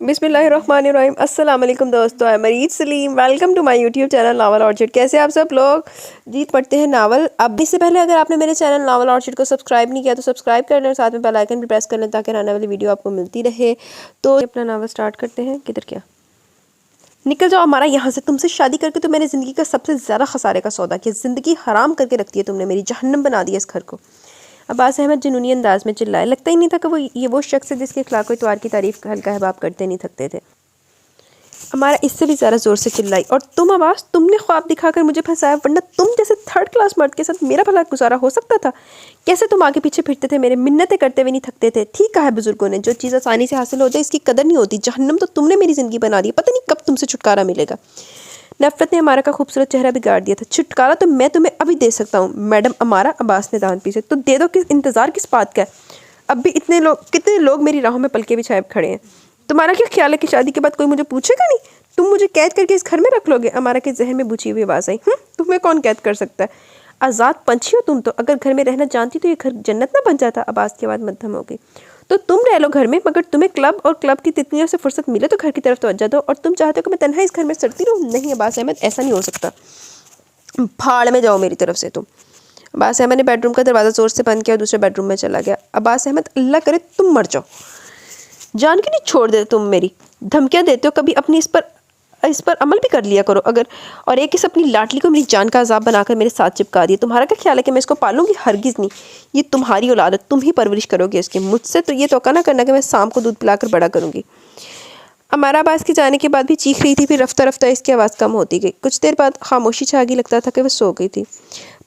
बिस्मिल्लाहिर्रहमानिर्रहीम। अस्सलाम वालेकुम दोस्तों, मैं Mariz Salim. Welcome to my YouTube channel novel orchid. कैसे आप सब लोग? जीत पढ़ते हैं नावल। अब इससे पहले अगर आपने मेरे चैनल नावल ऑर्चिड को सब्सक्राइब नहीं किया तो सब्सक्राइब कर लें और साथ में बेल आइकन भी प्रेस कर लें ताकि आने वाली वीडियो आपको मिलती रहे। तो अपना नावल स्टार्ट करते हैं। किधर क्या निकल जाओ हमारा यहाँ से। तुमसे शादी करके तो मैंने ज़िंदगी का सबसे ज़्यादा खसारे का सौदा किया। ज़िंदगी हराम करके रखती है तुमने, मेरी जहन्नम बना दिया इस घर को। अब्बास अहमद जुनूनी अंदाज में चिल्लाए। लगता ही नहीं था कि वो शख्स है जिसके अखलाक व इतवार की तारीफ हल्का हबाब करते नहीं थकते थे। हमारा इससे भी ज़्यादा ज़ोर से चिल्लाई। और तुम अब्बास, तुमने ख्वाब दिखाकर मुझे फंसाया, वरना तुम जैसे थर्ड क्लास मर्द के साथ मेरा भला गुजारा हो सकता था? कैसे तुम आगे पीछे फिरते थे, मेरे मिन्नतें करते हुए नहीं थकते थे। ठीक कहा है बुजुर्गों ने, जो चीज़ आसानी से हासिल हो जाए इसकी कदर नहीं होती। जहन्नम तो तुमने मेरी ज़िंदगी बना दी, पता नहीं कब तुमसे छुटकारा मिलेगा। नफरत ने हमारा का खूबसूरत चेहरा बिगाड़ दिया था। छुटकारा तो मैं तुम्हें अभी दे सकता हूँ मैडम अमारा, अब्बास ने दांत पीछे। तो दे दो, किस इंतज़ार किस बात का है? अब भी कितने लोग मेरी राहों में पलके बिछाए खड़े हैं। तुम्हारा क्या ख्याल है कि शादी के बाद कोई मुझे पूछेगा नहीं? तुम मुझे कैद करके इस घर में रख लोगे? अमारा के जहन में बुझी हुई आवाज़ आई। तुम्हें कौन कैद कर सकता है? आज़ाद पंछी हो तुम तो। अगर घर में रहना जानती तो ये घर जन्नत ना बन जाता। अब्बास की आवाज़ मध्यम हो गई। तो तुम रह लो घर में, मगर तुम्हें क्लब और क्लब की तितलियों से फुर्सत मिले तो घर की तरफ तवज्जो दो। और तुम चाहते हो कि मैं तन्हा इस घर में सड़ती रहूँ? नहीं अब्बास अहमद, ऐसा नहीं हो सकता। भाड़ में जाओ मेरी तरफ से तुम। अब्बास अहमद ने बेडरूम का दरवाज़ा जोर से बंद किया और दूसरे बेडरूम में चला गया। अब्बास अहमद, अल्लाह करे तुम मर जाओ। जान के नहीं छोड़ दे तुम मेरी। धमकियाँ देते हो, कभी अपनी इस पर अमल भी कर लिया करो अगर। और एक इस अपनी लाडली को मेरी जान का अजाब बनाकर मेरे साथ चिपका दिया। तुम्हारा क्या ख्याल है कि मैं इसको पालूंगी? हरगिज़ नहीं। ये तुम्हारी औलाद है, तुम ही परवरिश करोगे इसकी। मुझसे तो ये तोक़ा ना करना कि मैं शाम को दूध पिलाकर बड़ा करूँगी। अमारा अब्बास के जाने के बाद भी चीख रही थी, फिर रफ्ता रफ्ता इसकी आवाज़ कम होती गई। कुछ देर बाद खामोशी छा गई, लगता था कि वह सो गई थी।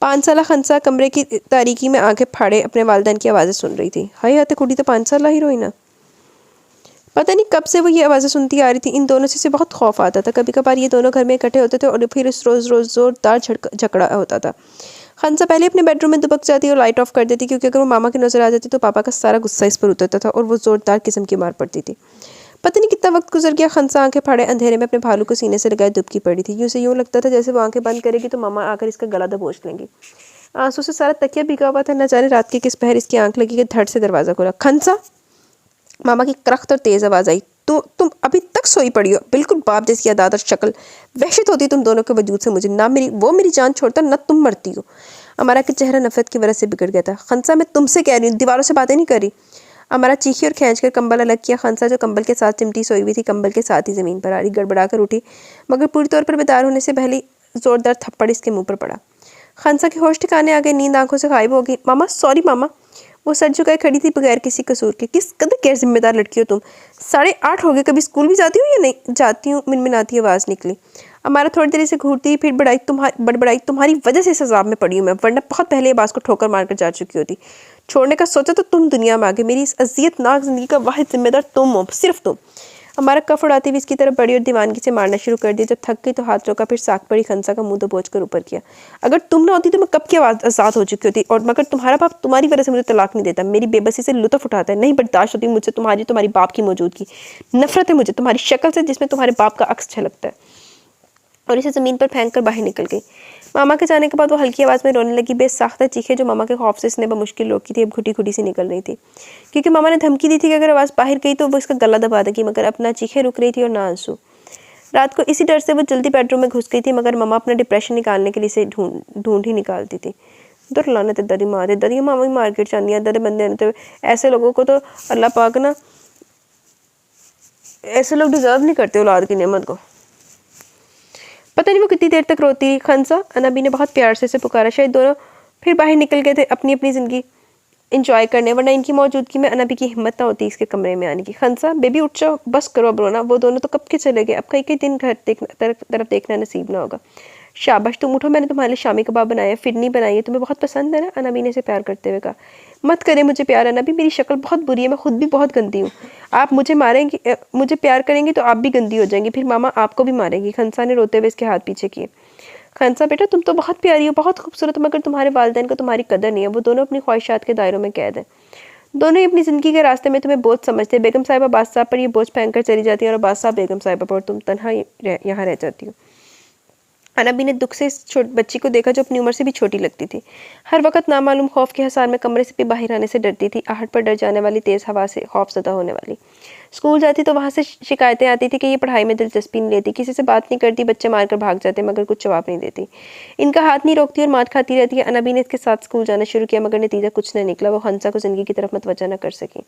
5 साला खंसा कमरे की तारीकी में आंखें फाड़े अपने वालिदैन की आवाज़ें सुन रही थी। हाय हाथ कुड़ी तो 5 साला हीरोइन। पता नहीं कब से वो ये आवाज़ें सुनती आ रही थी। इन दोनों से बहुत खौफ आता था। कभी कभार ये दोनों घर में इकट्ठे होते थे और फिर इस रोज़ ज़ोरदार झगड़ा होता था। खंसा पहले अपने बेडरूम में दुबक जाती और लाइट ऑफ कर देती, क्योंकि अगर वो मामा की नज़र आ जाती तो पापा का सारा गुस्सा इस पर उतरता था और वो ज़ोरदार किस्म की मार पड़ती थी। पता नहीं कितना वक्त गुजर गया। खंसा आंखें फाड़े अंधेरे में अपने भालू को सीने से लगाए दुबकी पड़ी थी। यूँ लगता था जैसे वो आंखें बंद करेगी तो मामा आकर इसका गला दबोच लेंगी। आंसू से सारा तकिया भीगा हुआ था। न जाने रात के किस पहर इसकी आंख लगी कि धड़ से दरवाज़ा खोला। खंसा, मामा की करख्त और तेज़ आवाज़ आई। तो तुम अभी तक सोई पड़ी हो, बिल्कुल बाप जैसी अदाद और शक्ल। वहशत होती तुम दोनों के वजूद से मुझे। ना मेरी जान छोड़ता, न तुम मरती हो। अमारा का चेहरा नफरत की वजह से बिगड़ गया था। खंसा, मैं तुमसे कह रही हूँ, दीवारों से बातें नहीं कर रही। अमारा चीखी और खींचकर कंबल अलग किया। खंसा, जो कंबल के साथ चिमटी सोई हुई थी, कंबल के साथ ही ज़मीन पर आ रही गड़बड़ा कर उठी, मगर पूरी तौर पर बेदार होने से पहले ज़ोरदार थप्पड़ इसके मुँह पर पड़ा। खंसा के होश ठिकाने आ गए, नींद आंखों से गायब हो गई। मामा सॉरी मामा। वो सर झुकाए खड़ी थी बगैर किसी कसूर के। किस कदर गैर जिम्मेदार लड़की हो तुम। 8:30 हो गए, कभी स्कूल भी जाती हो या नहीं? जाती हूँ, मिनमिनाती आवाज़ निकली। हमारा थोड़ी देर से घूरती, फिर बड़बड़ाई। तुम्हारी वजह से इस अजाब में पड़ी हूँ मैं, वरना बहुत पहले ये बात को ठोकर मारकर जा चुकी होती। छोड़ने का सोचा तो तुम दुनिया में आ गए। मेरी इस अजियतनाक ज़िंदगी का वाहिद जिम्मेदार तुम हो, सिर्फ तुम। हमारा कफ उड़ाती हुई इसकी तरफ बढ़ी और दीवानगी से मारना शुरू कर दिया। जब थक गई तो हाथ रोका, फिर साख पड़ी खंसा का मुंह दबोच कर ऊपर किया। अगर तुम ना होती तो मैं कब की आज़ाद हो चुकी होती। और मगर तुम्हारा बाप तुम्हारी वजह से मुझे तलाक नहीं देता। मेरी बेबसी से लुत्फ उठाता है। नहीं बर्दाश्त होती मुझसे तुम्हारी बाप की मौजूदगी। नफरत है मुझे तुम्हारी शक्ल से, जिसमें तुम्हारे बाप का अक्स झलकता है। और इसे ज़मीन पर फेंक कर बाहर निकल गई। मामा के जाने के बाद वो हल्की आवाज़ में रोने लगी। बेसाख्ता चीखें जो मामा के खौफ से इसने बमुश्किल रोकी थी, अब घुटी घुटी सी निकल रही थी, क्योंकि मामा ने धमकी दी थी कि अगर आवाज़ बाहर गई तो वो इसका गला दबा देगी। मगर अपना चीखें रुक रही थी और ना आंसू। रात को इसी डर से वो जल्दी बेडरूम में घुस गई थी, मगर मामा अपना डिप्रेशन निकालने के लिए इसे ढूंढ ही निकालती थी। दुर लानत है दरी माँ, दरी मामा भी मार्केट चाहती है। दरे बंदे तो ऐसे लोगों को तो अल्लाह पाक ना, ऐसे लोग डिजर्व नहीं करते औलाद की नेमत को। पता नहीं वो कितनी देर तक रोती रही। खंसा, अनाबी ने बहुत प्यार से पुकारा। शायद दोनों फिर बाहर निकल गए थे अपनी अपनी ज़िंदगी इंजॉय करने, वरना इनकी मौजूदगी में अनाबी की हिम्मत ना होती इसके कमरे में आने की। खंसा, बेबी उठ जाओ, बस करो अब रोना। वो दोनों तो कब के चले गए, अब कई दिन घर तरफ देखना नसीब ना होगा। शाबाश तुम उठो, मैंने तुम्हारे लिए शामी कबाब बनाया, फिरनी बनाई है, तुम्हें बहुत पसंद है ना? अनाबी ने इसे प्यार करते हुए कहा। मत करे मुझे प्यार अनाबी, मेरी शक्ल बहुत बुरी है, मैं खुद भी बहुत गंदी हूँ। आप मुझे मारेंगी, मुझे प्यार करेंगी तो आप भी गंदी हो जाएंगी, फिर मामा आपको भी मारेंगी। खंसा ने रोते हुए इसके हाथ पीछे किए। खंसा, बेटा तुम तो बहुत प्यारी हो, बहुत खूबसूरत, मगर तुम्हारे वालिदैन को तुम्हारी कदर नहीं है। वो दोनों अपनी ख्वाहिशात के दायरों में कैद हैं। दोनों ही अपनी ज़िंदगी के रास्ते में तुम्हें बोझ समझते हैं। बेगम साहिबा अब्बास साहब पर ये बोझ फेंक कर चली जाती है और अब्बास साहब बेगम साहिबा पर, तुम तन्हा यहाँ रह जाती हो। अनाबी ने दुख से इस बच्ची को देखा जो अपनी उम्र से भी छोटी लगती थी। हर वक्त नामालूम खौफ के हसार में कमरे से भी बाहर आने से डरती थी। आहट पर डर जाने वाली, तेज़ हवा से खौफज़दा होने वाली। स्कूल जाती तो वहाँ से शिकायतें आती थी कि ये पढ़ाई में दिलचस्पी नहीं लेती, किसी से बात नहीं करती, बच्चे मारकर भाग जाते मगर कुछ जवाब नहीं देती, इनका हाथ नहीं रोकती और मार खाती रहती है। अनबी ने इसके साथ स्कूल जाना शुरू किया मगर नतीजा कुछ नहीं निकला। वो हंसा को ज़िंदगी की तरफ मतवज्जा न कर सकी।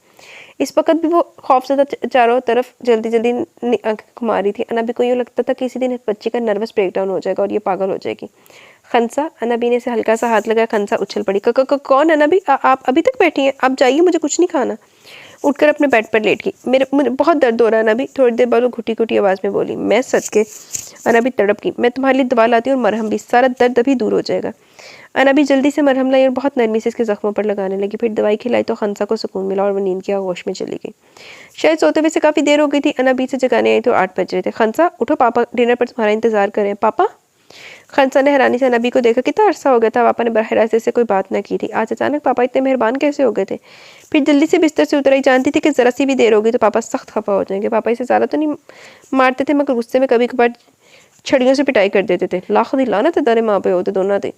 इस वक्त भी वो खौफजदा चारों तरफ जल्दी जल्दी घुमा रही थी। अनबी को यूँ लगता था कि किसी दिन इस बच्चे का नर्वस ब्रेकडाउन हो जाएगा और ये पागल हो जाएगी। खंसा, अनबी ने इसे हल्का सा हाथ लगाया। खंसा उछल पड़ी। कौन अनबी? आप अभी तक बैठी हैं? आप जाइए, मुझे कुछ नहीं खाना। उठकर अपने बेड पर लेट गई। मुझे बहुत दर्द हो रहा है अनबी। थोड़ी देर बाद वो घुटी घुटी आवाज़ में बोली। मैं सदके। अनबी तड़प गई। मैं तुम्हारे लिए दवा लाती हूँ और मरहम भी, सारा दर्द अभी दूर हो जाएगा। अनबी जल्दी से मरहम लाई और बहुत नरमी से इसके जख्मों पर लगाने लगी। फिर दवाई खिलाई तो खंसा को सुकून मिला और वो नींद की आगोश में चली गई। शायद सोते हुए से काफ़ी देर हो गई थी। अनबी से जगाने आई तो 8 बज रहे थे। खंसा उठो, पापा डिनर पर तुम्हारा इंतजार करें। पापा? खंसा ने हैरानी से अनबी को देखा। कितना अरसा हो गया था पापा ने बराह रास्त से कोई बात ना की थी, आज अचानक पापा इतने मेहरबान कैसे हो गए थे? फिर जल्दी से बिस्तर से उतर आई। जानती थी कि ज़रा सी भी देर होगी तो पापा सख्त खफा हो जाएंगे। पापा इसे ज़्यादा तो नहीं मारते थे मगर गुस्से में कभी कभार छड़ियों से पिटाई कर देते थे। लाख दी लानत है तेरे माँ पे होते दोनों थे।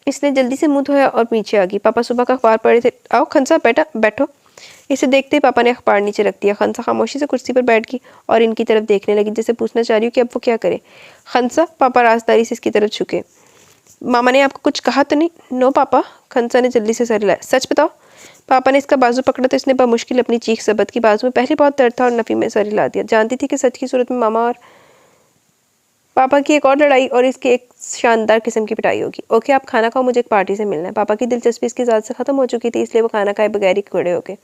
इसने जल्दी से मुंह धोया और नीचे आ गई। पापा सुबह का अखबार पढ़े थे। आओ खंसा, बेटा बैठो। इसे देखते ही पापा ने अखबार नीचे रख दिया। खंसा खामोशी से कुर्सी पर बैठ गई और इनकी तरफ देखने लगी, जैसे पूछना चाह रही हूँ कि अब वो क्या करे। खंसा, पापा राजदारी से इसकी तरफ झुके। मामा ने आपको कुछ कहा तो नहीं? नो पापा। खंसा ने जल्दी से सर हिलाया। सच बताओ। पापा ने इसका बाजू पकड़ा तो इसने बमुश्किल अपनी चीख सबत की। बाजू में पहले बहुत दर्द था और नफी में सर हिला दिया। जानती थी कि सच की सूरत में मामा और पापा की एक और लड़ाई और इसकी एक शानदार किस्म की पिटाई होगी। ओके आप खाना खाओ, मुझे एक पार्टी से मिलना है। पापा की दिलचस्पी इसकी ज़्यादा से ख़त्म हो चुकी थी, इसलिए वो खाना खाए बगैर ही खड़े हो गए।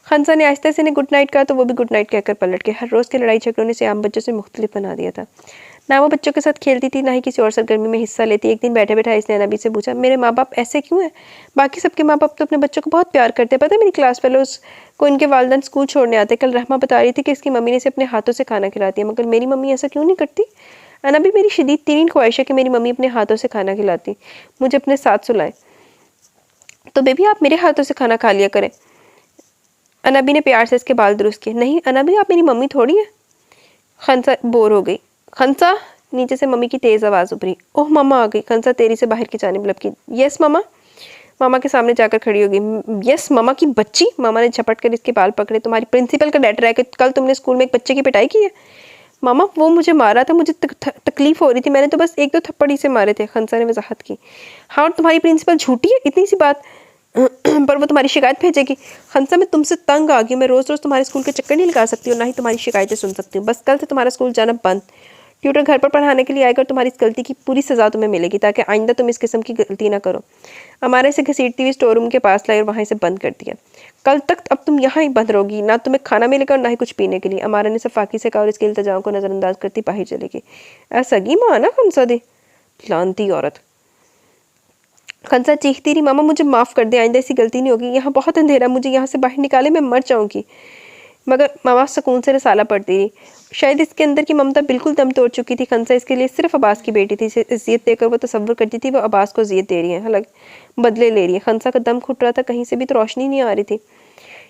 खंसा ने आहिस्ते से गुड नाइट कहा तो वो भी गुड नाइट कहकर पलट गए। हर रोज़ के लड़ाई झगड़ों ने इसे आम बच्चों से मुख्तलिफ बना दिया था। ना वो बच्चों के साथ खेलती थी, ना ही किसी और सरगर्मी में हिस्सा लेती। एक दिन बैठे बैठा इसने अनबी से पूछा, मेरे माँ बाप ऐसे क्यों हैं? बाकी सबके माँ बाप तो अपने बच्चों को बहुत प्यार करते हैं। पता है मेरी क्लास फेलोज को इनके वालिदैन स्कूल छोड़ने आते। कल रहमा बता रही थी कि इसकी मम्मी ने इसे अपने हाथों से खाना खिलाती है, मगर मेरी मम्मी ऐसा क्यों नहीं करती? अनबी, मेरी शदीद तरीन ख्वाहिश है कि मेरी मम्मी अपने हाथों से खाना खिलाती, मुझे अपने साथ सुलाए। तो बेबी आप मेरे हाथों से खाना खा लिया करें। अनबी ने प्यार से इसके बाल दुरुस्त किए। नहीं अनबी, आप मेरी मम्मी थोड़ी है। खंसा बोर हो गई। खंसा, नीचे से मम्मी की तेज़ आवाज़ उभरी। ओह मामा आ गई। खंसा तेरी से बाहर की जानिब लपकी। यस मामा। मामा के सामने जाकर खड़ी हो गई। यस मामा की बच्ची। मामा ने झपट कर इसके बाल पकड़े। तुम्हारी प्रिंसिपल का लेटर है कि कल तुमने स्कूल में एक बच्चे की पिटाई की है। मामा वो मुझे मारा था, मुझे तकलीफ हो रही थी, मैंने तो बस 1-2 थप्पड़ ही से मारे थे। खंसा ने वजाहत की। हाँ और तुम्हारी प्रिंसिपल झूठी है, इतनी सी बात पर वो तुम्हारी शिकायत भेजेगी। खंसा मैं तुमसे तंग आ गई। मैं रोज़ रोज़ तुम्हारे स्कूल के चक्कर नहीं लगा सकती और ना ही तुम्हारी शिकायतें सुन सकती हूँ। बस कल से तुम्हारा स्कूल जाना बंद। ट्यूटर घर पर पढ़ाने के लिए आएगा और तुम्हारी इस गलती की पूरी सज़ा तुम्हें मिलेगी ताकि आइंदा तुम इस किस्म की गलती ना करो। हमारे इसे घसीटती हुई स्टोर रूम के पास लाई और वहाँ इसे बंद कर दिया। कल तक अब तुम यहाँ ही बंद रहोगी, ना तुम्हें खाना मिलेगा और ना ही कुछ पीने के लिए। अमारा ने सफाकी से कहा और इसके इल्तजाम को नज़रअंदाज करती बाहर चलेगी। ऐसा गी माँ ना खंसा दे, लानती औरत। खंसा चीखती रही, मामा मुझे माफ़ कर दे, आइंदा ऐसी गलती नहीं होगी। यहाँ बहुत अंधेरा, मुझे यहाँ से बाहर निकाले, मैं मर जाऊँगी। मगर मामा सुकून से रसाला पड़ती रही। शायद इसके अंदर की ममता बिल्कुल दम तोड़ चुकी थी। खंसा इसके लिए सिर्फ अब्बास की बेटी थी। इसे इज़्ज़त देकर वो तसव्वुर करती थी वो अब्बास को इज़्ज़त दे रही है, हालांकि बदले ले रही है। खंसा का दम घुट रहा था, कहीं से भी तो रोशनी नहीं आ रही थी।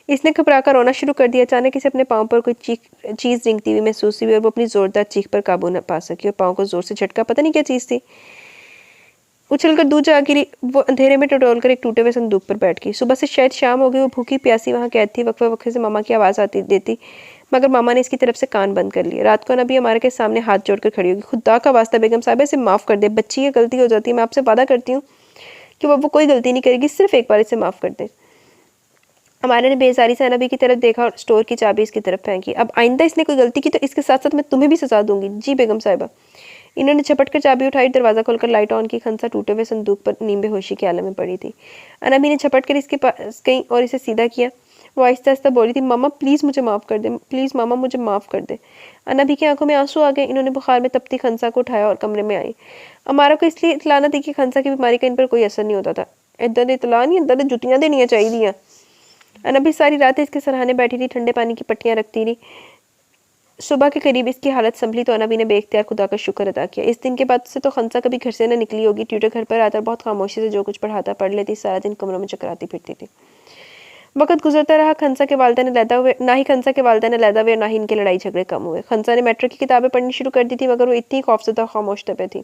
इसने घबरा कर रोना शुरू कर दिया। अचानक इसे अपने पाँव पर कोई चीज़ रिंगती हुई महसूस हुई और वो अपनी ज़ोरदार चीख पर काबू न पा सकी और पाँव को ज़ोर से झटका। पता नहीं क्या चीज़ थी। उछलकर दूर जा गिरी। वो अंधेरे में टटोल कर एक टूटे हुए संदूक पर बैठ गई। सुबह से शायद शाम हो गई। वो भूखी प्यासी वहाँ कैद थी। वक्फे वक्फे से मामा की आवाज़ आती देती, मगर मामा ने इसकी तरफ से कान बंद कर लिए। रात को नबी हमारे के सामने हाथ जोड़कर खड़ी होगी। खुदा का वास्ता बेगम साहब इसे माफ़ कर दे, बच्ची की गलती हो जाती है। मैं आपसे वादा करती हूँ कि वो कोई गलती नहीं करेगी, सिर्फ एक बार इसे माफ़ कर दे। हमारे ने बेजारी से नबी की तरफ देखा और स्टोर की चाबी इसकी तरफ फेंकी। अब आइंदा इसने कोई गलती की तो इसके साथ साथ मैं तुम्हें भी सजा दूंगी। जी बेगम साहिबा। इन्होंने झपट कर चाबी उठाई, दरवाज़ा खोलकर लाइट ऑन की। खंसा टूटे हुए संदूक पर नीम बेहोशी के आलम में पड़ी थी। अनबी ने झपट कर इसके पास गई और इसे सीधा किया। वो आहिस्ता आहिस्ता बोली थी, मामा प्लीज़ मुझे माफ़ कर दे, प्लीज़ मामा मुझे माफ़ कर दे। अनबी की आंखों में आंसू आ गए। इन्होंने बुखार में तपती खंसा को उठाया और कमरे में आई। अमारा को इसलिए इतला न दी कि खंसा की बीमारी का इन पर कोई असर नहीं होता था। इधर दे इतला नहीं, इधर दे जुतियाँ देनियाँ चाहिए। अनबी सारी रात इसके सराहने बैठी थी, ठंडे पानी की पट्टियाँ रखती रही। सुबह के करीब इसकी हालत संभली तो अनबी ने बेख्तियार खुदा का शुक्र अदा किया। इस दिन के बाद से तो खंसा कभी घर से न निकली होगी। ट्यूटर घर पर आकर बहुत खामोशी से जो कुछ पढ़ाता पढ़ लेती, सारा दिन कमरों में चकराती फिरती थी। वक्त गुजरता रहा। खंसा के वालिदैन अलहदा हुए, ना ही खंसा के वालिदैन अलहदा हुए, ना ही इनके लड़ाई झगड़े कम हुए। खंसा ने मैट्रिक की किताबें पढ़नी शुरू कर दी थी, मगर वो इतनी खौफजदा खामोश तबे थी।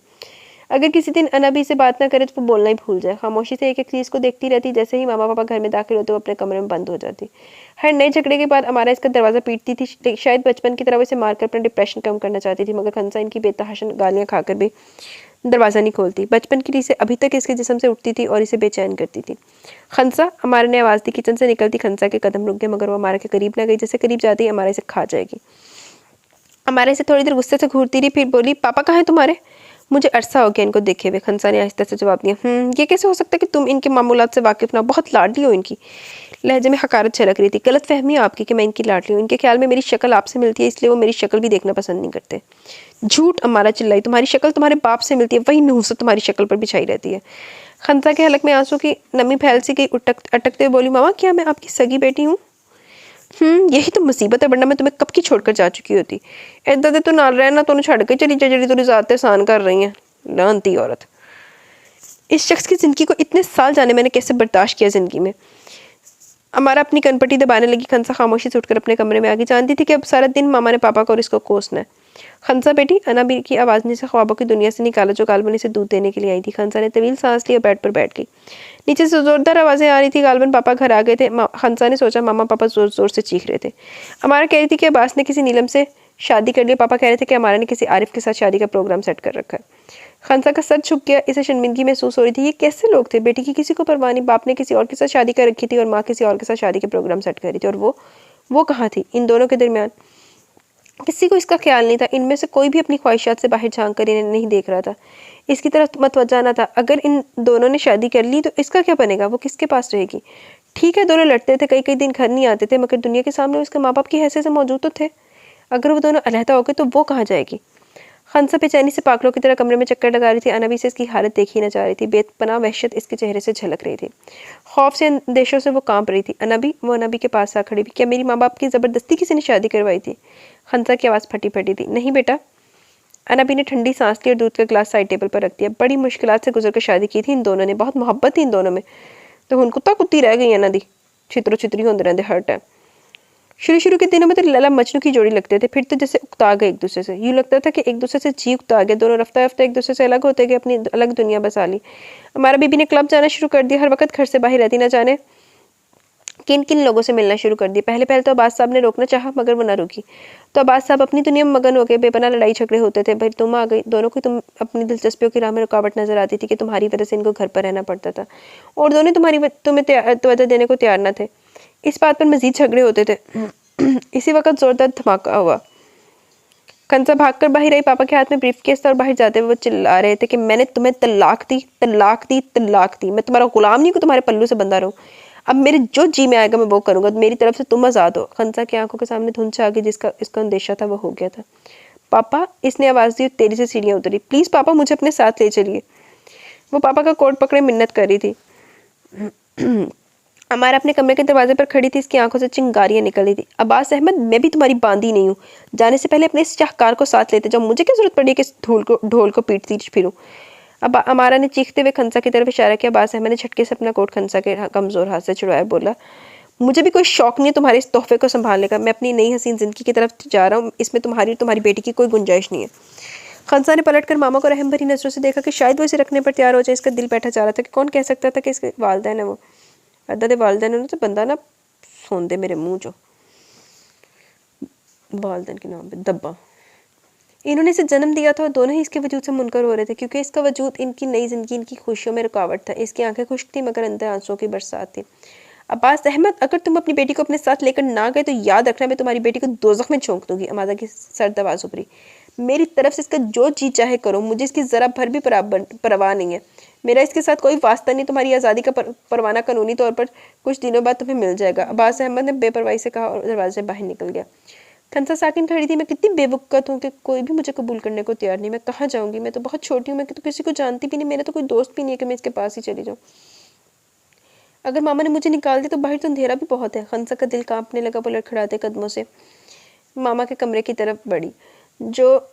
अगर किसी दिन अनबी से बात ना करे तो वो बोलना ही भूल जाए। खामोशी से एक एक चीज़ को देखती रहती। जैसे ही मामा पापा घर में दाखिल होते वो अपने कमरे में बंद हो जाती। हर नए झगड़े के बाद अमारा इसका दरवाज़ा पीटती थी। शायद बचपन की तरह इसे मारकर अपना डिप्रेशन कम करना चाहती थी, मगर खंसा इनकी बेतहाशा गालियाँ खाकर भी दरवाज़ा नहीं खोलती। बचपन की रीसें अभी तक इसके जिस्म से उठती थी और इसे बेचैन करती थी। खंसा, अमारा ने आवाज़ दी। किचन से निकलती खंसा के कदम रुक गए, मगर वो अमारा के करीब ना गई। जैसे करीब जाती अमारा इसे खा जाएगी। अमारा इसे थोड़ी देर गुस्से से घूरती रही, फिर बोली, पापा कहाँ हैं तुम्हारे? मुझे अरसा हो गया इनको देखे हुए, खंसा ने आहिस्ता से जवाब दिया। ये कैसे हो सकता है कि तुम इनके मामूलात से वाकिफ ना हो? बहुत लाडली हो इनकी। लहजे में हकारत छलक रही थी। गलत फहमी है आपकी कि मैं इनकी लाडली हूँ। इनके ख्याल में मेरी शक्ल आपसे मिलती है, इसलिए वो मेरी शक्ल भी देखना पसंद नहीं करते। झूठ, अमारा चिल्लाई। तुम्हारी शक्ल तुम्हारे बाप से मिलती है, वही नहुसत तुम्हारी शक्ल पर बिछाई रहती है। खंसा के हलक में आंसू की नमी फैल सी गई। अटकते हुए बोली, मामा क्या मैं आपकी सगी बेटी हूँ? यही तो मुसीबत है, वरना मैं तुम्हें कब की छोड़कर जा चुकी होती। इदा दे तू नाल रहना, तू छड़ के चली जा जेड़ी तेरी ज़ात एहसान कर रही है। लानती औरत। इस शख्स की ज़िंदगी को इतने साल जाने मैंने कैसे बर्दाश्त किया ज़िंदगी में। अमारा अपनी कनपट्टी दबाने लगी। खंसा खामोशी से उठकर अपने कमरे में आ गई। जानती थी कि अब सारा दिन मामा ने पापा को और इसको कोसना है। खंसा बेटी, अनाबी की आवाज़ ने इसे ख्वाबों की दुनिया से निकाला जो गालबन इसे दूध देने के लिए आई थी। खंसा ने तवील सांस ली और बेड पर बैठ गई। नीचे से जोरदार आवाज़ें आ रही थी। गालबन पापा घर आ गए थे। खंसा ने सोचा मामा पापा जोर जोर से चीख रहे थे। अमारा कह रही थी कि अब्बास ने किसी नीलम से शादी कर ली। पापा कह रहे थे कि अमारा ने किसी आरिफ के साथ शादी का प्रोग्राम सेट कर रखा है। खंसा का सर झुक गया। इसे शर्मिंदगी महसूस हो रही थी। ये कैसे लोग थे? बेटी की किसी को परवाह नहीं। बाप ने किसी और के साथ शादी कर रखी थी और माँ किसी और के साथ शादी के प्रोग्राम सेट कर रही थी। और वो कहाँ थी इन दोनों के दरमियान? किसी को इसका ख्याल नहीं था। इनमें से कोई भी अपनी ख्वाहिशात से बाहर झांक कर इन्हें नहीं देख रहा था। इसकी तरफ मतवज्जा ना था। अगर इन दोनों ने शादी कर ली तो इसका क्या बनेगा? वो किसके पास रहेगी? ठीक है, दोनों लड़ते थे, कई कई दिन घर नहीं आते थे, मगर दुनिया के सामने उसके माँ बाप की हैसियत से मौजूद तो थे। अगर वो दोनों अलहदा हो गए तो वो कहाँ जाएगी? खंसा बेचैनी से पागलों की तरह कमरे में चक्कर लगा रही थी। अनबी से इसकी हालत देखी न जा रही थी। बेपनाह वहशत इसके चेहरे से झलक रही थी। खौफ से अंदेशों से वो कांप रही थी। वो अनबी के पास आ खड़ी थी। क्या मेरी माँ बाप की ज़बरदस्ती किसी ने शादी करवाई थी? खंसा की आवाज़ फटी फटी थी। नहीं बेटा। अनबी ने ठंडी सांस ली और दूध का गिलास साइड टेबल पर रख दिया। बड़ी मुश्किलात से गुजर कर शादी की थी इन दोनों ने। बहुत मोहब्बत थी इन दोनों में। तो हुन कुत्ता कुत्ती रह गई ना दी। छितरो छितरी होते रहते हर टाइम। शुरू के दिनों में तो लला मजनू की जोड़ी लगते थे, फिर तो जैसे उकता गए एक दूसरे से। यूँ लगता था कि एक दूसरे से जी उकता गए। दोनों रफ्ता रफ्ता एक दूसरे से अलग होते गए, अपनी अलग दुनिया बसा ली। हमारा बीबी ने क्लब जाना शुरू कर दिया। हर वक्त घर से बाहर रहती, ना जाने किन किन लोगों से मिलना शुरू कर दिया। पहले तो अब्बास साहब ने रोकना चाहा, मगर वो ना रुकी। तो अब्बास साहब अपनी दुनिया में मगन हो गए। बेपनाह लड़ाई झगड़े होते थे। फिर तुम आ गई। दोनों को तुम अपनी दिलचस्पियों की राह में रुकावट नजर आती थी कि तुम्हारी वजह से इनको घर पर रहना पड़ता था, और दोनों तुम्हें तवज्जो देने को तैयार न थे। इस बात पर मजीद झगड़े होते थे। इसी वक्त जोरदार धमाका हुआ। खंसा भागकर बाहर आई। पापा के हाथ में ब्रीफकेस और बाहर जाते हुए वो चिल्ला रहे थे कि मैंने तुम्हें तलाक दी, तलाक दी, तलाक दी। मैं तुम्हारा गुलाम नहीं हूँ, तुम्हारे पल्लू से बंधा रहूं। अब मेरे जो जी में आएगा मैं वो करूंगा। मेरी तरफ से तुम आजाद हो। खंसा की आंखों के सामने धुंध छा गई। जिसका इसका अंदेशा था वो हो गया था। पापा, इसने आवाज दी। तेजी से सीढ़ियां उतरी। प्लीज पापा, मुझे अपने साथ ले चलिए। वो पापा का कोट पकड़े मिन्नत कर रही थी। हमारा अपने कमरे के दरवाजे पर खड़ी थी। इसकी आंखों से चिंगारियां निकल रही थी। अब्बास अहमद, मैं भी तुम्हारी बांदी नहीं हूँ। जाने से पहले अपने इस शाहकार को साथ लेते जाओ। मुझे क्या जरूरत पड़ी कि ढोल को पीटती फिरूं। अब अमारा ने चीखते हुए खंसा की तरफ इशारा किया। अब्बास अहमद ने झटके से अपना कोट खंसा के कमजोर हाथ से छुड़वाया। बोला, मुझे भी कोई शौक नहीं है तुम्हारे इस तोहफे को संभालने का। मैं अपनी नई हसीन जिंदगी की तरफ जा रहा हूँ। इसमें तुम्हारी बेटी की कोई गुंजाइश नहीं है। खंसा ने पलटकर मामा को रहम भरी नजरों से देखा कि शायद वो इसे रखने पर तैयार हो जाए। इसका दिल बैठा जा रहा था कि कौन कह सकता था कि इसके वालिदैन है वो। अदा दे वालिदैन ने तो बंदा ना सोंदे मेरे मुंह जो वालिदैन के नाम पे दब्बा। इन्होंने इसे जन्म दिया था और दोनों ही इसके वजूद से मुनकर हो रहे थे, क्योंकि इसका वजूद इनकी नई जिंदगी, इनकी खुशियों में रुकावट था। इसकी आंखें खुश्क थी, मगर अंदर आंसुओं की बरसात थी। अब्बास अहमद, अगर तुम अपनी बेटी को अपने साथ लेकर ना गए तो याद रखना मैं तुम्हारी बेटी को दोज़ख में झोंक दूंगी। अमादा की सर्द आवाज उभरी। मेरी तरफ से इसका जो जी चाहे करो, मुझे इसकी जरा भर भी परवाह नहीं है। मेरा इसके साथ कोई वास्ता नहीं। तुम्हारी आज़ादी का परवाना कानूनी तौर पर कुछ दिनों बाद तुम्हें मिल जाएगा। अब्बास अहमद ने बेपरवाही से कहा और दरवाजे से बाहर निकल गया। खंसा साकिन खड़ी थी। मैं कितनी बेवकूफ़ हूँ कि कोई भी मुझे कबूल करने को तैयार नहीं। मैं कहाँ जाऊँगी? मैं तो बहुत छोटी हूँ। मैं तो किसी को जानती भी नहीं। मेरा तो कोई दोस्त भी नहीं है कि मैं इसके पास ही चली जाऊँ। अगर मामा ने मुझे निकाल दिया तो बाहर तो अंधेरा भी बहुत है। खंसा का दिल कांपने लगा। वो लड़खड़ाते कदमों से मामा के कमरे की तरफ बढ़ी, जो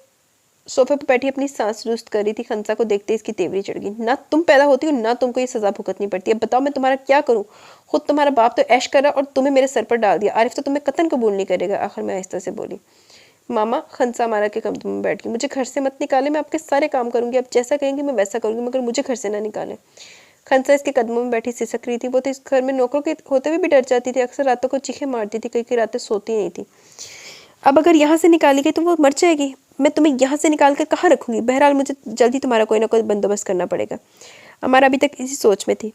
सोफे पर बैठी अपनी सांस दुरुस्त कर रही थी। खंसा को देखते इसकी तेवरी चढ़ गई। ना तुम पैदा होती हो, ना तुमको ये सजा भुगतनी पड़ती है। बताओ मैं तुम्हारा क्या करूं? खुद तुम्हारा बाप तो ऐश कर रहा और तुम्हें मेरे सर पर डाल दिया। आरिफ तो तुम्हें कतन कबूल नहीं करेगा। आखिर में आहिस्ता से बोली। मामा खंसा मारा के कदम में बैठ गई, मुझे घर से मत निकाले, मैं आपके सारे काम करूंगी, आप जैसा कहेंगे मैं वैसा करूंगी, मगर मुझे घर से ना निकाले। खंसा इसके कदमों में बैठी सिसक रही थी। वो तो इस घर में नौकरों के होते हुए भी डर जाती थी, अक्सर रातों को चीखें मारती थी, कई कई रातें सोती नहीं थी। अब अगर यहाँ से निकाली गई तो वो मर जाएगी, मैं तुम्हें यहाँ से निकाल कर कहाँ रखूंगी। बहरहाल मुझे जल्दी तुम्हारा कोई ना कोई बंदोबस्त करना पड़ेगा। अमारा अभी तक इसी सोच में थी।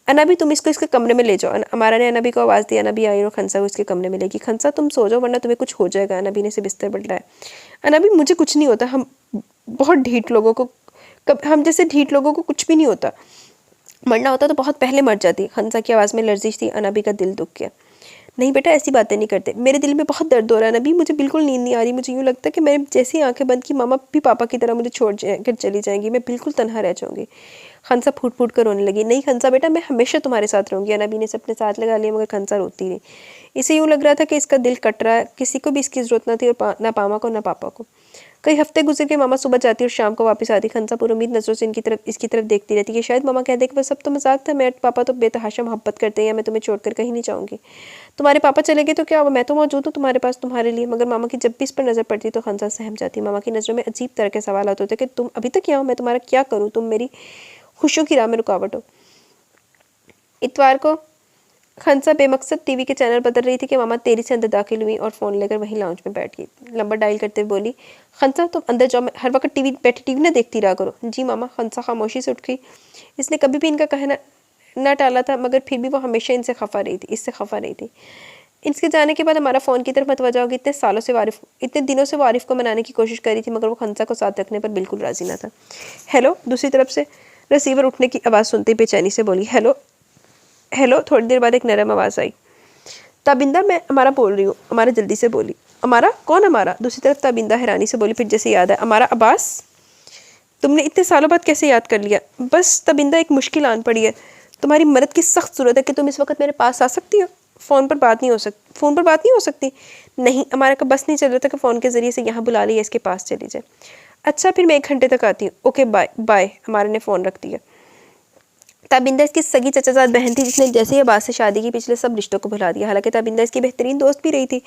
अनाबी तुम इसको इसके कमरे में ले जाओ। अमारा ने अनाबी को आवाज़ दी। अनाबी आई और खंसा को इसके कमरे में लेगी। खंसा तुम सो जाओ वरना तुम्हें कुछ हो जाएगा। अनाबी ने इसे बिस्तर पलटाया। अनाबी मुझे कुछ नहीं होता, हम बहुत ढीठ लोगों को हम जैसे ढीठ लोगों को कुछ भी नहीं होता, मरना होता तो बहुत पहले मर जाती। खंसा की आवाज़ में लर्जिश थी। अनाबी का दिल दुख गया। नहीं बेटा ऐसी बातें नहीं करते, मेरे दिल में बहुत दर्द हो रहा है नबी, मुझे बिल्कुल नींद नहीं आ रही, मुझे यूँ लगता है कि मैंने जैसी आंखें बंद की मामा भी पापा की तरह मुझे छोड़ कर चली जाएंगी, मैं बिल्कुल तनहा रह जाऊंगी। खंसा फूट फूट कर रोने लगी। नहीं खंसा बेटा, मैं हमेशा तुम्हारे साथ रहूंगी। अनाबी ने अपने साथ लगा लिया, मगर खंसा रोती रही। इसे यूँ लग रहा था कि इसका दिल कट रहा है। किसी को भी इसकी ज़रूरत न थी, और ना पामा को ना पापा को। कई हफ्ते गुजर के मामा सुबह जाती और शाम को वापस आती। खंसा पुरुमीद नजरों से इसकी तरफ देखती रहती कि शायद मामा कह दे कि बस अब तो मजाक था, मैं पापा तो बेतहाशा मोहब्बत करते हैं, या मैं तुम्हें छोड़कर कहीं नहीं जाऊंगी। तुम्हारे पापा चले गए तो क्या हुआ, मैं तो मौजूद हूँ तुम्हारे पास तुम्हारे लिए। मगर मामा की जब भी इस पर नजर पड़ती तो खंसा सहम जाती। मामा की नज़रों में अजीब तरह के सवाल आते थे कि तुम अभी तक यहाँ हो, मैं तुम्हारा क्या करूँ, तुम मेरी खुशियों की राह में रुकावट हो। इतवार को खंसा बेमकसद टीवी के चैनल बदल रही थी कि मामा तेरी से अंदर दाखिल हुई और फ़ोन लेकर वहीं लाउंज में बैठ गई। नंबर डायल करते हुए बोली, खंसा तुम अंदर जाओ, हर वक्त टीवी ना देखती रहा करो। जी मामा। खंसा खामोशी से उठ गई। इसने कभी भी इनका कहना ना टाला था, मगर फिर भी वो हमेशा इससे खफा रही थी। इसके जाने के बाद हमारा फ़ोन की तरफ मतवजा होगी। इतने दिनों से वो आरिफ को मनाने की कोशिश कर रही थी, मगर वो खंसा को साथ रखने पर बिल्कुल राजी ना था। हेलो। दूसरी तरफ से रिसीवर उठने की आवाज़ सुनते ही बेचैनी से बोली, हेलो हेलो। थोड़ी देर बाद एक नरम आवाज़ आई, ताबिंदा मैं अमारा बोल रही हूँ। अमारा जल्दी से बोली। अमारा? कौन अमारा? दूसरी तरफ ताबिंदा हैरानी से बोली, फिर जैसे याद है, अमारा अब्बास? तुमने इतने सालों बाद कैसे याद कर लिया? बस ताबिंदा एक मुश्किल आन पड़ी है, तुम्हारी मदद की सख्त ज़रूरत है कि तुम इस वक्त मेरे पास आ सकती हो। फ़ोन पर बात नहीं हो सकती। नहीं, हमारा का बस नहीं चल रहा था कि फ़ोन के ज़रिए से यहाँ बुला लिया, इसके पास चली जाए। अच्छा फिर मैं 1 घंटे तक आती हूँ। Okay bye bye. हमारे ने फ़ोन रख दिया। ताबिंदा इसकी सगी चचाजाद बहन थी, जिसने जैसे ही अब्बास से शादी की पिछले सब रिश्तों को भुला दिया। हालांकि ताबिंदा इसकी बेहतरीन दोस्त भी रही थी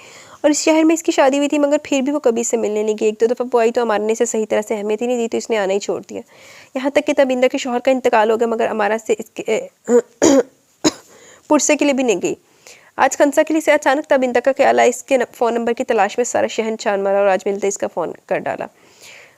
और इस शहर में इसकी शादी हुई थी, मगर फिर भी वो कभी इससे मिलने नहीं गई। 1-2 दफ़ा वो आई तो अमारा ने इसे सही तरह से अहमियत ही नहीं दी, तो इसने आना ही छोड़ दिया। यहाँ तक कि ताबिंदा के शौहर का इंतकाल हो गया, मगर अमारा से इसके पुरसे के लिए भी नहीं गई। आज खंसा के लिए से अचानक ताबिंदा का ख्याल आया। इसके फ़ोन नंबर की तलाश में सारा शहर छान मारा और आज मिलते इसका फ़ोन कर डाला।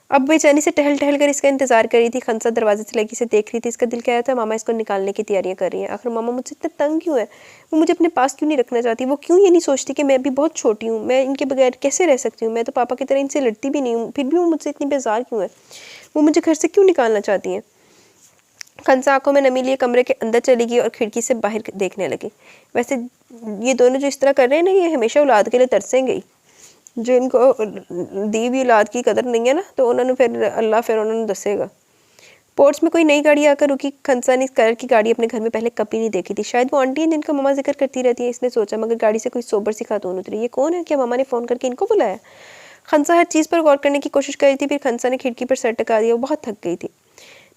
अब बेचैनी से टहल टहल कर इसका इंतजार कर रही थी। खंसा दरवाजे से लगी से देख रही थी। इसका दिल कह रहा था मामा इसको निकालने की तैयारियां कर रही हैं। आखिर मामा मुझसे इतना तंग क्यों है? वो मुझे अपने पास क्यों नहीं रखना चाहती? वो क्यों ये नहीं सोचती कि मैं अभी बहुत छोटी हूँ, मैं इनके बगैर कैसे रह सकती हूँ? मैं तो पापा की तरह इनसे लड़ती भी नहीं हूँ, फिर भी वो मुझसे इतनी बेजार क्यों है? वो मुझे घर से क्यों निकालना चाहती हैं? खंसा आंखों में नमी लिए कमरे के अंदर चली गई और खिड़की से बाहर देखने लगी। वैसे ये दोनों जो इस तरह कर रहे हैं ना, ये हमेशा औलाद के लिए तरसेंगे ही। जो इनको दी भी औलाद की कदर नहीं है ना, तो उन्होंने फिर अल्लाह फिर उन्होंने दसेगा। पोर्ट्स में कोई नई गाड़ी आकर रुकी। खंसा ने इस कलर की गाड़ी अपने घर में पहले कभी नहीं देखी थी। शायद वो आंटी हैं जिनका मामा जिक्र करती रहती है, इसने सोचा। मगर गाड़ी से कोई सोबर सी खातून उतरी। ये कौन है? क्या मामा ने फ़ोन करके इनको बुलाया? खंसा हर चीज़ पर गौर करने की कोशिश कर रही थी। फिर खंसा ने खिड़की पर सर टका दिया। वो बहुत थक गई थी।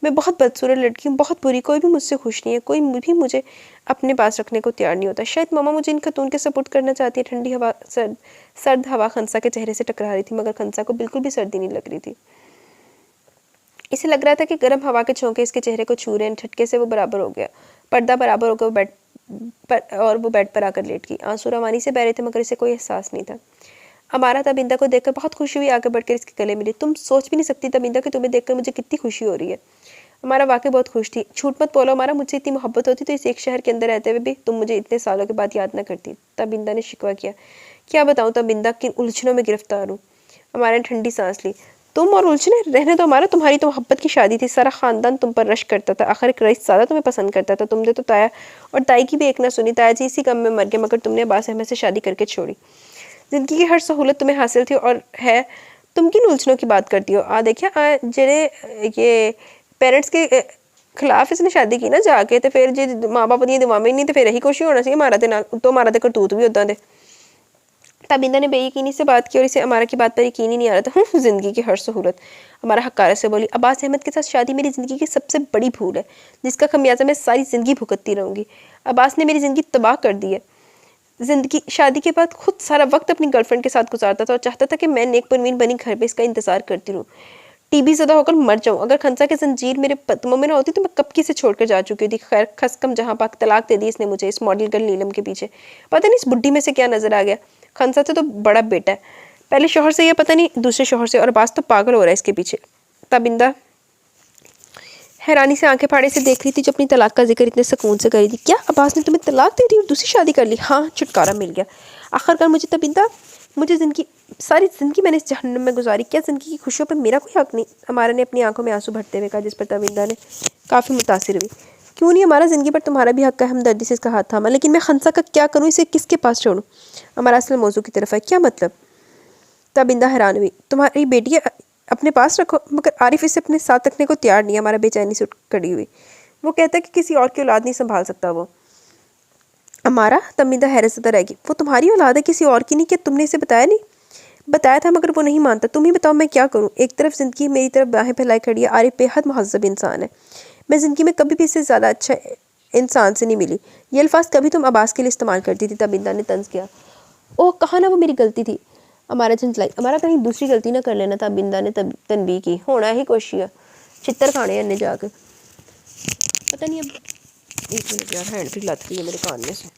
मैं बहुत बदसूरत लड़की हूँ, बहुत बुरी, कोई भी मुझसे खुश नहीं है, कोई भी मुझे अपने पास रखने को तैयार नहीं होता। शायद मामा मुझे इन खतून के सपुर्द करना चाहती है। ठंडी हवा सर्द हवा खंसा के चेहरे से टकरा रही थी, मगर खंसा को बिल्कुल भी सर्दी नहीं लग रही थी। इसे लग रहा था कि गर्म हवा के झोंके इसके चेहरे को छू रहे हैं। झटके से वो बराबर हो गया, पर्दा बराबर हो गया वो बेड पर आकर लेट गई। आंसू रवानी से बह रहे थे, मगर इसे कोई एहसास नहीं था। अमारा ताबिंदा को देखकर बहुत खुशी हुई, आगे बढ़कर इसके गले मिली। तुम सोच भी नहीं सकती ताबिंदा कि तुम्हें देखकर मुझे कितनी खुशी हो रही है। हमारा वाकई बहुत खुश थी। झूठ मत बोलो, हमारा मुझसे इतनी मोहब्बत होती तो इस एक शहर के अंदर रहते हुए भी तुम मुझे इतने सालों के बाद याद न करती। ताबिंदा ने शिकवा किया। क्या बताऊँ ताबिंदा, किन उलझनों में गिरफ्तार हूँ। हमारे ने ठंडी सांस ली। तुम और उलझने रहने दो हमारा, तुम्हारी तो मोहब्बत की शादी थी, सारा खानदान तुम पर रश करता था। आखिर एक रईस ज़्यादा तुम्हें पसंद करता था। तुमने तो ताया और ताई की भी एक ना सुनी। ताया जी इसी गम में मर गए, मगर तुमने अब्बास अहमद से शादी करके छोड़ी। जिंदगी की हर सहूलत तुम्हें हासिल थी और है, तुम किन उलझनों की बात करती हो? देखिए जेड़े ये पेरेंट्स के खिलाफ इसने शादी की ना जाके, तो फिर जे माँ बाप दी दुआवें नहीं, तो फिर यही कुछ होना चाहिए मारा नाल। तो मारा तो करतूत भी उदा दे। ताबिंदा ने बेयकीनी से बात की और इसे अमारा की बात पर यकीन ही नहीं आ रहा था। जिंदगी की हर सहूलत। हमारा हकारा से बोली। अब्बास अहमद के साथ शादी मेरी ज़िंदगी की सबसे बड़ी भूल है, जिसका खमियाजा मैं सारी ज़िंदगी भुगतती रहूँगी। अब्बास ने मेरी ज़िंदगी तबाह कर दी है। ज़िंदगी शादी के बाद खुद सारा वक्त अपनी गर्लफ्रेंड के साथ गुजारता था और चाहता था कि मैं नेक परवीन बनी घर पे इसका इंतज़ार करती रहूँ, टीबी ज़दा होकर मर जाऊँ। अगर खंसा की जंजीर मेरे पद्मों में ना होती तो मैं कब की से छोड़कर जा चुकी होती। खैर खसकम जहाँ पाक तलाक दे दी इसने मुझे, इस मॉडल गर्ल नीलम के पीछे। पता नहीं इस बुढ़ी में से क्या नज़र आ गया। खंसा से तो बड़ा बेटा है, पहले शोहर से, या पता नहीं दूसरे शोहर से, और अब्बास तो पागल हो रहा है इसके पीछे। तबिंदा हैरानी से आंखें फाड़े से देख रही थी जो अपनी तलाक का जिक्र इतने सुकून से करी थी। क्या अब्बास ने तुम्हें तलाक दे दी और दूसरी शादी कर ली? हाँ, छुटकारा मिल गया आखिरकार मुझे। तबिंदा, मुझे सारी ज़िंदगी मैंने इस जहन्नुम में गुजारी, क्या ज़िंदगी की खुशियों पर मेरा कोई हक नहीं? अमारा ने अपनी आंखों में आंसू भरते हुए कहा, जिस पर तबिंदा ने काफ़ी मुतासिर हुई। क्यों नहीं, हमारा ज़िंदगी पर तुम्हारा भी हक है। हमदर्दी से इसका हाथ थामा। लेकिन मैं खंसा का क्या करूँ, इसे किसके पास छोड़ूँ? हमारा असल मौजू की तरफ है। क्या मतलब? तबिंदा हैरान हुई। तुम्हारी बेटी अपने पास रखो, मगर आरिफ इसे अपने साथ रखने को तैयार नहीं है। हमारा बेचैनी से उठ खड़ी हुई। वो कहता है कि किसी और की औलाद नहीं संभाल सकता वो। हमारा तबिंदा हैरत ज़दा रहेगी। वो तुम्हारी औलाद है, किसी और की नहीं? क्या तुमने इसे बताया नहीं? बताया था मगर वो नहीं मानता। तुम ही बताओ मैं क्या करूँ? एक तरफ ज़िंदगी मेरी तरफ बाहें फैलाई खड़ी है। आरिफ बेहद महज़ब इंसान है, मैं ज़िंदगी में कभी भी इससे ज़्यादा अच्छा इंसान से नहीं मिली। ये अल्फाज कभी तुम अब्बास के लिए इस्तेमाल करती थी। तबिंदा ने तंज़ किया। ओह, कहा ना वो मेरी गलती थी। हमारा झंझलाई, हमारा कहीं दूसरी गलती ना कर लेना था। बिंदा ने तनबीह की। होना ही कोशिश, चित्तर खाने अन्य जाकर। पता नहीं, अब एक मिनट यार, हैंड फ्री लत गई है मेरे कान में से।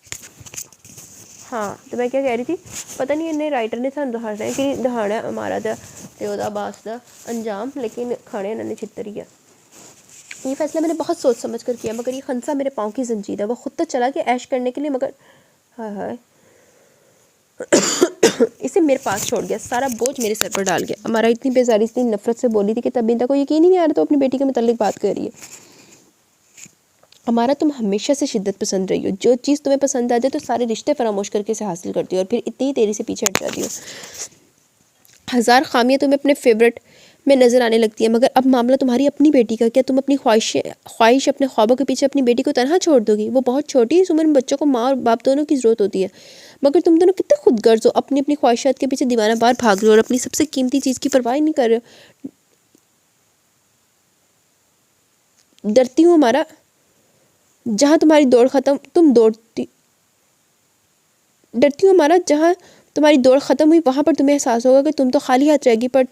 हाँ, तो मैं क्या कह रही थी, पता नहीं इन्हें राइटर ने सानू दहाना है कि दहाना हमारा ते ओदा अब्बास दा अंजाम, लेकिन खाने इन्होंने चित्तर ही है। ये फैसला मैंने बहुत सोच समझ कर किया, मगर ये खंसा मेरे पाँव की जंजीर है। वो खुद तो चला गया ऐश करने के लिए, मगर हाय हाय इसे मेरे पास छोड़ गया, सारा बोझ मेरे सर पर डाल गया। हमारा इतनी बेजारी, इतनी नफरत से बोली थी कि तबिंदा को यकीन ही नहीं आ रहा तो अपनी बेटी के मुताल्लिक बात कर रही है। हमारा, तुम हमेशा से शिद्दत पसंद रही हो। जो चीज़ तुम्हें पसंद आ जाए तो सारे रिश्ते फरामोश करके इसे हासिल करती हो और फिर इतनी ही देरी से पीछे हट जाती हो। हज़ार खामियाँ तुम्हें अपने फेवरेट में नज़र आने लगती है, मगर अब मामला तुम्हारी अपनी बेटी का। क्या तुम अपनी ख्वाहिश अपने ख्वाबों के पीछे अपनी बेटी को तनहा छोड़ दोगी? वो बहुत छोटी है, इस उम्र में बच्चों को माँ और बाप दोनों की ज़रूरत होती है, मगर तुम दोनों कितने खुदगर्ज हो। अपनी अपनी ख्वाहिशात के पीछे दीवाना बार भाग रहे हो और अपनी सबसे कीमती चीज़ की परवाह नहीं कर रहे हो। डरती हूँ हमारा, जहाँ तुम्हारी दौड़ ख़त्म तुम दौड़ती डरती हूँ हमारा, जहाँ तुम्हारी दौड़ ख़त्म हुई वहाँ पर तुम्हें एहसास होगा कि तुम तो खाली हाथ रहेगी, पर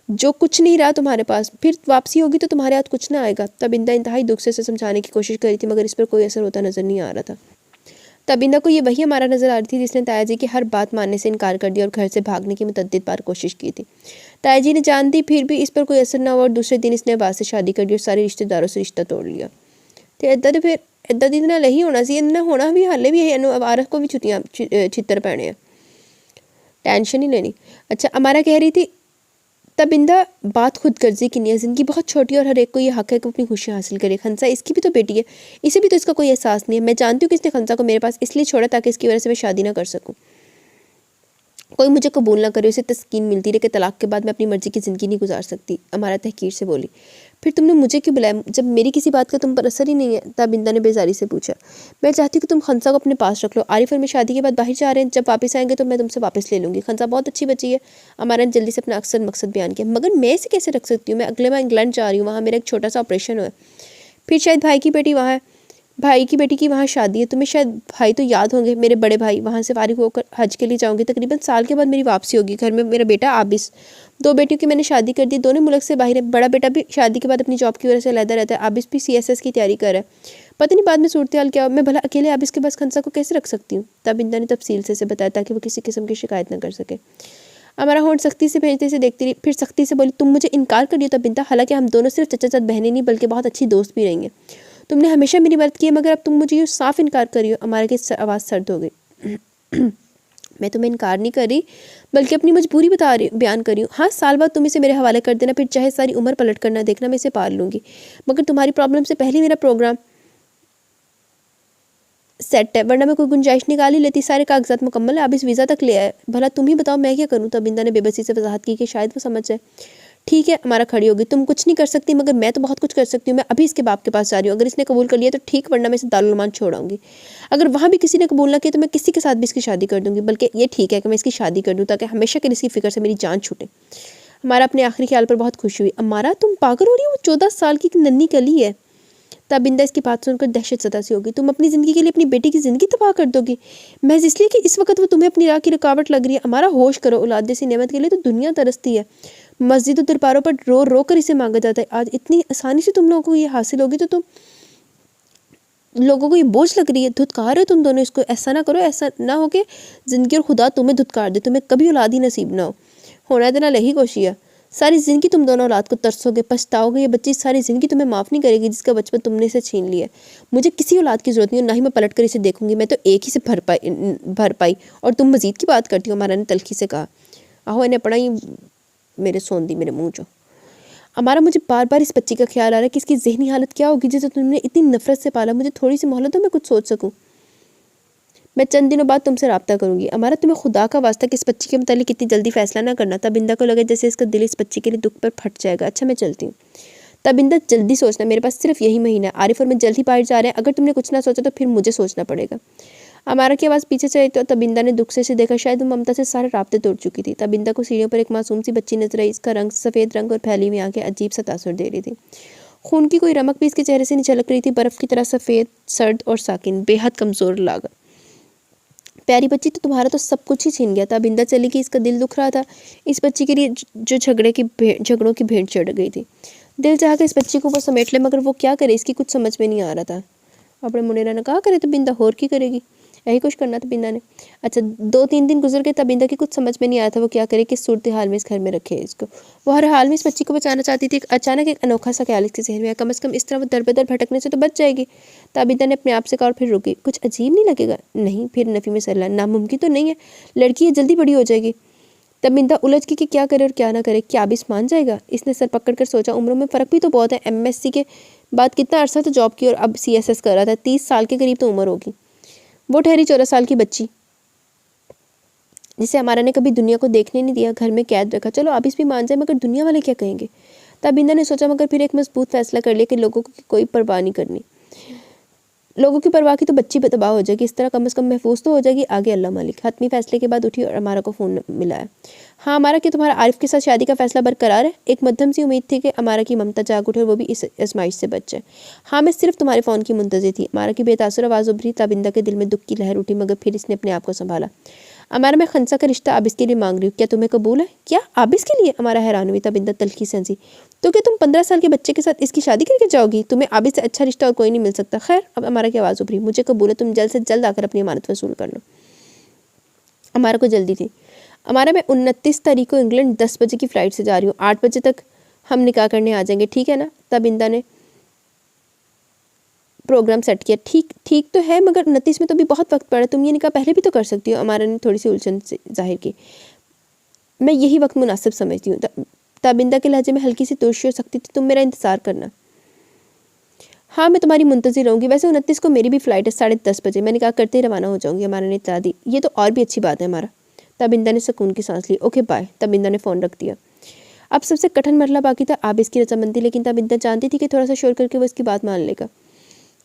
जो कुछ नहीं रहा तुम्हारे पास, फिर वापसी होगी तो तुम्हारे हाथ कुछ ना आएगा। तबिंदा इंतहाई दुख से समझाने की कोशिश कर रही थी, मगर इस पर कोई असर होता नज़र नहीं आ रहा था। तबिंदा को ये वही हमारा नज़र आ रही थी जिसने ताया जी की हर बात मानने से इनकार कर दिया और घर से भागने की मुतद्दिद बार कोशिश की थी। ताया जी ने जान दी, फिर भी इस पर कोई असर ना हुआ और दूसरे दिन इसने अब्बास से शादी कर दी और सारे रिश्तेदारों से रिश्ता तोड़ लिया। तो इदा तो फिर इदा दी नाल ही होना सी, इन्ना होना भी हाले भी आरफ को भी छुट्टियाँ छितर पैने हैं, टेंशन ही लेनी। अच्छा, हमारा कह रही थी तबिंदा, बात खुद गर्जी की नहीं है। ज़िंदगी बहुत छोटी और हर एक को ये हक है कि अपनी खुशी हासिल करे। खंसा इसकी भी तो बेटी है, इसे भी तो इसका कोई एहसास नहीं है। मैं जानती हूँ कि इसने खंसा को मेरे पास इसलिए छोड़ा ताकि इसकी वजह से मैं शादी ना कर सकूँ, कोई मुझे कबूल ना करे, उसे तस्कीन मिलती रहे कि तलाक के बाद मैं अपनी मर्ज़ी की ज़िंदगी नहीं गुजार सकती। हमारा तहकीर से बोली। फिर तुमने मुझे क्यों बुलाया जब मेरी किसी बात का तुम पर असर ही नहीं है? तबिंदा ने बेजारी से पूछा। मैं चाहती हूँ कि तुम खंसा को अपने पास रख लो। आरिफ और मैं शादी के बाद बाहर जा रहे हैं, जब वापस आएंगे तो मैं तुमसे वापस ले लूँगी। खंसा बहुत अच्छी बच्ची है। हमारा ने जल्दी से अपना अक्सर मकसद बयान किया। मगर मैं इसे कैसे रख सकती हूँ? मैं अगले माह इंग्लैंड जा रही हूँ, वहाँ मेरा एक छोटा सा ऑपरेशन हुआ, फिर शायद भाई की बेटी की वहाँ शादी है। तुम्हें शायद भाई तो याद होंगे, मेरे बड़े भाई। वहाँ से फारिग होकर हज के लिए जाऊँगी। तकरीबन साल के बाद मेरी वापसी होगी। घर में मेरा बेटा आबिस, 2 बेटियों की मैंने शादी कर दी, दोनों मुल्क से बाहर है। बड़ा बेटा भी शादी के बाद अपनी जॉब की वजह से अलहदा रहता है। आबिस भी CSS की तैयारी कर रहा है। पता नहीं बाद में सूरत हाल क्या हो। मैं भला अकेले आबिस के पास खंसा को कैसे रख सकती हूँ? तबिंदा ने तफसील से बताया ताकि वो किसी किस्म की शिकायत न कर सके। हमारा होंठ सख्ती से भेजते से देखती रही, फिर सख्ती से बोली, तुम मुझे इनकार कर दियो तबिंदा। हालांकि हम दोनों सिर्फ चचा चाचा बहनें नहीं बल्कि बहुत अच्छी दोस्त भी रही हैं। तुमने हमेशा मेरी मदद की है, मगर अब तुम मुझे यूँ साफ इनकार करी हो। हमारे की आवाज़ सर्द हो गई। मैं तुम्हें इनकार नहीं कर रही, बल्कि अपनी मजबूरी बयान कर रही हूँ। हाँ, साल बाद तुम इसे मेरे हवाले कर देना, फिर चाहे सारी उम्र पलट करना देखना, मैं इसे पाल लूँगी। मगर तुम्हारी प्रॉब्लम से पहले मेरा प्रोग्राम सेट है, वरना मैं कोई गुंजाइश निकाल ही लेती। सारे कागजात मुकम्मल है, अब इस वीज़ा तक ले आए। भला तुम ही बताओ मैं क्या करूँ? तबिंदा ने बेबसी से वजाहत की कि शायद वो समझ जाए। ठीक है, हमारा खड़ी होगी। तुम कुछ नहीं कर सकती, मगर मैं तो बहुत कुछ कर सकती हूँ। मैं अभी इसके बाप के पास जा रही हूँ। अगर इसने कबूल कर लिया तो ठीक, वरना मैं इसे दारुल उलूम छोड़ाऊंगी। अगर वहाँ भी किसी ने कबूल ना किया तो मैं किसी के साथ भी इसकी शादी कर दूँगी। बल्कि ये ठीक है कि मैं इसकी शादी कर दूँ ताकि हमेशा के इसकी फ़िक्र से मेरी जान छूटे। हमारा अपने आखिरी ख्याल पर बहुत खुश हुई। हमारा, तुम पागल हो रही हो? वो 14 साल की नन्ही कली है। ताबिंदा इसकी बात सुनकर दहशत ज़दा सी होगी। तुम अपनी ज़िंदगी के लिए अपनी बेटी की ज़िंदगी तबाह कर दोगी, महज इसलिए कि इस वक्त वो तुम्हें अपनी राह की रुकावट लग रही है। हमारा होश करो, औलाद जैसी नेमत के लिए तो दुनिया तरसती है। मस्जिद और दरबारों पर रो रो कर इसे मांगा जाता है। आज इतनी आसानी से तुम लोगों को ये हासिल होगी तो तुम लोगों को ये बोझ लग रही है, धुतकार रहे हो तुम दोनों इसको। ऐसा ना करो, ऐसा ना हो कि ज़िंदगी और खुदा तुम्हें धुतकार दे, तुम्हें कभी औलाद ही नसीब ना हो। होना देना लही कोशिया, सारी ज़िंदगी तुम दोनों औलाद को तरसोगे, पछताओगे। ये बच्ची सारी ज़िंदगी तुम्हें माफ़ नहीं करेगी जिसका बचपन तुमने इसे छीन लिया। मुझे किसी औलाद की ज़रूरत नहीं, और ना ही मैं पलट कर इसे देखूंगी। मैं तो एक ही से भर पाई और तुम मज़ीद की बात करती हो। हमारा ने तलखी से कहा। आहो इन्हें पड़ा ही मेरे सोंदी मेरे मुँह जो। हमारा मुझे बार बार इस बच्ची का ख्याल आ रहा है कि इसकी ज़हनी हालत क्या होगी जिसे तुमने इतनी नफरत से पाला। मुझे थोड़ी सी मोहलत दो, मैं कुछ सोच सकूँ। मैं चंद दिनों बाद तुमसे रब्ता करूंगी। हमारा तुम्हें खुदा का वास्ता कि इस बच्ची के मुतालिक इतनी जल्दी फैसला ना करना। ताबिंदा को लगे जैसे इसका दिल इस बच्ची के लिए दुख पर फट जाएगा। अच्छा मैं चलती हूँ। ताबिंदा जल्दी सोचना, मेरे पास सिर्फ यही महीना है। आरिफ और मैं जल्दी बाहर जा रहे हैं। अगर तुमने कुछ ना सोचा तो फिर मुझे सोचना पड़ेगा। अमारा की आवाज़ पीछे से आई तो ताबिंदा ने दुख से देखा। शायद वो ममता से सारे राब्ते तोड़ चुकी थी। ताबिंदा को सीढ़ियों पर एक मासूम सी बच्ची नजर आई। इसका रंग सफ़ेद रंग और फैली हुई आंखें अजीब सा तासुर दे रही थी। खून की कोई रमक भी इसके चेहरे से नहीं झलक रही थी। बर्फ़ की तरह सफ़ेद, सर्द और साकिन, बेहद कमज़ोर लागत। प्यारी बच्ची, तो तुम्हारा तो सब कुछ ही छीन गया। ताबिंदा चली कि इसका दिल दुख रहा था। इस बच्ची के लिए जो झगड़ों की भेंट चढ़ गई थी। दिल चाह के इस बच्ची को वो समेट ले, मगर वो क्या करे, इसकी कुछ समझ में नहीं आ रहा था। अपने मुनेरा ने कहा करे तो बिंदा होर की करेगी, यही कुछ करना था बिंदा ने। अच्छा 2-3 दिन गुजर गए। तबिंदा की कुछ समझ में नहीं आया था वो क्या करे, किस सूरत हाल में इस घर में रखे इसको। वो हर हाल में इस बच्ची को बचाना चाहती थी। अचानक एक अनोखा सा ख्याल इसके जहन में आया, कम से कम इस तरह वो दर बदर भटकने से तो बच जाएगी। तबिंदा ने अपने आप से कहा और फिर रुकी। कुछ अजीब नहीं लगेगा? नहीं, फिर नफ़ी में सरला, नामुमकिन तो नहीं है, लड़की ये जल्दी बड़ी हो जाएगी। तबिंदा उलझ की कि क्या करे और क्या ना करे। क्या अब इस मान जाएगा? इसने सर पकड़ कर सोचा, उम्रों में फ़र्क भी तो बहुत है। MSc के बाद कितना अरसा तो जॉब की और अब CSS कर रहा था। 30 साल के करीब तो उम्र होगी। वो ठहरी 14 साल की बच्ची जिसे हमारा ने कभी दुनिया को देखने नहीं दिया, घर में कैद रखा। चलो अब इस भी मान जाए, मगर दुनिया वाले क्या कहेंगे? तबिंदा ने सोचा, मगर फिर एक मजबूत फैसला कर लिया कि लोगों की कोई परवाह नहीं करनी। लोगों की परवाह की तो बच्ची तबाह हो जाएगी, इस तरह कम से कम महफूज तो हो जाएगी। आगे अल्लाह मालिक। हतमी फैसले के बाद उठी और हमारा को फ़ोन मिलाया। हाँ हमारा, कि तुम्हारा आरिफ के साथ शादी का फैसला बरकरार है? एक मध्यम सी उम्मीद थी कि हमारा की ममता जाग उठे और वो भी इस आजमाइश से बच जाए। हाँ मैं सिर्फ तुम्हारे फ़ोन की मुंतज़िर थी। हमारा की बेतासुर आवाज़ उभरी। ताबिंदा के दिल में दुख की लहर उठी, मगर फिर इसने अपने आप को संभाला। हमारा, मैं खनसा का रिश्ता आबिस के लिए मांग रही हूँ, क्या तुम्हें कबूल है? क्या आबिस के लिए? हमारा हैरान हुई। ताबिंदा तल्खी से हंसी। तो क्या तुम 15 साल के बच्चे के साथ इसकी शादी करके जाओगी? तुम्हें आबिस से अच्छा रिश्ता और कोई नहीं मिल सकता। खैर, अब हमारा की आवाज़ उभरी। मुझे कबूल है, तुम जल्द से जल्द आकर अपनी अमानत वसूल कर लो। हमारा को जल्दी थी। हमारा, मैं 29 तारीख को इंग्लैंड 10 बजे की फ़्लाइट से जा रही हूँ। 8 बजे तक हम निकाह करने आ जाएंगे, ठीक है ना? ताबिंदा ने प्रोग्राम सेट किया। ठीक तो है, मगर 29 में तो भी बहुत वक्त पड़ा। तुम ये निकाह पहले भी तो कर सकती हो। हमारा ने थोड़ी सी उलझन जाहिर की। मैं यही वक्त मुनासिब समझती हूँ। ताबिंदा के लहजे में हल्की सी तुर्शी हो सकती थी। तुम मेरा इंतज़ार करना। हाँ मैं तुम्हारी मुंतज़िर रहूँगी। वैसे 29 को मेरी भी फ़्लाइट है 10:30 बजे। मैं निकाह करते ही रवाना हो जाऊँगी। हमारा ने इत्तला दी। ये तो और भी अच्छी बात है हमारा। ताबिंदा ने सुकून की सांस ली। Okay bye. ताबिंदा ने फ़ोन रख दिया। अब सबसे कठिन मरला बाकी था, आबिस की रजामंदी। लेकिन ताबिंदा जानती थी कि थोड़ा सा शोर करके वो इसकी बात मान लेगा।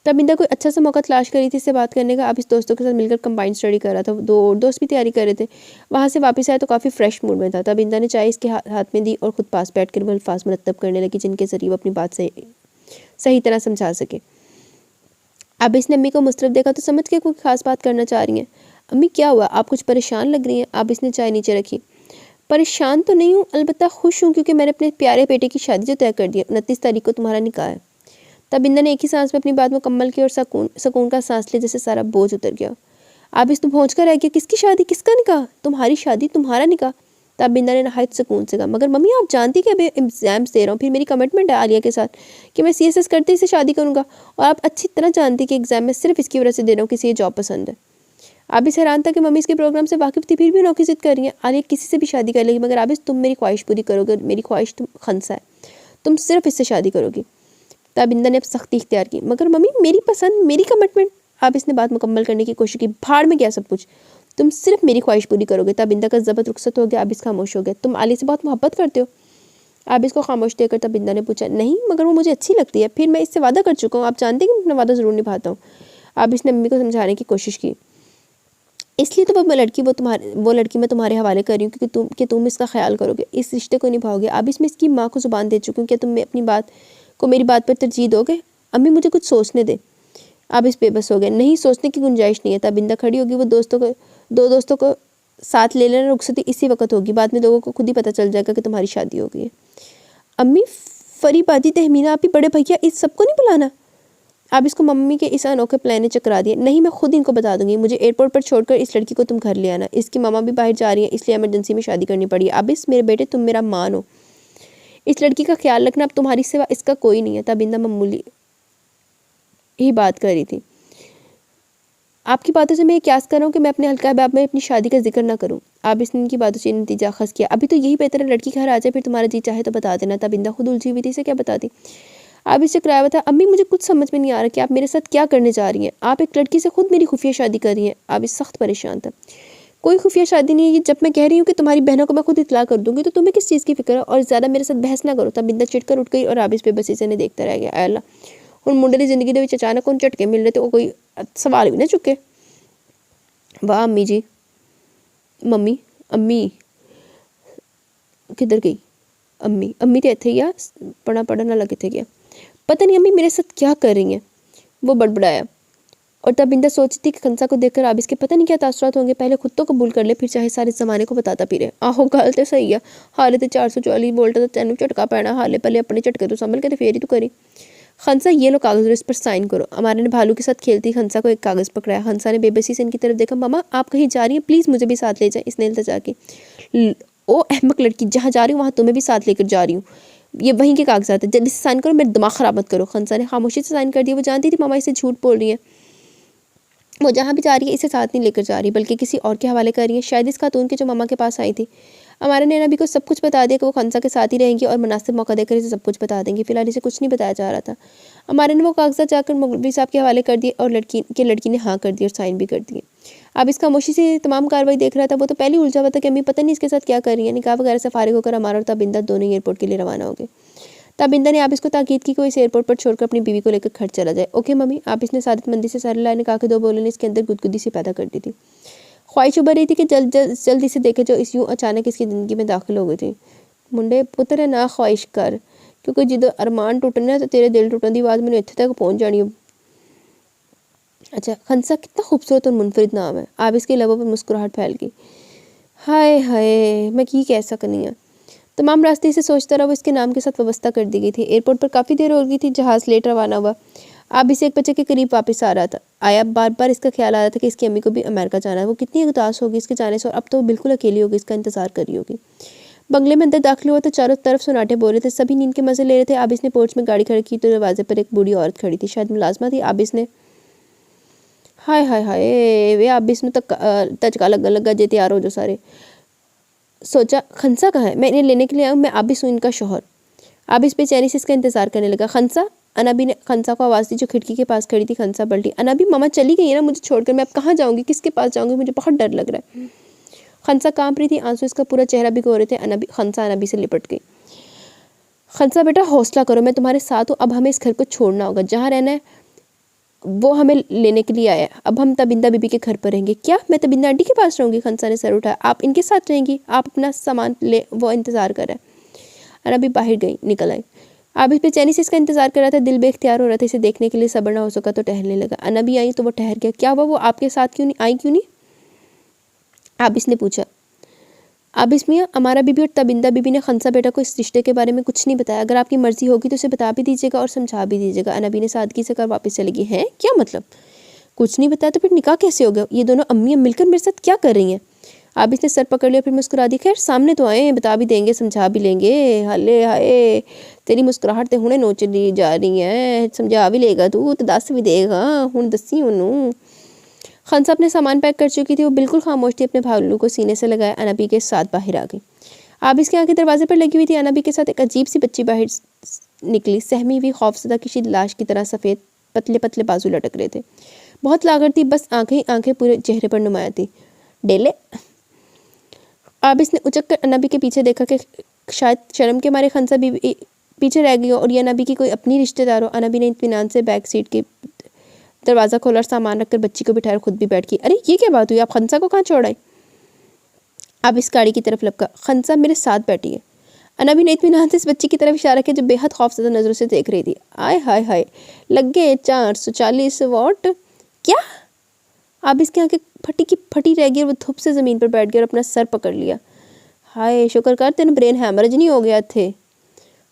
ताबिंदा कोई अच्छा सा मौका तलाश करी थी इससे बात करने का। अब इस दोस्तों के साथ मिलकर कंबाइंड स्टडी कर रहा था। 2 और दोस्त भी तैयारी कर रहे थे। वहाँ से वापस आया तो काफ़ी फ्रेश मूड में था। ताबिंदा ने चाय इसके हाथ में दी और ख़ुद पास बैठ कर वो अल्फाज मुरतब करने लगी जिनके ज़रिए वो अपनी बात सही तरह समझा सके। अब इसने अम्मी को मुस्तरफ देखा तो समझ के कोई ख़ास बात करना चाह रही हैं। अम्मी क्या हुआ, आप कुछ परेशान लग रही हैं? अब इसने चाय नीचे रखी। परेशान तो नहीं हूँ, अलबत्ता खुश हूँ क्योंकि मैंने अपने प्यारे बेटे की शादी जो तय कर दी है। 29 तारीख को तुम्हारा निकाह है। ताबिंदा ने एक ही सांस में अपनी बात मुकम्मल की और सुकून का सांस लिया, जैसे सारा बोझ उतर गया। अब इस तो पहुँच कर रह गया। किसकी शादी, किसका निकाह? तुम्हारी शादी, तुम्हारा निकाह। ताबिंदा ने नहायत सुकून से कहा। मगर मम्मी आप जानती कि अभी एग्ज़ाम्स दे रहा हूँ, फिर मेरी कमिटमेंट है आलिया के साथ कि मैं CSS करते ही से शादी करूँगा। और आप अच्छी तरह जानती कि एग्ज़ाम में सिर्फ इसकी वजह से दे रहा हूँ कि इसे ये जॉब पसंद है। आप इस हैरान था कि मम्मी इसके प्रोग्राम से वाकिफ़ थी, फिर भी नौकरी जिद कर रही है। आलिया किसी से भी शादी कर लेगी, मगर आबिस तुम मेरी ख्वाहिश पूरी करोगे। मेरी ख्वाहिश तुम खनसा है, तुम सिर्फ इससे शादी करोगी। ताबिंदा ने अब सख्ती इख्तियार की। मगर मम्मी मेरी पसंद, मेरी कमिटमेंट। आप इसने बात मुकम्मल करने की कोशिश की। भाड़ में गया सब कुछ, तुम सिर्फ मेरी ख्वाहिश पूरी करोगे। ताबिंदा का ज़बत रुखसत हो गया। अब इस खामोश हो गया। तुम आलिया से बहुत मोहब्बत करते हो? आप इसको खामोश देकर ताबिंदा ने पूछा। नहीं, मगर वो मुझे अच्छी लगती है। फिर मैं इससे वादा कर चुका हूँ, आप जानते हैं कि मैं अपना वादा ज़रूर निभाता हूँ। आप इसने मम्मी को समझाने की कोशिश की। इसलिए तो वो लड़की मैं तुम्हारे हवाले कर रही हूँ क्योंकि तुम इसका ख्याल करोगे, इस रिश्ते को निभाओगे। अब इसमें इसकी माँ को ज़ुबान दे चुकी हूँ कि तुम अपनी बात को मेरी बात पर तरजीह दोगे। अम्मी मुझे कुछ सोचने दे। आबिस बेबस हो गए। नहीं, सोचने की गुंजाइश नहीं है। ताबिंदा खड़ी होगी। वो दो दोस्तों को साथ ले लेना रुखसती इसी वक्त होगी, बाद में लोगों को खुद ही पता चल जाएगा कि तुम्हारी शादी हो गई है। अम्मी फरीबादी तहमीना, आप ही बड़े भैया, इस सबको नहीं बुलाना। आप इसको मम्मी के इस अनोखे प्लान ने चकरा दिए। नहीं, मैं खुद इनको बता दूंगी। मुझे एयरपोर्ट पर छोड़कर इस लड़की को तुम घर ले आना। इसकी मामा भी बाहर जा रही है, इसलिए इमरजेंसी में शादी करनी पड़ी। आबिस मेरे बेटे, तुम मेरा मान हो। इस लड़की का ख्याल रखना, अब तुम्हारी सिवा इसका कोई नहीं है। ताबिंदा मामूली ही बात कर रही थी। आपकी बातों से मैं ये क्यास कर रहा हूँ कि मैं अपने हल्का बाब में अपनी शादी का जिक्र ना करूँ। आबिस ने इनकी बातों से नतीजा अखज़ किया। अभी तो यही बेहतर है लड़की घर आ जाए, फिर तुम्हारा जी चाहे तो बता देना। ताबिंदा खुद उलझी हुई थी, इसे क्या बताती। आबिस से कराया था। अम्मी मुझे कुछ समझ में नहीं आ रहा कि आप मेरे साथ क्या करने जा रही हैं। आप एक लड़की से खुद मेरी खुफिया शादी कर रही हैं। आबिस सख्त परेशान था। कोई खुफिया शादी नहीं है। जब मैं कह रही हूँ कि तुम्हारी बहनों को मैं खुद इतला कर दूंगी, तो तुम्हें किस चीज़ की फिक्र है। और ज़्यादा मेरे साथ बहस ना करो। ताबिंदा चिढ़कर उठ गई और आबिस पे बस इसे ने देखता रह गया। अल्लाह, हुण मुंडे दी जिंदगी दे विच अचानक उन झटके मिल रहे थे, कोई सवाल भी ना चुके। वाह अम्मी जी। मम्मी, अम्मी किधर गई। अम्मी तो इत्थे ही आ, पढ़न वाला कित्थे गया। पता नहीं अम्मी मेरे साथ क्या कर रही हैं, वो बड़बड़ाया। और तब बिंदा सोचती थी कि खंसा को देखकर आबिस के पता नहीं क्या तासुरात होंगे। पहले खुद तो कबूल कर ले, फिर चाहे सारे ज़माने को बताता फिरे। आहो गल तो सही है। हाले तो 440 वोल्ट तो तेनू झटका पैना। हाले पहले अपने झटके तो संभल के तो फेर ही तू करी। खंसा ये लो कागज़, इस पर साइन करो। अमारा ने भालू के साथ खेलती खंसा को एक कागज़ पकड़ाया। खंसा ने बेबसी से इनकी तरफ देखा। मामा आप कहीं जा रही हैं, प्लीज़ मुझे भी साथ ले जाए। इसने इल्तजा की। ओ अहमक लड़की, जहाँ जा रही हूँ वहाँ तुम्हें भी साथ लेकर जा रही हूँ। ये वहीं के कागजात है, जल्दी से साइन करो, मेरा दिमाग ख़राब मत करो। खंसा ने खामोशी से साइन कर दिया। वो जानती थी मामा इसे झूठ बोल रही है। वो जहाँ भी जा रही है इसे साथ नहीं लेकर जा रही, बल्कि किसी और के हवाले कर रही है। शायद इस खातून के जो मामा के पास आई थी। हमारे ने नबी को सब कुछ बता दिया कि वो खंसा के साथ ही रहेंगी और मुनासिब मौका देकर इसे सब कुछ बता देंगी। फिलहाल इसे कुछ नहीं बताया जा रहा था। हमारे ने वो कागजात जाकर मौलवी साहब के हवाले कर दिए और लड़की ने हाँ कर दी और साइन भी कर दिए। अब इसका खामोशी से तमाम कार्रवाई देख रहा था। वो तो पहले उलझा हुआ था कि अम्मी पता नहीं इसके साथ क्या कर रही है। निकाह वगैरह से फारिग होकर हमारा और ताबिंदा दोनों ही एयरपोर्ट के लिए रवाना हो गए। ताबिंदा ने आप इसको ताकीद की कोई इस एयरपोर्ट पर छोड़कर अपनी बीवी को लेकर घर चला जाए। Okay mummy. आप इसने सादतमंदी से सर लाने कहा कि दो बोलों ने इसके अंदर गुदगुदी सी पैदा कर दी थी। ख्वाहिश उभर रही थी कि जल्दी से देखे जो इस यूँ अचानक इसकी ज़िंदगी में दाखिल हो गई थी। मुंडे पुत्र है ना ख्वाहिश कर, क्योंकि जो अरमान टूटने तो तेरे दिल टूटने की आवाज़ मैंने इत्थे तक पहुँच जानी। अच्छा, खंसा कितना खूबसूरत और मुनफरिद नाम है। आप इसके लबों पर मुस्कुराहट फैल गई। हाय हाय, मैं की कह सकनी है। तमाम रास्ते से सोचता रहा। वो इसके नाम के साथ व्यवस्था कर दी गई थी। एयरपोर्ट पर काफ़ी देर हो गई थी। जहाज़ लेट रवाना हुआ। आप इसे 1 बजे के करीब वापस आ रहा था। आया बार बार इसका ख्याल आ रहा था कि इसकी अम्मी को भी अमेरिका जाना है। वो कितनी उदास होगी इसके जाने से, और अब तो वो बिल्कुल अकेली होगी, इसका इंतजार कर रही होगी। बंगले में अंदर दाखिल हुआ तो चारों तरफ सुनाटे बोल रहे थे। सभी नींद के मजे ले रहे थे। आबिस ने पोर्च में गाड़ी खड़ी की तो दरवाजे पर एक बूढ़ी औरत खड़ी थी, शायद मुलाजमा थी। आबिस ने हाय हाय हाय वे आबिस ने तक तचका लगा जे तैयार हो जो सारे। सोचा खंसा कहाँ है, मैं इन्हें लेने के लिए आऊँ। मैं आबिस हूँ इनका शोहर। आबिस बेचैनी से इसका इंतजार करने लगा। खंसा। अनाबी ने खंसा को आवाज़ दी जो खिड़की के पास खड़ी थी। खंसा पलटी। अनाबी मामा चली गई है ना मुझे छोड़कर, मैं अब कहाँ जाऊँगी, किसके पास जाऊँगी, मुझे बहुत डर लग रहा है। खंसा कांप रही थी, आंसू इसका पूरा चेहरा भिगो रहे थे। खंसा अनाबी से लिपट गई। खंसा बेटा हौसला करो, मैं तुम्हारे साथ हूँ। अब हमें इस घर को छोड़ना होगा, जहाँ रहना है वो हमें लेने के लिए आया। अब हम तबिंदा बीबी के घर पर रहेंगे। क्या मैं तबिंदा आंटी के पास रहूँगी। खंसा ने सर उठाया। आप इनके साथ रहेंगी, आप अपना सामान ले, वो इंतज़ार कर रहा है। अनाबी बाहर गई, निकल आई। आबिस बेचैनी से इसका इंतजार कर रहा था। दिल बेख्तियार हो रहा था इसे देखने के लिए। सब्र ना हो सका तो टहलने लगा। अनाबी आई तो वो ठहर गया। क्या हुआ, वो आपके साथ क्यों नहीं आई, क्यों नहीं। आबिस ने पूछा। आबिस मियाँ, हमारा बीबी और तबिंदा बीबी ने खंसा बेटा को इस रिश्ते के बारे में कुछ नहीं बताया। अगर आपकी मर्जी होगी तो उसे बता भी दीजिएगा और समझा भी दीजिएगा। अनाबी ने सादगी से कर वापस चली गई। हैं क्या मतलब, कुछ नहीं बताया तो फिर निकाह कैसे हो गया। ये दोनों अम्मियाँ मिलकर मेरे साथ क्या कर रही हैं। आबिस ने सर पकड़ लिया, फिर मुस्कुरा दी। खैर सामने तो आए, बता भी देंगे, समझा भी लेंगे। हले हाय तेरी मुस्कुराहट तो हुणे नोच ली जा रही है, समझा भी लेगा तू तो दस भी देगा, हुण दसी उन्होंने। खंसा अपने सामान पैक कर चुकी थी। वो बिल्कुल खामोश थी। अपने भालू को सीने से लगाया अनाबी के साथ बाहर आ गई। आबिस की आंखें दरवाजे पर लगी हुई थी। अनाबी के साथ एक अजीब सी बच्ची बाहर निकली, सहमी हुई, खौफजदा किसी लाश की तरह। सफ़ेद पतले पतले बाजू लटक रहे थे। बहुत लागत थी, बस आंखें पूरे चेहरे पर नुमाया थी। डेले। आबिस ने उचक कर अनाबी के पीछे देखा कि शायद शर्म के मारे खंसा भी पीछे रह गई हो और ये अनाबी की कोई अपनी रिश्तेदार हो। अनाबी ने इत्मीनान से बैक सीट के दरवाज़ा खोला और सामान रखकर बच्ची को बिठाकर खुद भी बैठ गई। अरे ये क्या बात हुई, आप खंसा को कहाँ छोड़ आए। अब इस गाड़ी की तरफ लपका। खंसा मेरे साथ बैठी है। अनाबी ने इत्मीनान से इस बच्ची की तरफ इशारा किया जो बेहद खौफजदा नज़रों से देख रही थी। आय हाय हाय, लग गए 440 वॉट। क्या? अब इसकी आंखें फटी की फटी रह गई और वो धूप से ज़मीन पर बैठ गया और अपना सर पकड़ लिया। हाय, शुक्र कर तेरे ब्रेन हैमरेज नहीं हो गया थे।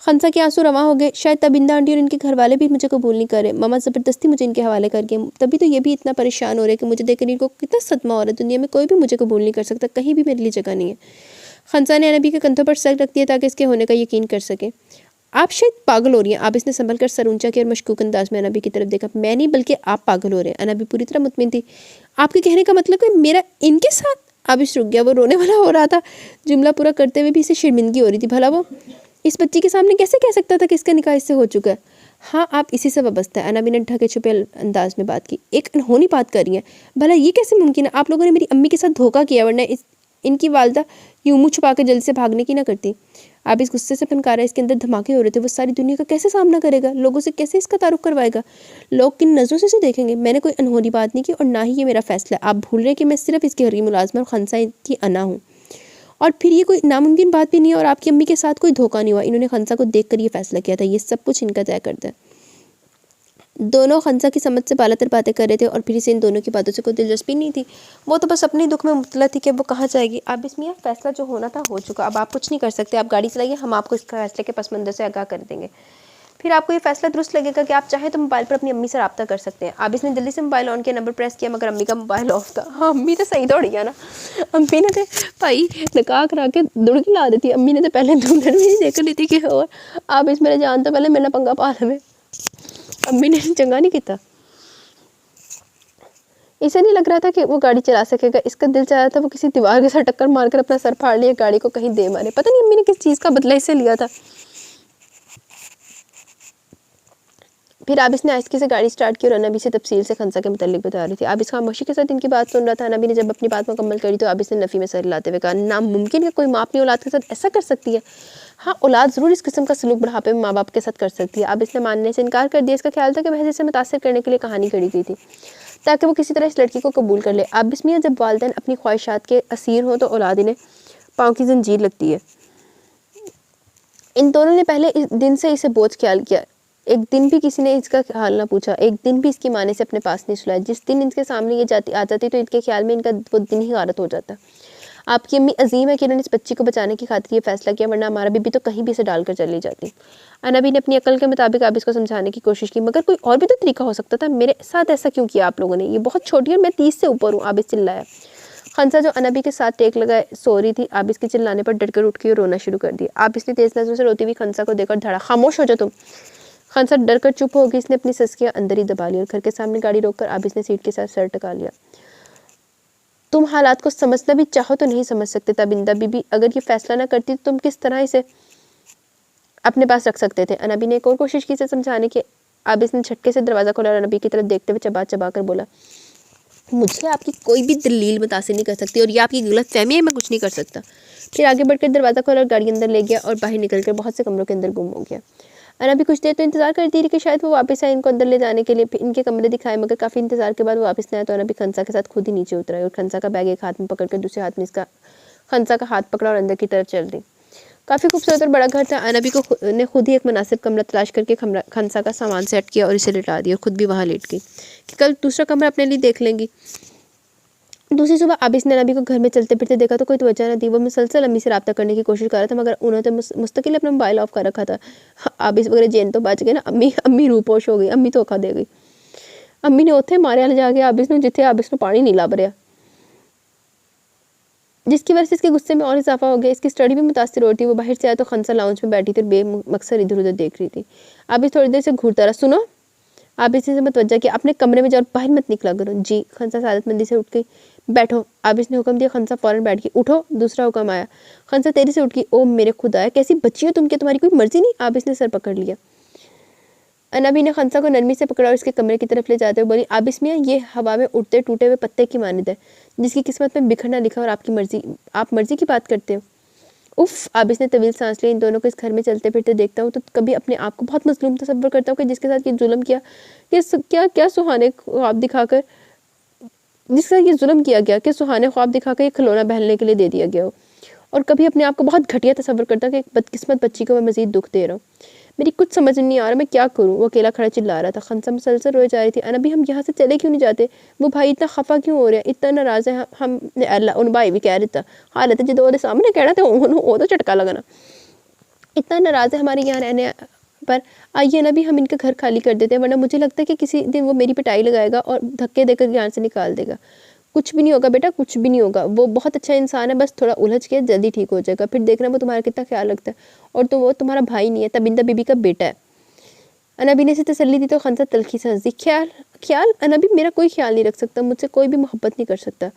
खंसा के आंसू रवां हो गए। शायद तबिंदा आंटी और इनके घर वाले भी मुझे कबूल नहीं करे। मामा ज़बरदस्ती मुझे इनके हवाले कर गए, तभी तो ये भी इतना परेशान हो रहे कि मुझे देखकर इनको कितना सदमा हो रहा है। दुनिया में कोई भी मुझे कबूल नहीं कर सकता, कहीं भी मेरे लिए जगह नहीं है। खंसा ने अनबी के कंधों पर सर रख दिया ताकि इसके होने का यकीन कर सके। आप शायद पागल हो रही हैं। आप इसने संभल कर सर ऊंचा किया और मशकूक अंदाज में अनबी की तरफ देखा। मैं नहीं, बल्कि आप पागल हो रहे हैं। अनबी पूरी तरह मुतमिन थी। आपके कहने का मतलब है मेरा इनके साथ? आबिश रुक गया। वो रोने वाला हो रहा था। जुमला पूरा करते हुए भी इसे शर्मिंदगी हो रही थी। भला वो इस बच्ची के सामने कैसे कह सकता था कि इसका निकाह इससे हो चुका है? हाँ, आप इसी से वाबस्ता है। अनबी ने ढके छुपे अंदाज में बात की। एक अनहोनी बात कर रही है। भला ये कैसे मुमकिन है? आप लोगों ने मेरी अम्मी के साथ धोखा किया, वरना इनकी वालदा यूं मुँह छुपा कर जल्दी से भागने की ना करती। आप इस गुस्से से फनकारा, इसके अंदर धमाके हो रहे थे। वो सारी दुनिया का कैसे सामना करेगा? लोगों से कैसे इसका तारुफ करवाएगा? लोग किन नज़रों से इसे देखेंगे? मैंने कोई अनहोनी बात नहीं की और ना ही ये मेरा फैसला है। आप भूल रहे हैं कि मैं सिर्फ इसकी हरी मुलाजमा और खंसा की अना हूँ। और फिर ये कोई नामुमकिन बात भी नहीं है और आपकी अम्मी के साथ कोई धोखा नहीं हुआ। इन्होंने खंसा को देखकर ये फैसला किया था। ये सब कुछ इनका तय करता है। दोनों खंसा की समझ से बालातर बातें कर रहे थे और फिर इसे इन दोनों की बातों से कोई दिलचस्पी नहीं थी। वो तो बस अपने दुख में मुब्तला थी कि वो कहाँ जाएगी। अब इसमें फैसला जो होना था हो चुका। अब आप कुछ नहीं कर सकते। आप गाड़ी चलाइए, हम आपको इस फैसले के पस मंज़र से आगाह कर देंगे। फिर आपको ये फैसला दुरुस्त लगेगा कि आप चाहें तो मोबाइल पर अपनी अम्मी से रब्ता कर सकते हैं। अब इसने जल्दी से मोबाइल ऑन किया, नंबर प्रेस किया, मगर अम्मी का मोबाइल ऑफ था। हाँ, अम्मी तो सही दौड़ गया ना। अम्मी ने तो भाई निकाह करा के दुड़की ला दी थी। अम्मी ने तो पहले दुल्हन भी नहीं देख ली थी कि और आप इस मेरे जान तो पहले मेरा पंगा पा ले। अम्मी ने चंगा नहीं किया। इसे नहीं लग रहा था कि वो गाड़ी चला सकेगा। इसका दिल चाह रहा था वो किसी दीवार के साथ टक्कर मारकर अपना सर फाड़ लिया, गाड़ी को कहीं दे मारे। पता नहीं अम्मी ने किस चीज़ का बदला इससे लिया था। फिर आबिस ने आहिस्ते से गाड़ी स्टार्ट की और अनबी से तफसील से खंसा के मुतालिक बता रही थी। आबिस खामोशी के साथ इनकी बात सुन रहा था। अनबी ने जब अपनी बात मुकम्मल करी तो आबिस ने नफ़ी में सर हिलाते हुए कहा, नामुमकिन है कोई माँ अपनी औलाद के साथ ऐसा कर सकती है। हाँ, औलाद ज़रूर इस किस्म का सलूक बुढ़ापे में माँ बाप के साथ कर सकती है। आबिस ने मानने से इनकार कर दिया। इसका ख्याल था कि वह जिसे मुतासर करने के लिए कहानी गढ़ी गई थी ताकि वो किसी तरह इस लड़की को कबूल कर ले। आबिस मियाँ जब वालिदैन अपनी ख्वाहिशात के असीर हों तो औलाद इन्हें पाँव की जंजीर लगती है। इन दोनों ने पहले इस दिन से इसे बोझ ख्याल किया। एक दिन भी किसी ने इसका हाल ना पूछा। एक दिन भी इसकी माँ ने से अपने पास नहीं सुलाया। जिस दिन इनके सामने ये आ जाती तो इनके ख्याल में इनका वो दिन ही गारत हो जाता। आपकी अम्मी अजीम है कि इन्होंने इस बच्ची को बचाने की खातिर ये फैसला किया, वरना हमारा बीबी तो कहीं भी इसे डालकर चली जाती। अनबी ने अपनी अकल के मुताबिक आबिस को समझाने की कोशिश की, मगर कोई और भी तो तरीका हो सकता था। मेरे साथ ऐसा क्यों किया आप लोगों ने? ये बहुत छोटी है, मैं 30 से ऊपर हूँ। आबिस चिल्लाया। खंसा जो अनबी के साथ टेक लगाए सो रही थी, आबिस के चिल्लाने पर डरकर उठ गई और रोना शुरू कर दिया। आबिस ने तेज नजरों से रोती हुई खंसा को देखकर धड़ा, खामोश हो जाओ तुम। खंसा डरकर चुप हो गई। इसने अपनी सस्कियाँ अंदर ही दबा ली और घर के सामने गाड़ी रोककर आबिस ने सीट के साथ सर टका लिया। तुम हालात को समझना भी चाहो तो नहीं समझ सकते तबिंदा बीबी। अगर ये फैसला ना करती तो तुम किस तरह इसे अपने पास रख सकते थे? अनबी ने एक और कोशिश की इसे समझाने की। आबिस ने झटके से दरवाज़ा खोला और अनबी की तरफ देखते हुए चबा चबा कर बोला, मुझे आपकी कोई भी दलील मुतासिर नहीं कर सकती और ये आपकी गलत फहमी है, मैं कुछ नहीं कर सकता। फिर आगे बढ़कर दरवाज़ा खोला और गाड़ी अंदर ले गया और बाहर निकलकर बहुत से कमरों के अंदर गुम हो गया। अनबी कुछ देर तो इंतजार करती रही कि शायद वो वापस आए इनको अंदर ले जाने के लिए, इनके कमरे दिखाए, मगर काफ़ी इंतजार के बाद वो वापस नहीं आया। तो अनबी खंसा के साथ खुद ही नीचे उतरा और खंसा का बैग एक हाथ में पकड़कर दूसरे हाथ में इसका खंसा का हाथ पकड़ा और अंदर की तरफ चल दी। काफ़ी खूबसूरत और बड़ा घर था। अनबी को ने खुद ही एक मुनासिब कमरा तलाश करके खंसा का सामान सेट किया और इसे लिटा दिया और खुद भी वहाँ लेट गई कि कल दूसरा कमरा अपने लिए देख लेंगी। दूसरी सुबह आबिस ने अनबी को घर में चलते फिरते देखा तो कोई तवज्जो न दी। वो मुसलसल अम्मी से रब्ता करने की कोशिश कर रहा था, मगर उन्होंने तो मुस्तकिल अपना मोबाइल ऑफ कर रखा था। आबिस वगैरह जेन तो बच गए ना। अम्मी रूपोश हो गई। अम्मी धोखा दे गई। अम्मी ने उत्थे मारे वाले जाके आबिस ने जिथे आबिस ने पानी नहीं ला भरिया, जिसकी वजह से इसके गुस्से में और इजाफा हो गया। इसकी स्टडी भी मुतासिर होती। वो बाहर से आया तो खंसा लाउंज में बैठी थी और बेमकसद इधर उधर देख रही थी। आबिस थोड़ी देर से घूरता रहा। सुनो, आबिस ने मुतवज्जा किया, अपने कमरे में जाओ, बाहर मत निकला करो। जी। खंसा सादतमंदी से उठ गई। बैठो, आबिस ने हुक्म दिया। खंसा फौरन बैठ गई। उठो, दूसरा हुक्म आया। खंसा तेजी से उठ गई। ओ मेरे खुदा, कैसी बच्ची हो तुम, क्या तुम्हारी कोई मर्जी नहीं? आबिस ने सर पकड़ लिया। अनबी ने खंसा को नरमी से पकड़ा और इसके कमरे की तरफ ले जाते हुए बोली, आबिस मियाँ, ये हवा में उड़ते टूटे हुए पत्ते की मानिंद है जिसकी किस्मत में बिखरना लिखा और आपकी मर्जी, आप मर्जी की बात करते हो। उफ। आबिस ने तवील सांस लिया। इन दोनों को इस घर में चलते फिरते देखता हूँ तो कभी अपने आप को बहुत मजलूम तसव्वुर करता हूँ कि जिसके साथ ये जुल्म किया, क्या क्या सुहाने ख्वाब दिखाकर जिसका ये जुल्म किया गया कि सुहाने ख्वाब दिखाकर ये खिलौना बहलने के लिए दे दिया गया हो। और कभी अपने आप को बहुत घटिया तस्वर करता कि एक बदकिस्मत बच्ची को मैं मज़ीद दुख दे रहा हूँ। मेरी कुछ समझ नहीं आ रहा मैं क्या करूँ। वो अकेला खड़ा चिल्ला रहा था। खंसा मुसलसल रोए जा रही थी, अनबी हम यहाँ से चले क्यों नहीं जाते? वो भाई इतना खफा क्यों हो रहा है, इतना नाराज़ है? हम अल्लाह उन भाई भी कह रहा था हालत जो वो सामने कहना था वो तो झटका लगना, इतना नाराज़ है हमारे यहाँ रहने पर। आइए ना भी हम इनका घर खाली कर देते हैं, वरना मुझे लगता है कि किसी दिन वो मेरी पिटाई लगाएगा और धक्के देकर यहाँ से निकाल देगा। कुछ भी नहीं होगा बेटा, कुछ भी नहीं होगा। वो बहुत अच्छा इंसान है, बस थोड़ा उलझ के जल्दी ठीक हो जाएगा, फिर देखना वो तुम्हारा कितना ख्याल रखता है। और तो वो तुम्हारा भाई नहीं है, तबिंदा बीबी का बेटा है। अनबी ने से तसल्ली दी तो खंसा तलखी से हंसी। ख्याल ख्याल अनबी, मेरा कोई ख्याल नहीं रख सकता, मुझसे कोई भी मोहब्बत नहीं कर सकता।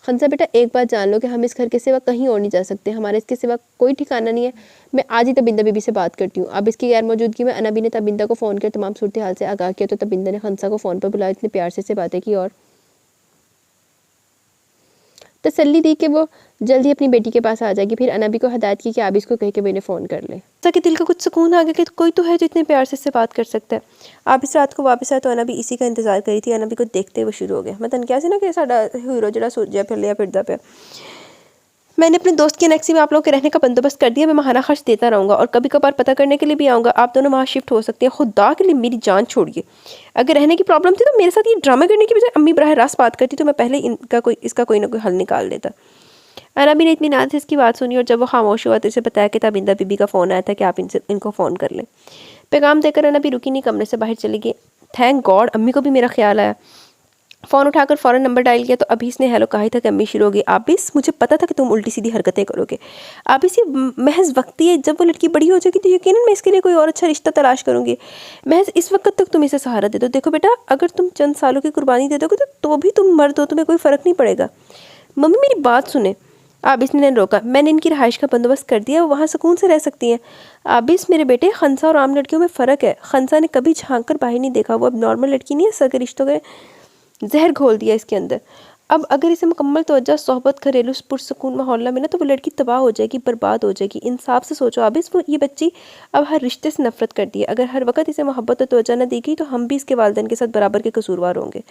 खंसा बेटा एक बात जान लो कि हम इस घर के सिवा कहीं और नहीं जा सकते, हमारे इसके सिवा कोई ठिकाना नहीं है। मैं आज ही तबिंदा बीबी से बात करती हूँ। अब इसकी गैर मौजूदगी में अनबी ने तबिंदा को फ़ोन कर तमाम सूरत हाल से आगाह किया, तो तबिंदा ने खंसा को फ़ोन पर बुलाया, इतने प्यार से बातें की और तसल्ली दी कि वो जल्द ही अपनी बेटी के पास आ जाएगी। फिर अनबी को हदायत की कि आप इसको कह के मैंने फ़ोन कर ले, ताकि दिल का कुछ सुकून आ गया कि कोई तो है जो इतने प्यार से इससे बात कर सकता है। आप इस रात को वापस आए तो अनबी इसी का इंतजार करी थी। अनबी को देखते हुए शुरू हो गया, मतलब क्या सी ना कि साडा हीरो जरा सूरजा फिर फिरदा पे। मैंने अपने दोस्त की एनेक्सी में आप लोगों के रहने का बंदोबस्त कर दिया, मैं महाना खर्च देता रहूँगा और कभी कभार पता करने के लिए भी आऊँगा। आप दोनों वहाँ शिफ्ट हो सकते हैं, खुदा के लिए मेरी जान छोड़िए। अगर रहने की प्रॉब्लम थी तो मेरे साथ ये ड्रामा करने की बजाय अम्मी बराह रास्त बात करती तो मैं पहले इसका कोई ना कोई हल निकाल देता। अनबी ने इत्मीनान से इसकी बात सुनी और जब वो खामोश हुआ तो इसे बताया कि तबिंदा बीबी का फ़ोन आया था कि आप इनको फ़ोन कर लें। पैगाम देकर अनबी रुकी नहीं, कमरे से बाहर चली गई। थैंक गॉड अम्मी को भी मेरा ख्याल आया। फ़ोन उठाकर फ़ौरन नंबर डायल किया तो अभी इसने हेलो कहा ही था कि अम्मी शुरू हो गई। आबिस मुझे पता था कि तुम उल्टी सीधी हरकतें करोगे। आबिस ये महज वक्ती है, जब वो लड़की बड़ी हो जाएगी तो यकीनन मैं इसके लिए कोई और अच्छा रिश्ता तलाश करूँगी। महज इस वक्त तक तुम इसे सहारा दे दो। देखो बेटा, अगर तुम चंद सालों की कुर्बानी दे दोगे तो भी तुम मर्द हो, तुम्हें कोई फ़र्क नहीं पड़ेगा। मम्मी मेरी बात सुने। आबिस ने रोका। मैंने इनकी रहाइश का बंदोबस्त कर दिया, वो वहाँ सुकून से रह सकती हैं। आबिस मेरे बेटे, खंसा और आम लड़कियों में फ़र्क है। खंसा ने कभी झांक कर बाहर नहीं देखा, वो अब नॉर्मल लड़की नहीं है, सगे रिश्तों के जहर घोल दिया इसके अंदर। अब अगर इसे मुकम्मल तवज्जो सोहबत घरेलू पुरसुकून माहौल में ना तो वो लड़की तबाह हो जाएगी, बर्बाद हो जाएगी। इंसाफ से सोचो आबिस, वो ये बच्ची अब हर रिश्ते से नफरत करती है। अगर हर वक्त इसे मोहब्बत और तवज्जो न दी गई तो हम भी इसके वालिदैन के साथ बराबर के कसूरवार होंगे।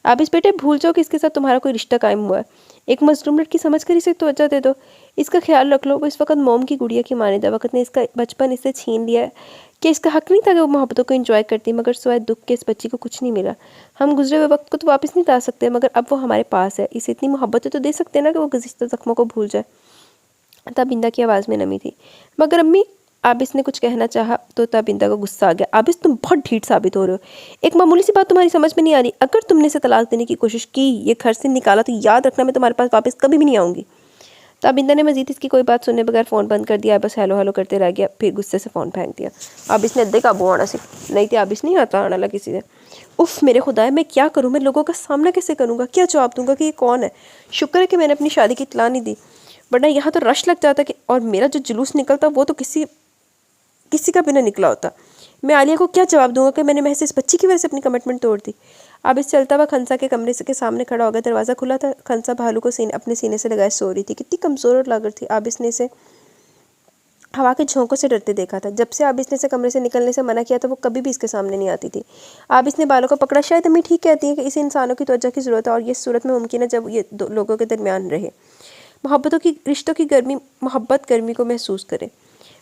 आबिस बेटे, भूल जाओ कि इसके साथ तुम्हारा कोई रिश्ता कायम हुआ है। एक मजलूम लड़की समझ कर इसे तवज्जो दे दो, इसका ख्याल रख लो। वो इस वक्त मोम की गुड़िया की मानिंदा, वक्त ने इसका बचपन इससे छीन लिया है कि इसका हक नहीं था कि वो मोहब्बतों को एंजॉय करती, मगर सिवाय दुख के इस बच्ची को कुछ नहीं मिला। हम गुजरे हुए वक्त को तो वापस नहीं ला सकते, मगर अब वो हमारे पास है, इसे इतनी मोहब्बतें तो दे सकते हैं ना कि वो गुज़िश्ता ज़ख्मों को भूल जाए। तबिंदा की आवाज़ में नमी थी। मगर अम्मी, आबिस ने कुछ कहना चाहा तो तबिंदा को गुस्सा आ गया। आबिस तुम बहुत ढीठ साबित हो रहे हो, एक मामूली सी बात तुम्हारी समझ में नहीं आ रही। अगर तुमने इसे तलाक देने की कोशिश की, ये घर से निकाला, तो याद रखना मैं तुम्हारे पास वापस कभी भी नहीं आऊँगी। तबिंदा ने मजीद इसकी कोई बात सुनने बगैर फ़ोन बंद कर दिया, बस हेलो हेलो करते रह गया, फिर गुस्से से फ़ोन फेंक दिया। आबिस ने अद्दे काबू आना सी नहीं थी, आबिस नहीं आता आना लगा किसी से। उफ़ मेरे खुदा, मैं क्या करूँ, मैं लोगों का सामना कैसे करूँगा, क्या जवाब दूंगा कि ये कौन है। शुक्र है कि मैंने अपनी शादी की इत्तला नहीं दी, वरना यहाँ तो रश लग जाता कि और मेरा जो जुलूस निकलता वो तो किसी का भी ना निकला होता। मैं आलिया को क्या जवाब दूंगा कि मैंने महज इस बच्ची की वजह से अपनी कमिटमेंट तोड़ दी। अब इस चलता हुआ खंसा के कमरे के सामने खड़ा हो गया। दरवाज़ा खुला था। खंसा भालू को अपने सीने से लगाए सो रही थी, कितनी कमज़ोर और लागर थी। अब इसने इसे हवा के झोंकों से डरते देखा था। जब से अब इसने से कमरे से निकलने से मना किया था, वो कभी भी इसके सामने नहीं आती थी। अब इसने बालों को पकड़ा। शायद अम्मी ठीक कहती है कि इसे इंसानों की तवज्जो की ज़रूरत है, और ये सूरत में मुमकिन है जब ये दो लोगों के दरमियान रहे, रिश्तों की मोहब्बत गर्मी को महसूस करे।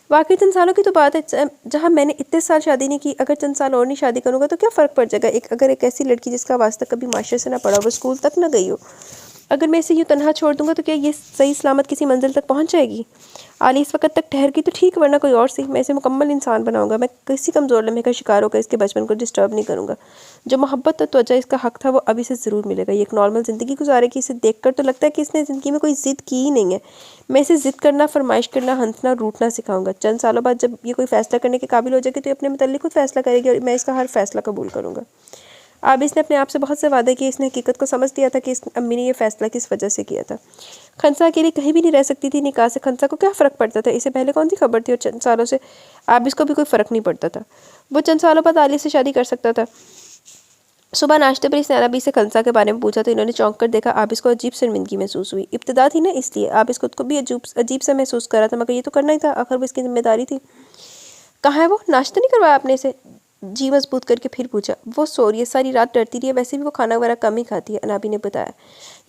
वाकई चंद सालों की तो बात है, जहाँ मैंने इतने साल शादी नहीं की, अगर चंद साल और नहीं शादी करूँगा तो क्या फ़र्क पड़ जाएगा। अगर एक ऐसी लड़की जिसका वास्ता कभी माशरे से ना पड़ा, वो स्कूल तक ना गई हो, अगर मैं इसे यूँ तनहा छोड़ दूँगा तो क्या ये सही सलामत किसी मंजिल तक पहुँच जाएगी। आली इस वक्त तक ठहर गई तो ठीक, वरना कोई और सी। मैं इसे मुकम्मल इंसान बनाऊंगा। मैं किसी कमज़ोर लम्हे का शिकार होकर इसके बचपन को डिस्टर्ब नहीं करूँगा। जो मोहब्बत और त्वचा इसका हक था वो अब इसे ज़रूर मिलेगा। ये एक नॉर्मल ज़िंदगी गुजारेगी। इसे देखकर तो लगता है कि इसने ज़िंदगी में कोई ज़िद की ही नहीं है। मैं इसे ज़िद करना, फरमाइश करना, हंसना, रूठना सिखाऊंगा। चंद सालों बाद जब ये कोई फ़ैसला करने के काबिल हो जाएगी तो ये अपने मुताल्लिक़ खुद फ़ैसला करेगी, और मैं इसका हर फ़ैसला कबूल करूँगा। अब इसने अपने आप से बहुत से वादे किए। इसने हकीकत को समझ लिया था कि इस अम्मी ने यह फ़ैसला किस वजह से किया था। खंसा अकेली कहीं भी नहीं रह सकती थी। निकाह से खंसा को क्या फ़र्क पड़ता था, इसे पहले कौन सी खबर थी। और चंद सालों से अब इसको भी कोई फ़र्क नहीं पड़ता था। वो चंद सालों बाद आलिया से शादी कर सकता था। सुबह नाश्ते पर इसने अरबी से खंसा के बारे में पूछा तो इन्होंने चौंक कर देखा। आप इसको अजीब शर्मिंदगी महसूस हुई। इब्तिदा थी ना, इसलिए आप इसको खुद को भी अजीब सा महसूस कर रहा था, मगर ये तो करना ही था, आखिर वो इसकी जिम्मेदारी थी। कहाँ है वो? नाश्ता नहीं करवाया आपने इसे? जी मजबूत करके फिर पूछा, वो सो रही है, सारी रात डरती रही है, वैसे भी वो खाना वगैरह कम ही खाती है, अनाबी ने बताया।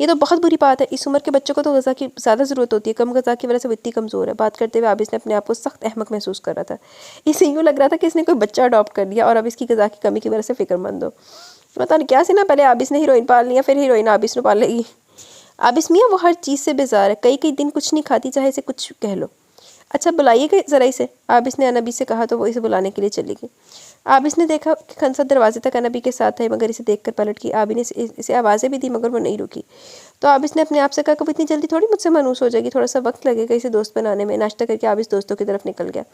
ये तो बहुत बुरी बात है, इस उम्र के बच्चों को तो ग़िज़ा की ज़्यादा ज़रूरत होती है, कम ग़िज़ा की वजह से वो इतनी कमज़ोर है। बात करते हुए आबिस ने अपने आप को सख्त अहमक महसूस कर रहा था। इसे यूँ लग रहा था कि इसने कोई बच्चा अडॉप्ट कर लिया और अब इसकी ग़िज़ा की कमी की वजह से फ़िक्रमंद हो। पता नहीं क्या सी ना, पहले आबिस ने हीरोइन पाल लिया, फिर हीरोइन आबिस ने पाल लेगी। आबिस मियाँ वो हर चीज़ से बेजार है, कई कई दिन कुछ नहीं खाती, चाहे इसे कुछ कह लो। अच्छा बुलाइए ज़रा इसे, आबिस ने अनबी से कहा तो वो इसे बुलाने के लिए चली गई। आबिस ने देखा कि खंसा दरवाजे तक अनबी के साथ है, मगर इसे देखकर पलट की। आबी ने इसे आवाज़ें भी दी मगर वो नहीं रुकी। तो आबिस ने अपने आप से कहा कभी इतनी जल्दी थोड़ी मुझसे मानूस हो जाएगी, थोड़ा सा वक्त लगेगा इसे दोस्त बनाने में। नाश्ता करके आबिस दोस्तों की तरफ निकल गया।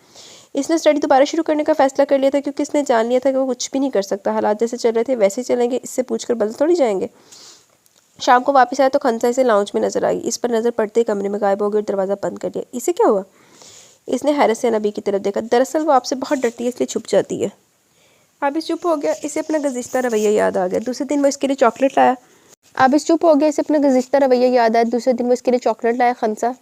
इसने स्टडी दोबारा शुरू करने का फैसला कर लिया था, क्योंकि इसने जान लिया था कि वो कुछ भी नहीं कर सकता। हालात जैसे चल रहे थे वैसे ही चलेंगे, इससे पूछकर बदल थोड़ी जाएंगे। शाम को वापस आया तो खंसा इसे लाउंज में नजर आई। इस पर नज़र पड़ते ही कमरे में गायब हो गई और दरवाज़ा बंद कर दिया। इसे क्या हुआ? इसने हैरत से अनबी की तरफ देखा। दरअसल वो आपसे बहुत डरती है, इसलिए छुप जाती है। आबिस चुप हो गया, इसे अपना गुज़िश्ता रवैया याद आ गया। दूसरे दिन वो इसके लिए चॉकलेट लाया। आबिस चुप हो गया, इसे अपना गुज़िश्ता रवैया याद आया। दूसरे दिन वो इसके लिए चॉकलेट लाया। खंसा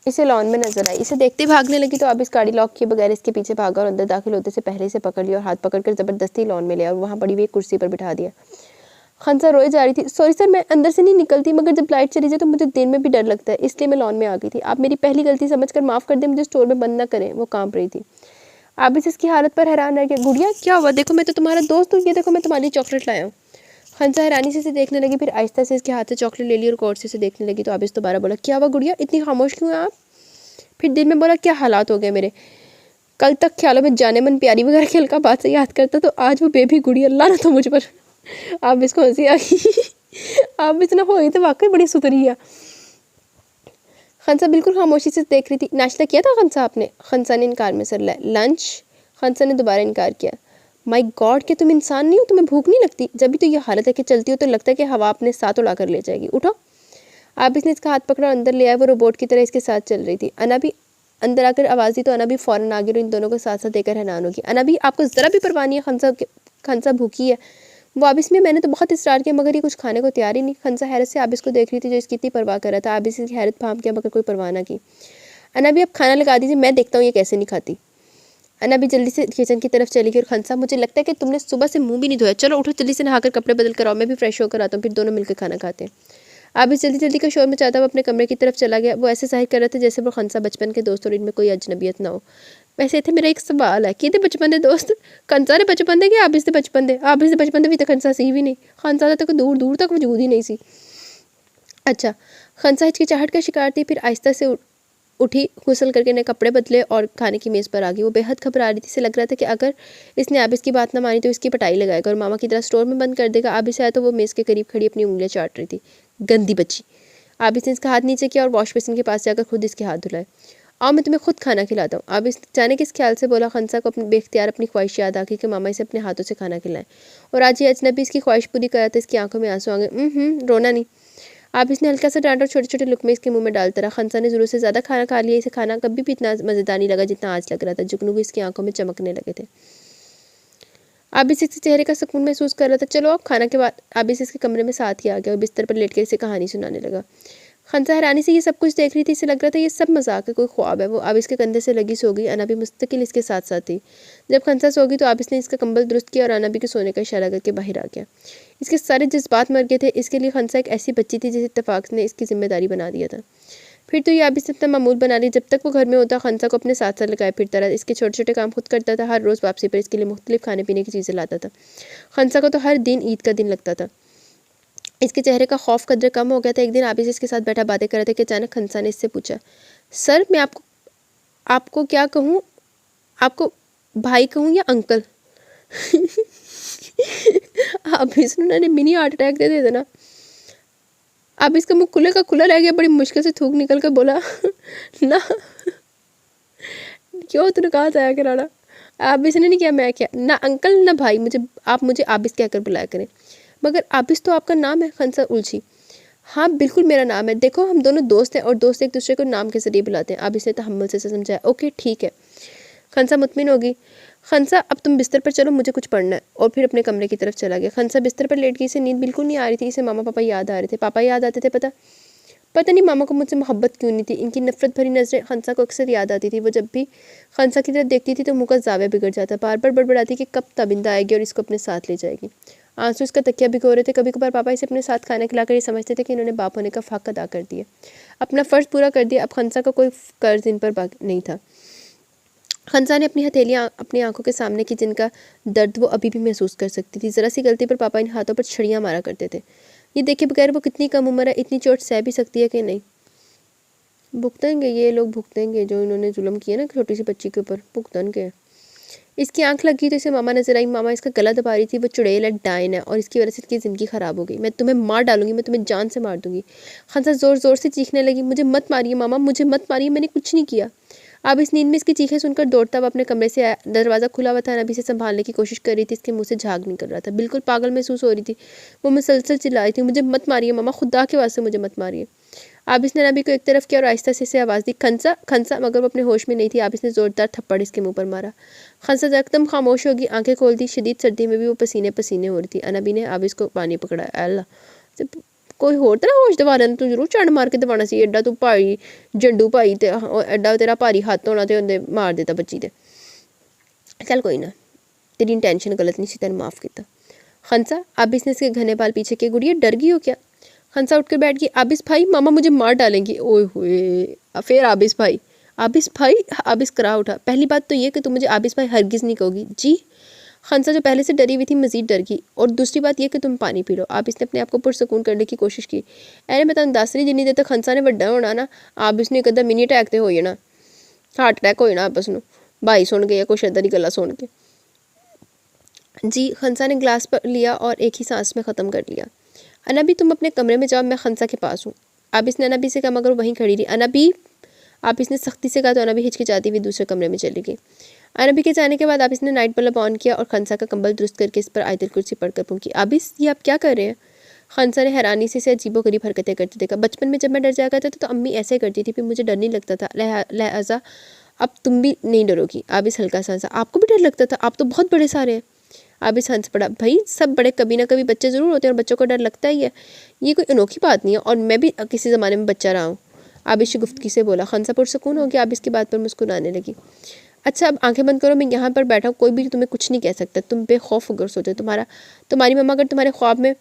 इसे लॉन में नजर आई। इसे देखते ही भागने लगी तो आबिस गाड़ी लॉक किए बगैर इसके पीछे भागा और अंदर दाखिल होते से पहले से पकड़ लिया और हाथ पकड़कर ज़बरदस्ती लॉन में लिया और वहाँ बड़ी हुई एक कुर्सी पर बिठा दिया। खंसा रोए जा रही थी। सॉरी सर, मैं अंदर से नहीं निकलती, मगर जब लाइट चली जाए तो मुझे दिन में भी डर लगता है, इसलिए मैं लॉन में आ गई थी। आप मेरी पहली गलती समझकर माफ़ कर दें, मुझे स्टोर में बंद ना करें। वो कांप रही थी। आबिस इसकी हालत पर हैरान रह गया। गुड़िया क्या हुआ? देखो मैं तो तुम्हारा दोस्त हूँ, ये देखो मैं तुम्हारी चॉकलेट लाया हूँ। खंसा हैरानी से इसे देखने लगी, फिर आहिस्ता से इसके हाथ से चॉकलेट ले ली और गौर से इसे देखने लगी। तो आबिस दोबारा बोला, क्या हुआ गुड़िया, इतनी खामोश क्यों है आप? फिर दिन में बोला, क्या हालात हो गए मेरे? कल तक ख्यालों में जाने मन प्यारी वगैरह खेल का बात से याद करता, तो आज वो बेबी गुड़िया लाना तो मुझ पर। आप इसको हंसी आ गई। आप इतना हो तो वाकई बड़ी सुधरी है। खंसा बिल्कुल खामोशी से देख रही थी। नाश्ता किया था खंसा आपने? खंसा ने इनकार में सर लाया। लंच? खंसा ने दोबारा इनकार किया। माय गॉड, कि तुम इंसान नहीं हो? तुम्हें भूख नहीं लगती? जब भी तो ये हालत है कि चलती हो तो लगता है कि हवा अपने साथ उड़ा कर ले जाएगी। उठो। आप इसने इसका हाथ पकड़ा अंदर ले आया। वो रोबोट की तरह इसके साथ चल रही थी। अनाबी अंदर आकर आवाज़ दी तो अनाबी फ़ौरन आ गई और इन दोनों को साथ साथ देखकर हैरान होगी। अनाबी आपको ज़रा भी परवाह नहीं है? खंसा भूखी है। वो आबिस में मैंने तो बहुत इसरार किया, मगर ये कुछ खाने को तैयार ही नहीं। खंसा हैरत से आबिस को देख रही थी जो इसकी इतनी परवाह कर रहा था। आबिस की हैरत फाम किया मगर कोई परवाह ना की। अनाबी अब खाना लगा दीजिए, मैं देखता हूँ ये कैसे नहीं खाती। अनाबी जल्दी से किचन की तरफ चली गई और खंसा, मुझे लगता है कि तुमने सुबह से मुंह भी नहीं धोया, चलो उठो जल्दी से नहाकर कपड़े बदल कर आओ, मैं भी फ्रेश होकर आता हूँ, फिर दोनों मिलकर खाना खाते हैं। आबिस जल्दी जल्दी का शोर मचाता हुआ अपने कमरे की तरफ चला गया। वो ऐसे जाहिर कर रहा था जैसे वो खंसा बचपन के दोस्त और इनमें कोई अजनबियत ना हो। वैसे इतने मेरा एक सवाल है कि बचपन दे दोस्त खंसा ने बचपन दे कि आबिस दे बचपन दे? आबिस दे बचपन दे भी तो खंसा सी भी नहीं, खंसा तक दूर दूर तक वजूद ही नहीं सी। अच्छा, खंसा हिचकिचाहट का शिकार थी, फिर आहिस्ता से उठी, गुसल करके ने कपड़े बदले और खाने की मेज़ पर आ गई। वो बेहद घबरा रही थी। इसे लग रहा था कि अगर इसने आबिस की बात ना मानी तो इसकी पिटाई लगाएगा और मामा की तरह स्टोर में बंद कर देगा। आबिस आया तो वो मेज़ के करीब खड़ी अपनी उंगलियां चाट रही थी। गंदी बच्ची। आबिस ने इसका हाथ नीचे किया और वॉश बेसिन के पास जाकर खुद इसके हाथ धुलाए। आओ मैं तुम्हें खुद खाना खिलाता हूँ। आबिस जाने किस ख्याल से बोला। खंसा को अपने बेख्तियार अपनी ख्वाहिश याद आ गई कि मामा इसे अपने हाथों से खाना खिलाएं, और आज ये अजनबी इसकी ख्वाहिश पूरी करा था। इसकी आंखों में आंसू आ गए। रोना नहीं। आबिस ने हल्का सा डांट और छोटे छोटे लुकमे इसके मुंह में डालता रहा। खंसा ने ज़रूर से ज़्यादा खाना खा लिया। इसे खाना कभी भी इतना मज़ेदार नहीं लगा जितना आज लग रहा था। जुगनू इसकी आंखों में चमकने लगे थे। आबिस इसके चेहरे का सुकून महसूस कर रहा था। चलो अब खाना के बाद आबिस इसके कमरे में साथ ही आ गया और बिस्तर पर लेट कर इसे कहानी सुनाने लगा। खंसा हैरानी से ये सब कुछ देख रही थी। इसे लग रहा था ये सब मजाक है, कोई ख्वाब है। वो आबिस के कंधे से लगी सो गई। अनाबी मुस्तकिल इसके साथ साथ थी। जब खंसा सो गई तो आबिस ने इसका कंबल दुरुस्त किया और अनाबी के सोने का इशारा करके बाहर आ गया। इसके सारे जज्बात मर गए थे। इसके लिए खंसा एक ऐसी बच्ची थी जिसे इत्तेफाक ने इसकी जिम्मेदारी बना दिया था। फिर तो ये आबिस ने अपना मामूल बना ली। जब तक वो घर में होता खंसा को अपने साथ साथ लगाए फिरता रहा। इसके छोटे छोटे काम खुद करता था। हर रोज़ वापसी पर इसके लिए मुख्तलिफ खाने पीने की चीज़ें लाता था। खंसा को तो हर दिन ईद का दिन लगता था। इसके चेहरे का खौफ कदर कम हो गया था। एक दिन आबिस इसके साथ बैठा बातें कर रहे थे कि अचानक खंसा ने इससे पूछा, सर मैं आपको क्या कहूँ? आपको भाई कहूँ या अंकल? आबिस ने मिनी हार्ट अटैक दे दिया था ना। अब इसका मुंह खुले का खुला रह गया। बड़ी मुश्किल से थूक निकल कर बोला, ना क्यों तूने कहा जाया कराना? आबिस ने नहीं किया, मैं क्या ना अंकल ना भाई, आप मुझे आबिस कहकर बुलाया करें। मगर आबिस तो आपका नाम है। खंसा उलझी। हाँ बिल्कुल मेरा नाम है। देखो हम दोनों दोस्त हैं और दोस्त एक दूसरे को नाम के जरिए बुलाते हैं। आबिस ने तहम्मुल से समझाया। ओके ठीक है। खंसा मुतमिन होगी। खंसा अब तुम बिस्तर पर चलो, मुझे कुछ पढ़ना है। और फिर अपने कमरे की तरफ चला गया। खंसा बिस्तर पर लेट गई। इसे नींद बिल्कुल नहीं आ रही थी। इसे मामा पापा याद आ रहे थे। पापा याद आते थे। पता पता नहीं मामा को मुझसे मोहब्बत क्यों नहीं थी। इनकी नफरत भरी नज़रें खंसा को अक्सर याद आती थी। वो जब भी खंसा की तरफ देखती थी तो मुँह का जावे बिगड़ जाता। बार बार बड़बड़ाती कि कब तबिंदा आएगी और इसको अपने साथ ले जाएगी। आंसू इसका तकिया भिगो रहे थे। कभी कभार पापा इसे अपने साथ खाना खिलाकर ये समझते थे कि इन्होंने बाप होने का हक अदा कर दिया, अपना फ़र्ज़ पूरा कर दिया। अब खंसा का कोई कर्ज इन पर बाकी नहीं था। खंसा ने अपनी हथेलियाँ अपनी आंखों के सामने की, जिनका दर्द वो अभी भी महसूस कर सकती थी। ज़रा सी गलती पर पापा इन हाथों पर छड़ियाँ मारा करते थे। ये देखे बगैर वो कितनी कम उम्र है, इतनी चोट सह भी सकती है कि नहीं। भुगतेंगे ये लोग, भुगतेंगे जो इन्होंने जुल्म किया ना छोटी सी बच्ची के ऊपर, भुगतन के। इसकी आंख लगी तो इसे मामा नजर आई। मामा इसका गला दबा रही थी। वो चुड़ैल है, डायन है और इसकी वजह से इसकी ज़िंदगी ख़राब हो गई। मैं तुम्हें मार डालूंगी, मैं तुम्हें जान से मार दूंगी। खंसा ज़ोर ज़ोर से चीखने लगी, मुझे मत मारिए मामा, मुझे मत मारिए, मैंने कुछ नहीं किया। अब इस नींद में इसकी चीखें सुनकर दौड़ता हुआ अपने कमरे से आया। दरवाज़ा खुला हुआ था। नबी से संभालने की कोशिश कर रही थी। इसके मुंह से झाग निकल रहा था। बिल्कुल पागल महसूस हो रही थी। वो मुसलसल चिल्ला रही थी, मुझे मत मारिए मामा, खुदा के वास्ते मुझे मत मारिए। अब इसने नबी को एक तरफ किया और आहिस्ता से इसे आवाज़ दी, खंसा खंसा, मगर वो अपने होश में नहीं थी। अब इसने ज़ोरदार थप्पड़ इसके मुंह पर मारा। खंसा एकदम खामोश होगी, आंखें खोल दी। शदीद सर्दी में भी वो पसीने पसीने हो रही थी। अनबी ने अब इसको पानी पकड़ा। अल्लाह, कोई होर तरह होश दवाना तू जरूर चढ़ मार के दवाना सी। एडा तू भाई जंडू भाई ते एडा तेरा भारी हत्थ होना ते उन्हें मार देता बच्ची ते। चल कोई ना, तेरी इंटेंशन गलत नहीं सी, तेन माफ़ किया। खंसा, अब इसने इसके घने बाल पीछे किए। गुड़िया डर गई हो क्या? खंसा उठकर बैठ गई। आबिस भाई, मामा मुझे मार डालेंगी। ओए होए, फिर आबिस भाई, आबिस भाई। आबिस करा उठा। पहली बात तो ये कि तुम मुझे आबिस भाई हरगिज़ नहीं कहोगी। जी। खंसा जो पहले से डरी हुई थी मज़ीद डर गई। और दूसरी बात यह कि तुम पानी पी लो। आप इसने अपने आप को पुरसकून करने की कोशिश की। अरे मैं तुम दस रही, जिन्नी देर तक खंसा ने वड्डा होना ना, आप इसने एक अद्धा मिनी अटैक तो हो जाना, हार्ट अटैक हो जाना आपस में भाई सुन के या कुछ इधर ही गला सुन के। जी। खंसा ने गिलास पर लिया और एक ही सांस में ख़त्म कर लिया। अनबी तुम अपने कमरे में जाओ, मैं खंसा के पास हूँ। अब इसने अनबी से कहा, मगर वहीं खड़ी रही। अनबी, आप इसने सख्ती से कहा तो अनबी हिचकिचाती हुई दूसरे कमरे में चली गई। अनबी के जाने के बाद आप इसने नाइट बल्ब ऑन किया और खंसा का कंबल दुरुस्त करके इस पर आयतुल कुर्सी पढ़कर पूछी, आबिस ये आप क्या कर रहे हैं? खंसा ने हैरानी से अजीबोगरीब हरकतें करते देखा। बचपन में जब मैं डर जाया करता था तो अम्मी ऐसे करती थी, फिर मुझे डर नहीं लगता था, लिहाजा अब तुम भी नहीं डरोगी। आबिस हल्का सा हंसा, आपको भी डर लगता था? आप तो बहुत बड़े सारे हैं। आबिस हंस पड़ा, भाई सब बड़े कभी ना कभी बच्चे ज़रूर होते हैं और बच्चों को डर लगता ही है, ये कोई अनोखी बात नहीं है, और मैं भी किसी ज़माने में बच्चा रहा हूँ। आबिश गुफ्तगी से बोला। खंसा पुरसकून हो गया। आबिश की बात पर मुस्कुराने लगी। अच्छा अब आंखें बंद करो, मैं यहाँ पर बैठा हूँ, कोई भी तुम्हें कुछ नहीं कह सकता। तुम बेखौफ होकर सोचो, तुम्हारी मम्मा अगर तुम्हारे ख्वाब में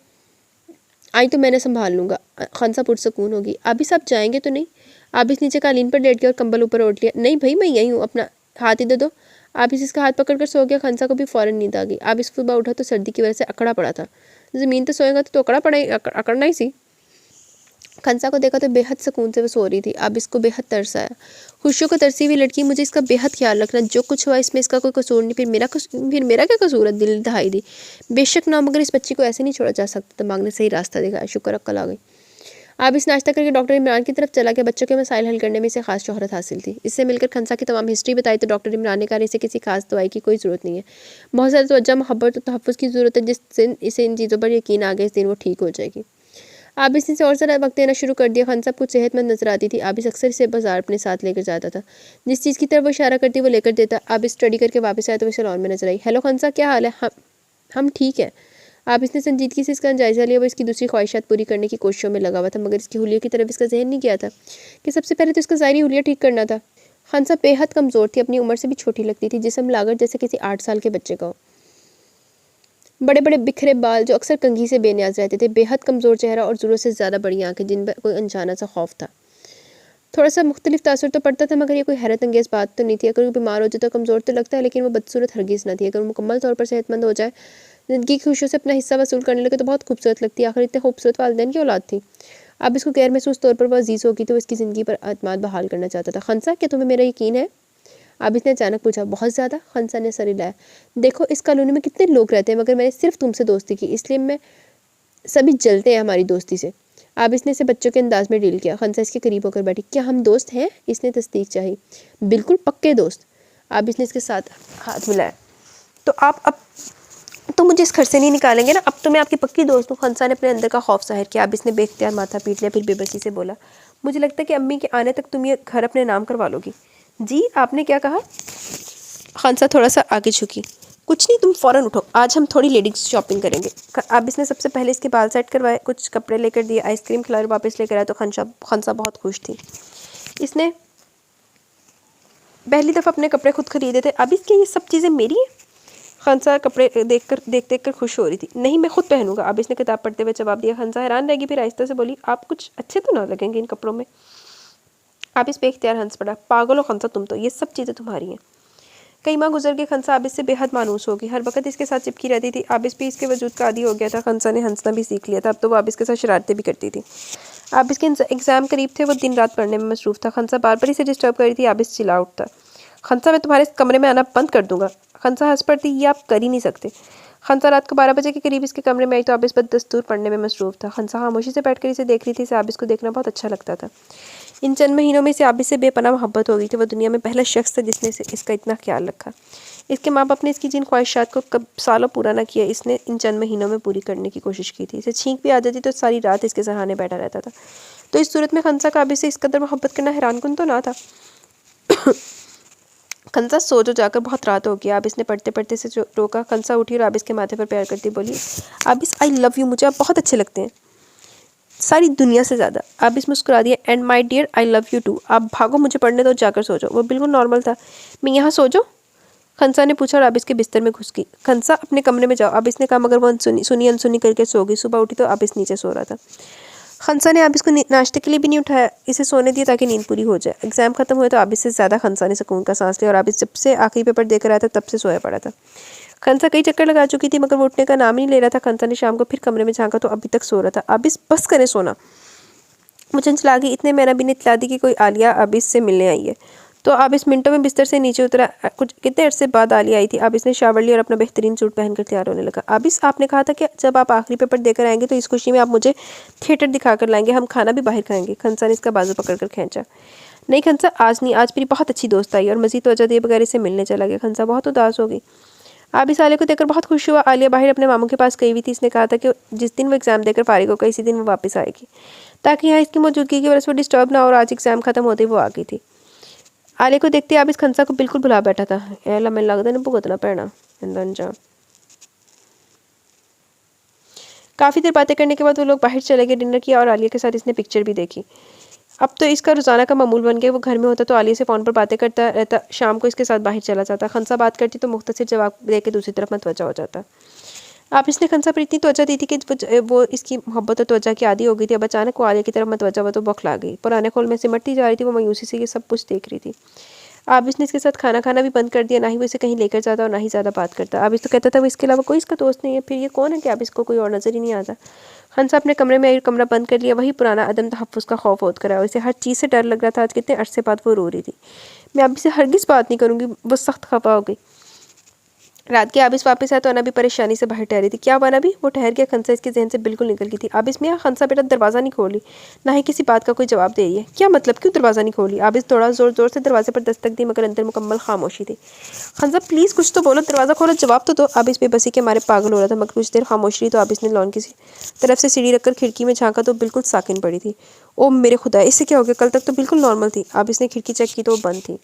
आई तो मैंने संभाल लूँगा। खंसा पुरसकून होगी। आबिस आप जाएंगे तो नहीं? आबिस नीचे कालीन पर लेट गया और कंबल ऊपर ओढ़ लिया। नहीं भाई मैं यही हूँ, अपना हाथ इधर दो। आबिस इसका हाथ पकड़कर सो गया। खंसा को भी फ़ौरन नींद आ गई। आबिस सुबह उठा तो सर्दी की वजह से अकड़ा पड़ा था। ज़मीन तो सोएगा तो अकड़ा पड़ा ही, अकड़ना ही सी। खंसा को देखा तो बेहद सुकून से वो सो रही थी। अब इसको बेहद तरस आया। खुशियों को तरसी हुई लड़की, मुझे इसका बेहद ख्याल रखना, जो कुछ हुआ इसमें इसका कोई कसूर नहीं, फिर मेरा क्या कसूर है? दिल दहाई दी। बेशक ना, मगर इस बच्ची को ऐसे नहीं छोड़ा जा सकता। दिमाग ने सही रास्ता दिखाया, शुक्र अक्ल आ गई। अब इस नाश्ता करके डॉक्टर इमरान की तरफ चला गया। बच्चों के मसाइल हल करने में इसे खास शोहरत हासिल थी। इससे मिलकर खंसा की तमाम हिस्ट्री बताई तो डॉक्टर इमरान ने कहा इसे किसी खास दवाई की कोई ज़रूरत नहीं है, बहुत ज़्यादा तवज्जो, मोहब्बत और तहफ़्फ़ुज़ की ज़रूरत है। जिस दिन इसे इन चीज़ों पर यकीन आ गया इस दिन वो ठीक हो जाएगी। आबिस ने और ज़्यादा वक्त देना शुरू कर दिया। खंसा कुछ सेहतमंद नजर आती थी। आबिस अक्सर इसे बाजार अपने साथ लेकर जाता था। जिस चीज़ की तरफ वो इशारा करती वो लेकर देता। आबिस स्टडी करके वापस आया तो वो सैलून में नजर आई। हेलो खंसा, क्या हाल है? हम ठीक है। आबिस ने संजीदगी से इसका जायज़ा लिया। वो इसकी दूसरी ख्वाहिशात पूरी करने की कोशिशों में लगा हुआ था, मगर इसकी हुलिया की तरफ इसका जहन नहीं गया था कि सबसे पहले तो इसका ज़ाहिरी हुलिया ठीक करना था। खंसा बेहद कमज़ोर थी, अपनी उम्र से भी छोटी लगती थी, जिसम लागत जैसे किसी 8 साल के बच्चे का हो। बड़े बड़े बिखरे बाल जो अक्सर कंघी से बेनियाज रहते थे, बेहद कमज़ोर चेहरा और ज़रूरत से ज़्यादा बड़ी आंखें जिन पर कोई अनजाना सा खौफ था। थोड़ा सा मुख्तलिफ तासुर तो पड़ता था, मगर ये कोई हैरत अंगेज़ बात तो नहीं थी। अगर वो बीमार हो जाए तो कमज़ोर तो लगता है, लेकिन वो बदसूरत हरगिज़ ना थी। अगर मुकम्मल तौर पर सेहतमंद हो जाए, ज़िंदगी की खुशियों से अपना हिस्सा वसूल करने लगे तो बहुत खूबसूरत लगती है। आखिर इतने खूबसूरत वालिदैन की औलाद थी। अब इसको गैर महसूस तौर पर वह अजीज़ होगी तो इसकी ज़िंदगी पर अतमाद बहाल करना चाहता था। खंसा, क्या तुम्हें मेरा यकीन है? अब इसने अचानक पूछा। बहुत ज़्यादा। खंसा ने सर हिलाया। देखो इस कॉलोनी में कितने लोग रहते हैं, मगर मैंने सिर्फ तुमसे दोस्ती की, इसलिए मैं सभी जलते हैं हमारी दोस्ती से। अब इसने इसे बच्चों के अंदाज में डील किया। खंसा इसके करीब होकर बैठी। क्या हम दोस्त हैं? इसने तस्दीक चाही। बिल्कुल पक्के दोस्त। अब इसने इसके साथ हाथ मिलाया। तो आप अब तो मुझे इस घर से नहीं निकालेंगे ना? अब तो मैं आपकी पक्की दोस्त हूँ। खंसा ने अपने अंदर का खौफ जाहिर किया। अब इसने बेख्तियार माथा पीट लिया, फिर बेबसी से बोला, मुझे लगता है कि अम्मी के आने तक तुम ये घर अपने नाम करवा लोगी। जी, आपने क्या कहा? खंसा थोड़ा सा आगे झुकी। कुछ नहीं, तुम फ़ौरन उठो, आज हम थोड़ी लेडीज शॉपिंग करेंगे। अब इसने सबसे पहले इसके बाल सेट करवाए, कुछ कपड़े लेकर दिए, आइसक्रीम खिला, वापस लेकर आया तो खंसा बहुत खुश थी। इसने पहली दफ़ा अपने कपड़े खुद खरीदे थे। अब इसकी ये सब चीज़ें मेरी हैं। खंसा कपड़े देख कर खुश हो रही थी। नहीं, मैं खुद पहनूंगा। अब इसने किताब पढ़ते हुए जवाब दिया। खंसा हैरान रहेगी, फिर आहिस्ता से बोली, आप कुछ अच्छे तो ना लगेंगे इन कपड़ों में। आप इस पे इख्तियार हंस पड़ा। पागल हो खंसा तुम तो, ये सब चीज़ें तुम्हारी हैं। कई माह गुजर गए, खंसा आबिस से बेहद मानूस होगी। हर वक्त इसके साथ चिपकी रहती थी। आबिस भी इसके वजूद का आदी हो गया था। खंसा ने हंसना भी सीख लिया था। अब तो वो आबिस के साथ शरारतें भी करती थी। आबिस के एग्ज़ाम करीब थे, वो दिन रात पढ़ने में मसरूफ़ था। खंसा बार बार इसे डिस्टर्ब कर रही थी। आबिस चिल्ला उठता, खंसा मैं तुम्हारे कमरे में आना बंद कर दूंगा। खंसा हंस पड़ती, ये आप कर ही नहीं सकते। खंसा रात को 12 बजे के करीब इसके कमरे में आई तो आबिस बदस्तूर पढ़ने में मसरूफ़ था। खंसा खामोशी से बैठकर इसे देख रही थी। इसे आबिस को देखना बहुत अच्छा लगता था। इन चंद महीनों में इसे आबिस से बेपनाह मोहब्बत हो गई थी। वो दुनिया में पहला शख्स था जिसने इसका इतना ख्याल रखा। इसके माँ बाप ने इसकी जिन ख्वाहिशात को कब सालों पूरा ना किया, इसने इन चंद महीनों में पूरी करने की कोशिश की थी। इसे छींक भी आ जाती तो सारी रात इसके सहारे बैठा रहता था। तो इस सूरत में खंसा का आबिस से इस कदर मोहब्बत करना हैरानकुन तो ना था। खंसा सो जो जाकर, बहुत रात हो गया। आबिस ने पढ़ते पढ़ते से रोका। खंसा उठी और आबिस के माथे पर प्यार करती बोली, आबिस आई लव यू, मुझे आप बहुत अच्छे लगते हैं, सारी दुनिया से ज़्यादा। आबिस मुस्कुरा दिया। And my dear I love you too. आप भागो, मुझे पढ़ने दो, जाकर सो जाओ। वो बिल्कुल नॉर्मल था। मैं यहाँ सो जाऊँ? खंसा ने पूछा और आबिस के बिस्तर में घुस गई। खंसा अपने कमरे में जाओ, आबिस ने कहा, मगर वो अनसुनी करके सो गई। सुबह उठी तो आबिस नीचे सो रहा था। खंसा ने आबिस को नाश्ते के लिए भी नहीं उठाया, इसे सोने दिया ताकि नींद पूरी हो जाए। एग्जाम खत्म हुए तो आबिस से ज़्यादा खंसा ने सुकून का सांस लिया और आबिस जब से आखिरी पेपर देकर आया था तब से सोया पड़ा था। खंसा कई चक्कर लगा चुकी थी मगर वो उठने का नाम ही नहीं ले रहा था। खंसा ने शाम को फिर कमरे में झांका तो अभी तक सो रहा था। आबिस बस करे सोना। वो चंचला गई। इतने में नबी ने इतला दी कि कोई आलिया आबिस से मिलने आई है। तो आबिस मिनटों में बिस्तर से नीचे उतरा। कुछ कितने अरसे बाद आलिया आई थी। आबिस ने शावर लिया और अपना बेहतरीन सूट पहनकर तैयार होने लगा। आबिस, आपने कहा था कि जब आप आखिरी पेपर देकर आएंगे तो इस खुशी में आप मुझे थिएटर दिखाकर लाएंगे, हम खाना भी बाहर खाएंगे। खंसा ने इसका बाजू पकड़कर खींचा। नहीं खंसा, आज नहीं, आज मेरी बहुत अच्छी दोस्त आई और मजीद तवज्जो दिए बगैर इसे मिलने चला गया। खंसा बहुत उदास हो गई। आबिस आलिया को देखकर बहुत खुश हुआ। आलिया बाहर अपने मामू के पास गई हुई थी। इसने कहा था कि जिस दिन वो एग्ज़ाम देकर फारिग होगा इसी दिन वो वापस आएगी, ताकि यहाँ इसकी मौजूदगी की वजह से वो डिस्टर्ब ना हो। और आज एग्ज़ाम खत्म होते ही वो आ गई थी। आलिया को देखते आबिस खंसा को बिल्कुल भुला बैठा था। एला मैंने लगता नहीं भुगतना पैना अंजाम। काफ़ी देर बातें करने के बाद वो लोग बाहर चले गए। डिनर किया और आलिया के साथ इसने पिक्चर भी देखी। अब तो इसका रोज़ाना का मामूल बन गया। वो घर में होता तो आलिया से फ़ोन पर बातें करता रहता, शाम को इसके साथ बाहर चला जाता। खंसा बात करती तो मुख्तसर जवाब दे के दूसरी तरफ मतवज्जा हो जाता। आप इसने खंसा पर इतनी तवज्जो दी थी कि वो इसकी मोहब्बत और तवज्जो की आदी हो गई थी। अब अचानक वो आलिया की तरफ मतवज्जा हुआ तो बौखला गई। पुराने खोल में सिमटती जा रही थी। वो मायूसी से ये सब कुछ देख रही थी। आबिस ने इसके साथ खाना खाना भी बंद कर दिया। ना ही वो इसे कहीं लेकर जाता और ना ही ज़्यादा बात करता। आबिस तो कहता था वो इसके अलावा कोई इसका दोस्त नहीं है। फिर ये कौन है कि आबिस को कोई और नज़र ही नहीं आता। खंसा अपने कमरे में आई, कमरा बंद कर लिया। वही पुराना अदम तहफ़्फ़ुज़ का खौफ होत कर आया। इसे हर चीज़ से डर लग रहा था। आज कितने अरसे बाद वो रो रही थी। मैं आबिस से हरगिज़ बात नहीं करूँगी। वो सख्त खफा हो गई। रात के आबिस वापस आया तो अना भी परेशानी से बाहर ठहरी थी। क्या हुआ अना भी? वो ठहर गया। खंसा इसके जहन से बिल्कुल निकल गई थी। आबिस मियाँ, खंसा बेटा दरवाज़ा नहीं खोली, ना ही किसी बात का कोई जवाब दे रही है। क्या मतलब, क्यों दरवाज़ा नहीं खोली? आबिस थोड़ा ज़ोर ज़ोर से दरवाजे पर दस्तक दी मगर अंदर मुकम्मल खामोशी थी। खंसा प्लीज़ कुछ तो बोलो, दरवाज़ा खोलो, जवाब तो दो। आबिस बेबसी के मारे पागल हो रहा था मगर कुछ देर खामोश रही तो आबिस ने लॉन की तरफ से सीढ़ी रखकर खिड़की में झाँका तो बिल्कुल साकिन पड़ी थी। ओ मेरे खुदा, इससे क्या हो गया? कल तक तो बिल्कुल नॉर्मल थी। आबिस ने खिड़की चेक की तो वो बंद थी।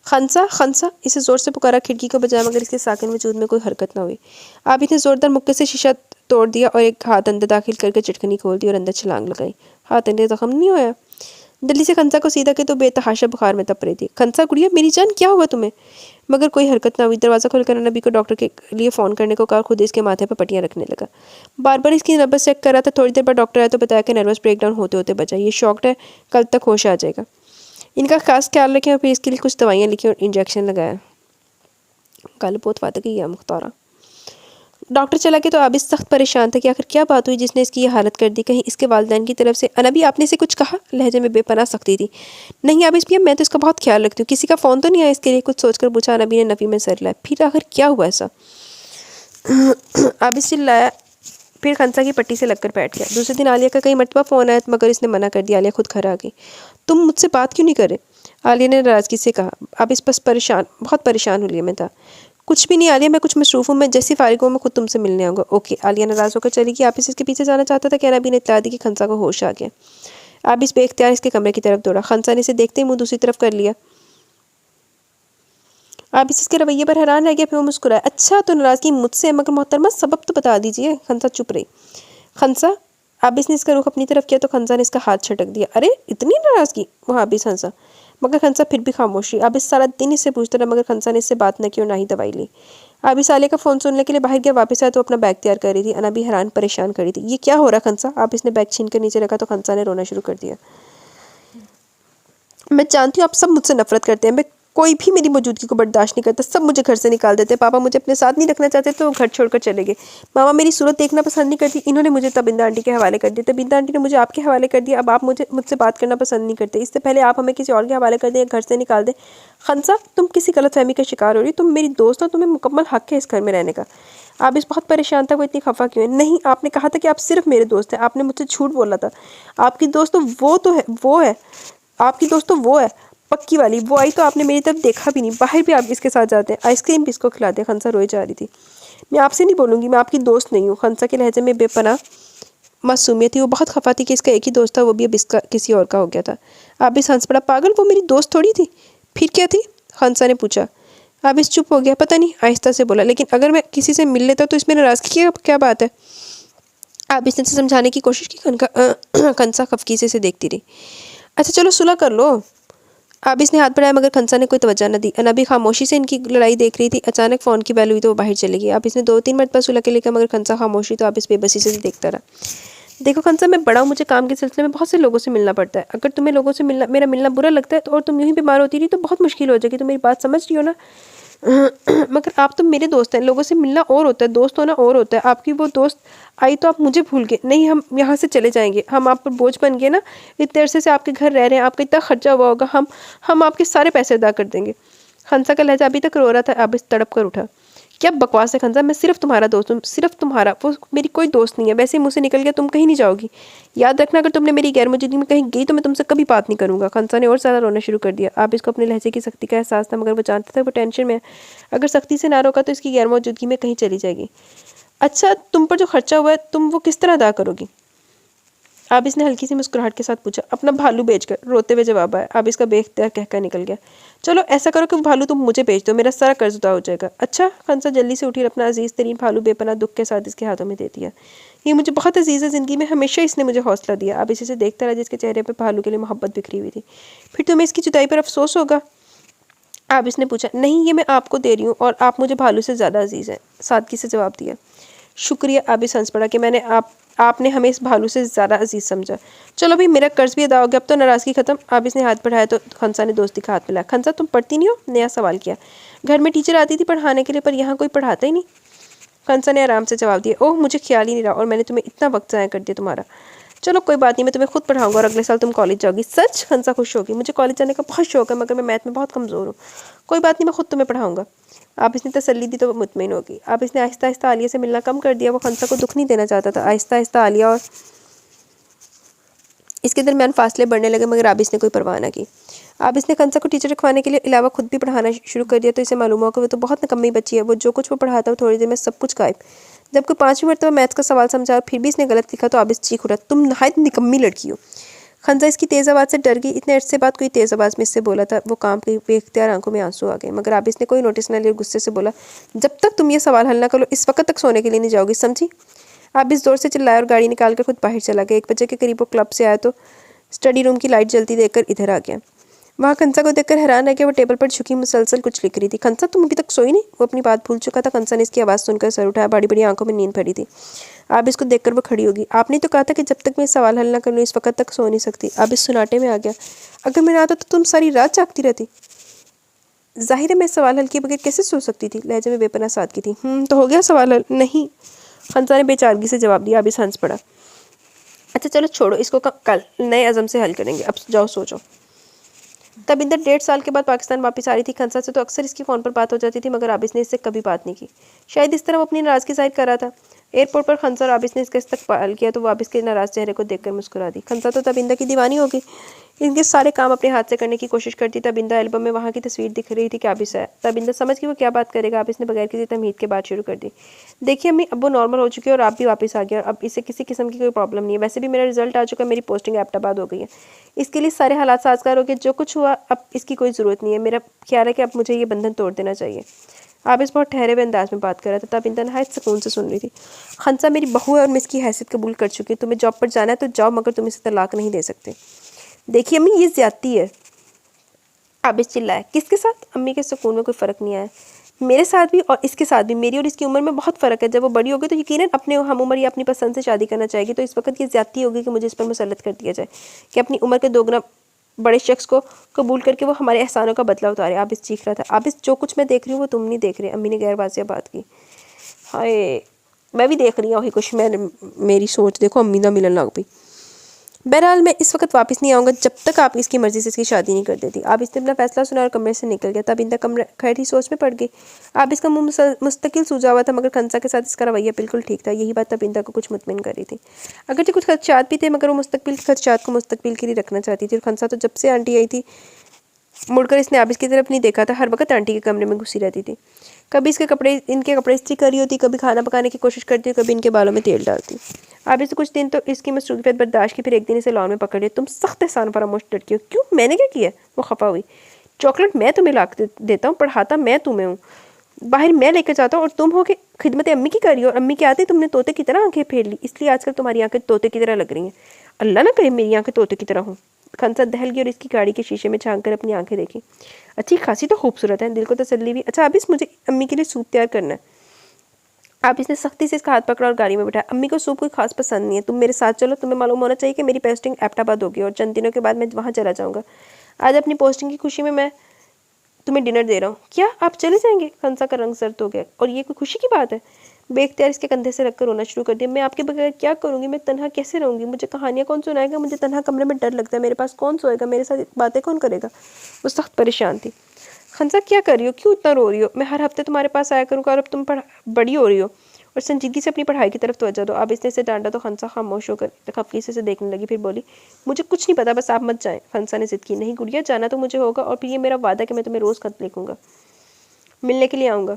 खंसा खंसा, इसे ज़ोर से पुकारा खिड़की को बजाया मगर इसके साकिन वजूद में कोई हरकत ना हुई। आबिस ने ज़ोरदार मुक्के से शीशा तोड़ दिया और एक हाथ अंदर दाखिल करके चिटकनी खोल दी और अंदर छलांग लगाई। हाथ अंदर जख्म नहीं होया। दिल्ली से खंसा को सीधा के तो बेतहाशा बुखार में तप रही थी। खंसा गुड़िया मेरी जान, क्या हुआ तुम्हें? मगर कोई हरकत ना हुई। दरवाज़ा खोलकर नबी को डॉक्टर के लिए फ़ोन करने को कहा। खुद इसके माथे पर पट्टियाँ रखने लगा। बार बार इसकी नब्ज़ चेक कर रहा था। थोड़ी देर बाद डॉक्टर आया तो बताया कि नर्वस ब्रेकडाउन होते होते बचा। ये शॉक्ड है, कल तक होश आ जाएगा। इनका खास ख्याल रखें और फिर इसके लिए कुछ दवाइयाँ लिखी और इंजेक्शन लगाया। कल बहुत वाद गई है मुख्तारा। डॉक्टर चला गया तो आबिस सख्त परेशान था कि आखिर क्या बात हुई जिसने इसकी ये हालत कर दी। कहीं इसके वालिदैन की तरफ से? अनबी, आपने इसे कुछ कहा? लहजे में बेपनाह सख्ती थी। नहीं आबिस भैया, मैं तो इसका बहुत ख्याल रखती हूँ। किसी का फ़ोन तो नहीं आया इसके लिए? कुछ सोचकर पूछा। अनबी ने नफ़ी में सर लाया। फिर आखिर क्या हुआ ऐसा? आबिस चिल्लाया, फिर खंसा की पट्टी से लगकर बैठ गया। दूसरे दिन आलिया का कई मरतबा फ़ोन आया मगर इसने मना कर दिया। आलिया खुद घर आ गई। तुम मुझसे बात क्यों नहीं करे? आलिया ने नाराज़गी से कहा। आबिस बस परेशान, बहुत परेशान हो लिया मैं था। कुछ भी नहीं आलिया, मैं कुछ मसरूफ़ हूँ। मैं जैसी फारिग हूँ मैं खुद तुमसे मिलने आऊँगा। ओके। आलिया नाराज़ होकर चली गई। आबिस इसके पीछे जाना चाहता था कि अनबी ने इत्तला दी कि खंसा को होश आ गया। आबिस बेख्तियार इसके कमरे की तरफ दौड़ा। खंसा ने इसे देखते ही मुँह दूसरी तरफ कर लिया। आबिस इसके रवैये पर हैरान रह गया, फिर वो मुस्कुराया। अच्छा तो नाराज़गी मुझसे है, मगर मोहतरमा सबब तो बता दीजिए। खंसा चुप रही। खंसा, आबिस ने इसका रुख अपनी तरफ किया तो खंसा ने इसका हाथ छटक दिया। अरे इतनी नाराज़गी? वो आबिस हंसा, मगर खंसा फिर भी खामोश रही। आबिस सारा दिन इससे पूछता रहा, मगर खंसा ने इससे बात न की और ना ही दवाई ली। आबिस आलिया का फ़ोन सुनने के लिए बाहर गया, वापस आया तो अपना बैग तैयार कर रही थी। अना भी हैरान परेशान खड़ी थी। ये क्या हो रहा खंसा? आबिस ने बैग छीन कर नीचे रखा तो खंसा ने रोना शुरू कर दिया। मैं जानती हूँ आप सब मुझसे नफरत करते हैं, मैं कोई भी मेरी मौजूदगी को बर्दाश्त नहीं करता, सब मुझे घर से निकाल देते हैं। पापा मुझे अपने साथ नहीं रखना चाहते तो वो घर छोड़कर चले गए। मामा मेरी सूरत देखना पसंद नहीं करती, इन्होंने मुझे तबिंदा आंटी के हवाले कर दिया, तबिंदा आंटी ने मुझे आपके हवाले कर दिया। अब आप मुझसे बात करना पसंद नहीं करते, इससे पहले आप हमें किसी और के हवाले कर दें, घर से निकाल दें। खंसा, तुम किसी गलतफहमी का शिकार हो रही, तुम मेरी दोस्त हो, तुम्हें मुकम्मल हक है इस घर में रहने का। आबिस बहुत परेशान था, वो इतनी खफा क्यों है? नहीं, आपने कहा था कि आप सिर्फ मेरे दोस्त हैं, आपने मुझसे झूठ बोला था। आपकी दोस्त तो वो है, आपकी दोस्त तो वो है पक्की वाली, वो आई तो आपने मेरी तरफ देखा भी नहीं। बाहर भी आप इसके साथ जाते हैं, आइसक्रीम भी इसको खिलाते हैं। खंसा रोई जा रही थी। मैं आपसे नहीं बोलूँगी, मैं आपकी दोस्त नहीं हूँ। खंसा के लहजे में बेपनाह मासूमियत थी। वो बहुत खफा थी कि इसका एक ही दोस्त था, वो भी अब इसका किसी और का हो गया था। आबिस हंस पड़ा। पागल, वो मेरी दोस्त थोड़ी थी। फिर क्या थी? खंसा ने पूछा। आबिस चुप हो गया। पता नहीं, आहिस्ता से बोला। लेकिन अगर मैं किसी से मिल लेता तो इसमें नाराज़गी की क्या बात है? आबिस ने समझाने की कोशिश की। खंसा खफकी से देखती रही। अच्छा चलो सुलह कर लो। आबिस ने हाथ बढ़ाया, मगर खंसा ने कोई तवज्जो न दी। अना भी खामोशी से इनकी लड़ाई देख रही थी। अचानक फ़ोन की बेल हुई तो वो बाहर चली गई। आबिस ने 2-3 मरतबा सुलह के लिए कहा, मगर खंसा खामोशी तो आबिस बेबसी से देखता रहा। देखो खंसा, मैं बड़ा हूँ, मुझे काम के सिलसिले में बहुत से लोगों से मिलना पड़ता है। अगर तुम्हें लोगों से मेरा मिलना बुरा लगता है तो और तुम यूँ ही बीमार होती रही तो बहुत मुश्किल हो जाएगी। तो मेरी बात समझ रही हो ना? मगर आप तो मेरे दोस्त हैं, लोगों से मिलना और होता है, दोस्त होना और होता है। आपकी वो दोस्त आई तो आप मुझे भूल गए? नहीं, हम यहाँ से चले जाएंगे, हम आप पर बोझ बन गए ना। इतने अरसे से आपके घर रह रहे हैं, आपका इतना खर्चा हुआ होगा, हम आपके सारे पैसे अदा कर देंगे। खंसा का लहजा अभी तक रो रहा था। अब इस तड़प कर उठा। क्या बकवास है खंसा, मैं सिर्फ तुम्हारा दोस्त हूँ, सिर्फ तुम्हारा, वो मेरी कोई दोस्त नहीं है। वैसे ही मुझसे निकल गया, तुम कहीं नहीं जाओगी। याद रखना, अगर तुमने मेरी गैर मौजूदगी में कहीं गई तो मैं तुमसे कभी बात नहीं करूँगा। खंसा ने और ज़्यादा रोना शुरू कर दिया। आप इसको अपने लहजे की सख्ती का एहसास था, मगर वो जानता था वो टेंशन में है। अगर सख्ती से ना रोका तो इसकी गैर मौजूदगी में कहीं चली जाएगी। अच्छा, तुम पर जो खर्चा हुआ है तुम वो किस तरह अदा करोगी? अब इसने हल्की सी मुस्कुराहट के साथ पूछा। अपना भालू बेचकर, रोते हुए जवाब आया। अब इसका बेख्तियार कहकर निकल गया। चलो ऐसा करो कि वो भालू तुम मुझे बेच दो, मेरा सारा कर्ज उदा हो जाएगा। अच्छा। खंसा जल्दी से उठी और अपना अजीज़ तरीन भालू बेपनाह दुख के साथ इसके हाथों में दे दिया। ये मुझे बहुत अजीज़ है, ज़िंदगी में हमेशा इसने मुझे हौसला दिया। अब इसे देखता रहा जिसके चेहरे पर भालू के लिए मोहब्बत बिखरी हुई थी। फिर तुम्हें इसकी जुदाई पर अफसोस होगा? अब इसने पूछा। नहीं, ये मैं आपको दे रही हूँ और आप मुझे भालू से ज़्यादा अजीज़ हैं, सादगी से जवाब दिया। शुक्रिया। आबिस हंस पड़ा कि आपने हमें इस भालू से ज़्यादा अजीज़ समझा। चलो भाई, मेरा कर्ज भी अदा हो गया, अब तो नाराज़गी ख़त्म। आबिस ने हाथ बढ़ाया तो खंसा ने दोस्ती का हाथ मिलाया। खंसा, तुम पढ़ती नहीं हो? नया सवाल किया। घर में टीचर आती थी पढ़ाने के लिए, पर यहाँ कोई पढ़ाता ही नहीं। खंसा ने आराम से जवाब दिया। ओह, मुझे ख्याल ही नहीं रहा और मैंने तुम्हें इतना वक्त ज़ाया कर दिया तुम्हारा। चलो कोई बात नहीं, मैं तुम्हें खुद पढ़ाऊंगा और अगले साल तुम कॉलेज जाओगी। सच? खंसा खुश होगी। मुझे कॉलेज जाने का बहुत शौक है, मगर मैं मैथ में बहुत कमज़ोर हूँ। कोई बात नहीं, मैं खुद तुम्हें पढ़ाऊंगा। आप इसने तसल्ली दी तो वो मुतमिन होगी। आप इसने आहिस्ता आहिस्ता आलिया से मिलना कम कर दिया। वो खंसा को दुख नहीं देना चाहता था। आहिस्ता आहिस्ता आलिया और इसके दरमियान फासले बढ़ने लगे, मगर आबिस ने कोई परवाह ना की। आबिस ने खंसा को टीचर रखवाने के लिए अलावा खुद भी पढ़ाना शुरू कर दिया, तो इसे मालूम हुआ कि वो तो बहुत निकम्मी बच्ची है। वो जो कुछ वो पढ़ाता है थोड़ी देर में सब कुछ गायब। जब कोई 5वीं मरतबा मैथ्स का सवाल समझा और फिर भी इसने गलत लिखा तो आबिस चीख उठा। तुम नहायत निकम्मी लड़की हो। खंसा इसकी तेज़ आवाज़ से डर गई। इतने अरसे बाद कोई तेज़ आवाज़ में इससे बोला था। वो कांप गई, बेख्तियार आंखों में आंसू आ गए, मगर आबिस ने कोई नोटिस न लिया और गुस्से से बोला। जब तक तुम ये सवाल हल ना करो इस वक्त तक सोने के लिए नहीं जाओगी, समझी? आबिस जोर से चिल्लाया और गाड़ी निकाल कर खुद बाहर चला गया। 1 बजे के करीब वो क्लब से आया तो स्टडी रूम की लाइट जलती देखकर इधर आ गया। वहाँ खंसा को देखकर हैरान है कि वो टेबल पर झुकी मुसलसल कुछ लिख रही थी। खंसा, तुम अभी तक सोई नहीं? वो अपनी बात भूल चुका था। खंसा ने इसकी आवाज़ सुनकर सर उठाया। बड़ी बड़ी आंखों में नींद भरी थी। आप इसको देखकर वो खड़ी होगी। आपने तो कहा था कि जब तक मैं सवाल हल ना कर लूँ इस वक्त तक सो नहीं सकती। अब इस सुनाटे में आ गया। अगर मैं ना आता तो तुम सारी रात जागती रहती। जाहिर है मैं सवाल हल किए बगैर कैसे सो सकती थी? लहजे में बेपनाह सादगी थी। तो हो गया सवाल हल? नहीं, खंसा ने बेचारगी से जवाब दिया। अब इस हंस पड़ा। अच्छा चलो छोड़ो इसको, कल नए अज़म से हल करेंगे। अब जाओ सो जाओ। तब इंदर 1.5 साल के बाद पाकिस्तान वापस आ रही थी। खंसा से तो अक्सर इसकी फ़ोन पर बात हो जाती थी, मगर आबिस ने इससे कभी बात नहीं की। शायद इस तरह वो अपनी नाराज़गी ज़ाहिर कर रहा था। एयरपोर्ट पर खंसा और आबिस ने इसका इस्तकबाल किया तो वो आबिस के नाराज़ चेहरे को देखकर मुस्कुरा दी। खंसा तो तबिंदा की दीवानी हो गई, इनके सारे काम अपने हाथ से करने की कोशिश करती। तबिंदा एल्बम में वहाँ की तस्वीर दिख रही थी कि आबिस है। तबिंदा समझ गई वो क्या बात करेगा। आबिस ने बगैर किसी तमहीद के बात शुरू कर दी। देखिए अम्मी, अब वो नॉर्मल हो चुकी है और आप भी वापस आ गए, अब इसे किसी किस्म की कोई प्रॉब्लम नहीं है। वैसे भी मेरा रिजल्ट आ चुका है, मेरी पोस्टिंग एबटाबाद हो गई है, इसके लिए सारे हालात साजगार हो गए। जो कुछ हुआ अब इसकी कोई ज़रूरत नहीं है। मेरा ख्याल है कि अब मुझे ये बंधन तोड़ देना चाहिए। आबिस बहुत ठहरे हुए अंदाज में बात कर रहा था। तबिंदा नहायत सुकून से सुन रही थी। खंसा मेरी बहू है और मैं इसकी हैसियत कबूल कर चुकी हूँ। तुम्हें जॉब पर जाना है तो जाओ, मगर तुम इसे तलाक नहीं दे सकते। देखिए अम्मी, ये ज्यादती है। आबिस चिल्लाया। किसके साथ? अम्मी के सुकून में कोई फ़र्क नहीं आया। मेरे साथ भी और इसके साथ भी। मेरी और इसकी उम्र में बहुत फ़र्क है। जब वो बड़ी होगी तो यकीनन अपने हम उम्र या अपनी पसंद से शादी करना चाहेगी। तो इस वक्त ये ज्यादती होगी कि मुझे इस पर मुसल्लत कर दिया जाए कि अपनी उम्र के दोगुना बड़े शख्स को कबूल करके वो हमारे एहसानों का बदला उतारे। आबिस चीख रहा था। आबिस, जो कुछ मैं देख रही हूँ वो तुम नहीं देख रहे। अम्मी ने गैर वाज़िया बात की। हाय, मैं भी देख रही हूँ वही कुछ। मैं मेरी सोच देखो, अम्मी ना मिलन लग पई। बहरहाल मैं इस वक्त वापस नहीं आऊँगा जब तक आप इसकी मर्ज़ी से इसकी शादी नहीं कर देती। आप इसने अपना फैसला सुना और कमरे से निकल गया। तब इंदा कमरे खैर सोच में पड़ गई। आप इसका मुंह मुस्तकिल सूझा हुआ था, मगर खंसा के साथ इसका रवैया बिल्कुल ठीक था। यही बात तब इंदा को कुछ मुतमिन कर रही थी। अगरचे कुछ खदशात भी थे, मगर वो मुस्तकबिल के खदशात को मुस्तकबिल के लिए रखना चाहती थी। और खंसा तो जब से आंटी आई थी मुड़कर इसने आबिस की तरफ नहीं देखा था। हर वक्त आंटी के कमरे में घुसी रहती थी। कभी इनके कपड़े इस्त्री करी होती, कभी खाना पकाने की कोशिश करती, कभी इनके बालों में तेल डालती। आबिस से कुछ दिन तो इसकी मसरूफियत बर्दाश्त की, फिर एक दिन इसे लॉन में पकड़ लिया। तुम सख्त एहसान फरामोश लड़की हो। क्यों, मैंने क्या किया? वो खफा हुई। चॉकलेट मैं तुम्हें ला देता हूँ, पढ़ाता मैं तुम्हें हूँ, बाहर मैं लेकर जाता हूँ, और तुम हो कि खिदमत अम्मी की करी हो। और अम्मी के आते तुमने तोते की तरह आंखें फेर ली, इसलिए आजकल तुम्हारी आंखें तोते की तरह लग रही हैं। अल्लाह ना करे मेरी आंखें तोते की तरह हों। खंसा दहल गई और इसकी गाड़ी के शीशे में झांक कर अपनी आंखें देखी। अच्छी खासी तो खूबसूरत है, दिल को तसल्ली भी। अच्छा अब मुझे अम्मी के लिए सूप तैयार करना है। आप इसने सख्ती से इसका हाथ पकड़ा और गाड़ी में बैठाया। अम्मी को सूप कोई खास पसंद नहीं है, तुम मेरे साथ चलो। तुम्हें मालूम होना चाहिए कि मेरी पोस्टिंग एबटाबाद होगी और चंद दिनों के बाद मैं वहाँ चला जाऊँगा। आज अपनी पोस्टिंग की खुशी में मैं तुम्हें डिनर दे रहा हूँ। क्या आप चले जाएंगे? खंसा का रंग सर्द हो गया। और ये कोई खुशी की बात है? बेख्तियार इसके कंधे से रखकर रोना शुरू कर दिया। मैं आपके बगैर क्या करूँगी? मैं तन्हा कैसे रहूँगी? मुझे कहानियाँ कौन सुनाएगा? मुझे तन्हा कमरे में डर लगता है। मेरे पास कौन सोएगा? मेरे साथ बातें कौन करेगा? वो सख्त परेशान थी। खंसा क्या कर रही हो? क्यों इतना रो रही हो? मैं हर हफ्ते तुम्हारे पास आया करूँगा और अब तुम बड़ी हो रही हो और संजीदगी से अपनी पढ़ाई की तरफ तवज्जो दो। अब इसने इसे डांटा तो खंसा खामोश होकर खफीसे से देखने लगी। फिर बोली, मुझे कुछ नहीं पता, बस आप मत जाएं। खंसा ने जिद की। नहीं गुड़िया, जाना तो मुझे होगा, और फिर ये मेरा वादा कि मैं तुम्हें रोज़ खत लिखूंगा, मिलने के लिए आऊँगा।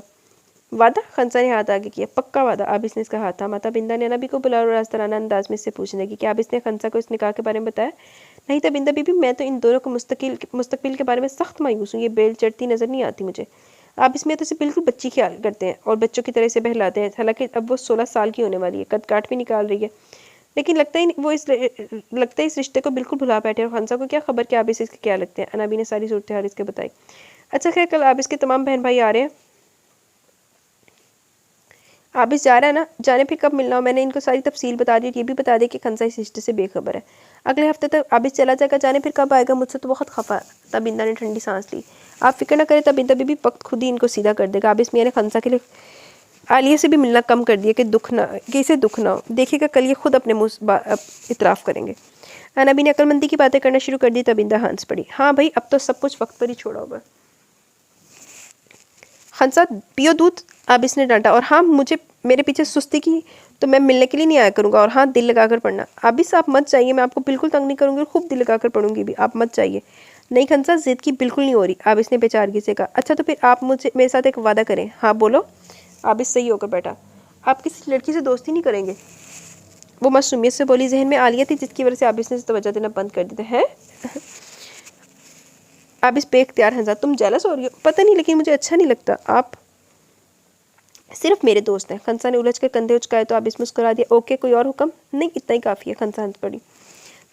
वादा? खंसा ने हाथ आगे किया। पक्का वादा। अब इसने इसका हाथ थामा। तब बिंदा ने नबी को बुला और रास्तराना अंदाज में इससे पूछने लगी कि अब इसने खंसा को इस निकाह के बारे में बताया? नहीं तब बिंदा बीबी, मैं तो इन दोनों को मुस्तकबिल के बारे में सख्त मायूस हूँ। ये बेल चढ़ती नजर नहीं आती मुझे। आप इसमें तो इसे बिल्कुल बच्ची ख्याल करते हैं और बच्चों की तरह से बहलाते हैं। हालांकि अब वो 16 साल की होने वाली है, कद काट भी निकाल रही है, लेकिन लगता है इस रिश्ते को बिल्कुल भुला बैठे। और खंसा को क्या खबर कि आप इसके क्या लगते हैं। अनाबी ने सारी सूरत हाल इसके बताई। अच्छा खैर, कल आप इसके तमाम बहन भाई आ रहे हैं? आबिस जा रहा है ना? जाने फिर कब मिलना हो? मैंने इनको सारी तफसील बता दी और ये भी बता दी कि खंसा इस रिश्ते से बेखबर है। अगले हफ्ते तक आबिस चला जाएगा। जाने फिर कब आएगा? मुझसे तो बहुत खफा है। तब इंदा ने ठंडी सांस ली। आप फिक्र ना करें, तब इंदा बीबी वक्त खुद ही इनको सीधा कर देगा। आबिस मियाँ ने खंसा के लिए आलिया से भी मिलना कम कर दिया कि इसे दुख ना हो। देखिएगा कल ये खुद अपने मुँह इतराफ़ करेंगे। अनाबी ने अक्लमंदी की बातें करना शुरू कर दी। तब इंदा हंस पड़ी। हाँ भाई, अब तो सब कुछ वक्त पर ही छोड़ा होगा। खंसा, पियो दूध। आबिस ने डांटा। और हाँ, मेरे पीछे सुस्ती की तो मैं मिलने के लिए नहीं आया करूँगा। और हाँ, दिल लगाकर पढ़ना। आबिस आप मत जाइए, मैं आपको बिल्कुल तंग नहीं करूँगी और खूब दिल लगाकर पढ़ूंगी भी। आप मत जाइए। नहीं खंसा, जिद की बिल्कुल नहीं हो रही। आबिस ने बेचारगी से कहा। अच्छा तो फिर आप मेरे साथ एक वादा करें। हाँ बोलो। आबिस सही होकर बैठा। आप किसी लड़की से दोस्ती नहीं करेंगे? वो मासूमियत से बोली। जहन में आलिया थी, जिसकी वजह से आबिस ने तवज्जो देना बंद कर दिया है। आबिस बेख्तियार हंसा। तुम जेलस हो रही हो? पता नहीं, लेकिन मुझे अच्छा नहीं लगता। आप सिर्फ मेरे दोस्त हैं। खंसा ने उलझ कर कंधे उचकाए तो आबिस मुस्कुरा दिया। ओके, कोई और हुक्म? नहीं, इतना ही काफ़ी है। खंसा हंस पड़ी।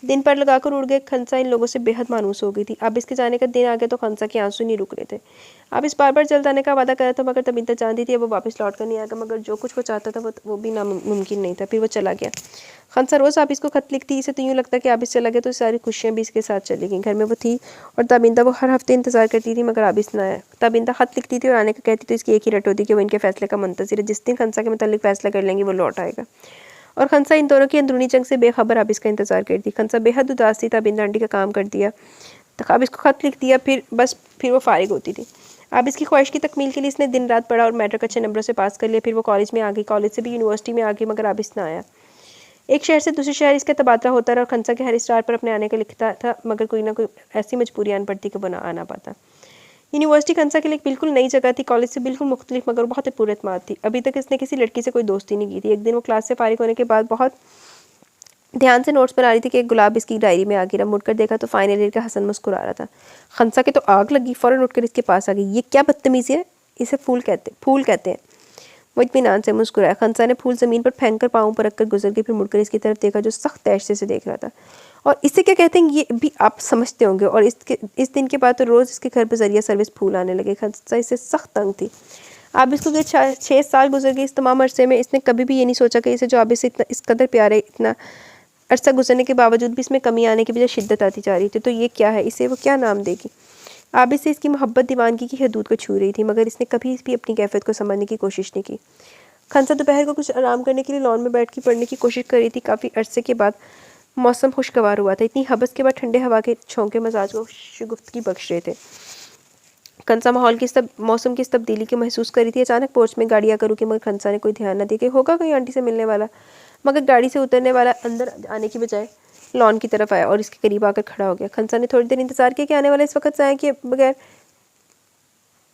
दिन पर लगाकर उड़ गए। खंसा इन लोगों से बेहद मानूस हो गई थी। अब इसके जाने का दिन आ गया तो खंसा के आंसू नहीं रुक रहे थे। अब इस बार जल्द आने का वादा करा था, मगर तब इंतजार जानती थी अब वो वापस लौट कर नहीं आएगा। मगर जो कुछ वो चाहता था वो भी नामुमकिन नहीं था। फिर वो चला गया। खंसा रोज़ आबिस को खत लिखती। इसे तो यूँ लगता कि आबिस चला गया तो सारी खुशियाँ भी इसके साथ चली गईं। घर में वो थी और तबिंदा वो हर हफ्ते इंतजार करती थी, मगर आबिस ना आया। तबिंदा खत लिखती थी और आने का कहती तो इसकी एक ही रट होती कि वो इनके फैसले का मुंतज़िर है। जिस दिन खंसा के मुतालिक फैसला कर लेंगी वो लौट आएगा। और खंसा इन दोनों की अंदरूनी जंग से बेखबर आबिस का इंतजार करती। खंसा बेहद उदास थी। तबिंदा आंटी का काम कर दिया, तो आबिस को खत लिख दिया, फिर वो फारिग होती थी। अब इसकी ख्वाहिश की तकमील के लिए इसने दिन रात पढ़ा और मैट्रिक अच्छे नंबरों से पास कर लिया। फिर वो कॉलेज में आ गई, कॉलेज से भी यूनिवर्सिटी में आ गई, मगर आबिस ना आया। एक शहर से दूसरे शहर इसका तबादला होता रहा और खंसा के हर स्टार पर अपने आने का लिखता था, मगर कोई ना कोई ऐसी मजबूरी आन पड़ती कि वो ना आना पाता। यूनिवर्सिटी खंसा के लिए एक बिल्कुल नई जगह थी, कॉलेज से बिल्कुल मुख्तलिफ, मगर बहुत ही पुरअतमाद थी। अभी तक इसने किसी लड़की से कोई दोस्ती नहीं की थी। एक दिन वो क्लास से फारिग होने के बाद बहुत ध्यान से नोट्स बना रही थी कि एक गुलाब इसकी डायरी में आ गिरा। मुड़कर देखा तो फाइनल ईयर का हसन मुस्कुरा रहा था। खंसा के तो आग लगी, फ़ौरन उठकर इसके पास आ गई। ये क्या बदतमीज़ी है, इसे फूल कहते हैं। वो इत्मीनान से मुस्कुराया। खंसा ने फूल ज़मीन पर फेंक कर पाँव पर रखकर गुजर गई। फिर मुड़कर इसकी तरफ देखा जो सख्त तैश से देख रहा था। और इसे क्या कहते हैं ये भी आप समझते होंगे। और इस दिन के बाद तो रोज़ इसके घर पर जरिया सर्विस फूल आने लगे। खंसा इससे सख्त तंग थी। अब इसको 6 साल गुजर गए। इस तमाम अरसे में इसने कभी भी ये नहीं सोचा कि इसे जो अब इसे इतना इस कदर प्यार है, इतना अरसा गुजरने के बावजूद भी इसमें कमी आने की बजाय शिद्दत आती जा रही थी। तो ये क्या है, इसे वो क्या नाम देगी। आबिद से इसकी मोहब्बत दीवानगी की हदूद को छू रही थी, मगर इसने कभी भी अपनी कैफियत को समझने की कोशिश नहीं की। खंसा दोपहर को कुछ आराम करने के लिए लॉन में बैठ के पढ़ने की कोशिश कर रही थी। काफ़ी अरसे के बाद मौसम खुशगवार हुआ था। इतनी हबस के बाद ठंडे हवा के झोंके मजाज को शगुफ्तगी बख्श रहे थे। खंसा मौसम की इस तब्दीली को महसूस कर रही थी। अचानक पोर्च में गाड़ी आकर रुकी, मगर खंसा ने कोई ध्यान न दिया कि होगा कोई आंटी से मिलने वाला। मगर गाड़ी से उतरने वाला अंदर आने की बजाय लॉन की तरफ आया और इसके करीब आकर खड़ा हो गया। खंसा ने थोड़ी देर इंतजार किया कि आने वाला इस वक्त से आए कि बगैर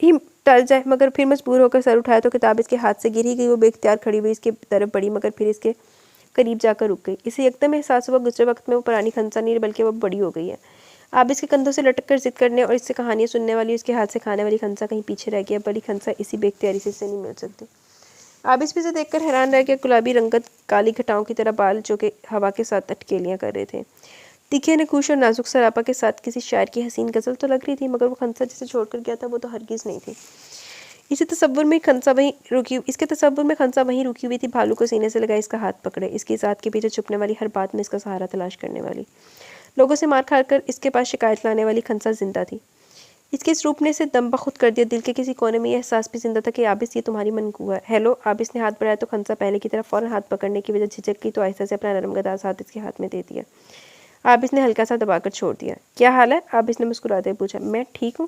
ही टल जाए, मगर फिर मजबूर होकर सर उठाया तो किताब इसके हाथ से गिर ही गई। वो बेख्तियार खड़ी हुई इसके तरफ बढ़ी, मगर फिर इसके करीब जाकर रुक गई। इसे एकदम एहसास हुआ गुजरे वक्त में वो पुरानी खंसा नहीं बल्कि वो बड़ी हो गई है। आप इसके कंधों से लटक कर जिद करने और इससे कहानियाँ सुनने वाली, उसके हाथ से खाने वाली खंसा कहीं पीछे रह गया। बड़ी खंसा इसी बेख्तियारी से नहीं मिल सकती। आबिस भी से देखकर हैरान रह गया। गुलाबी रंगत काली घटाओं की तरह बाल जो कि हवा के साथ अटकेलियाँ कर रहे थे। तीखे नकूश और नाजुक सरापा के साथ किसी शायर की हसीन गज़ल तो लग रही थी, मगर वो खंसा जिसे छोड़कर गया था वो तो हरगिज़ नहीं थी। इसके तसव्वुर में खंसा वहीं रुकी हुई थी, भालू को सीने से लगा इसका हाथ पकड़े, इसकी ज़ात के पीछे छुपने वाली हर बात में इसका सहारा तलाश करने वाली, लोगों से मार खाकर इसके पास शिकायत लाने वाली खंसा जिंदा थी। इसके इस रूप ने इसे दम बखुद कर दिया। दिल के किसी कोने में यह एहसास भी जिंदा था कि आबिस ये तुम्हारी मनकूवा है। हेलो। आबिस ने हाथ बढ़ाया तो खंसा पहले की तरफ फ़ौरन हाथ पकड़ने की वजह झिझक की तो आहिस्ता से अपना नरम गदास हाथ इसके हाथ में दे दिया। आबिस ने हल्का सा दबाकर छोड़ दिया। क्या हाल है? आबिस ने मुस्कुराते पूछा। मैं ठीक हूँ,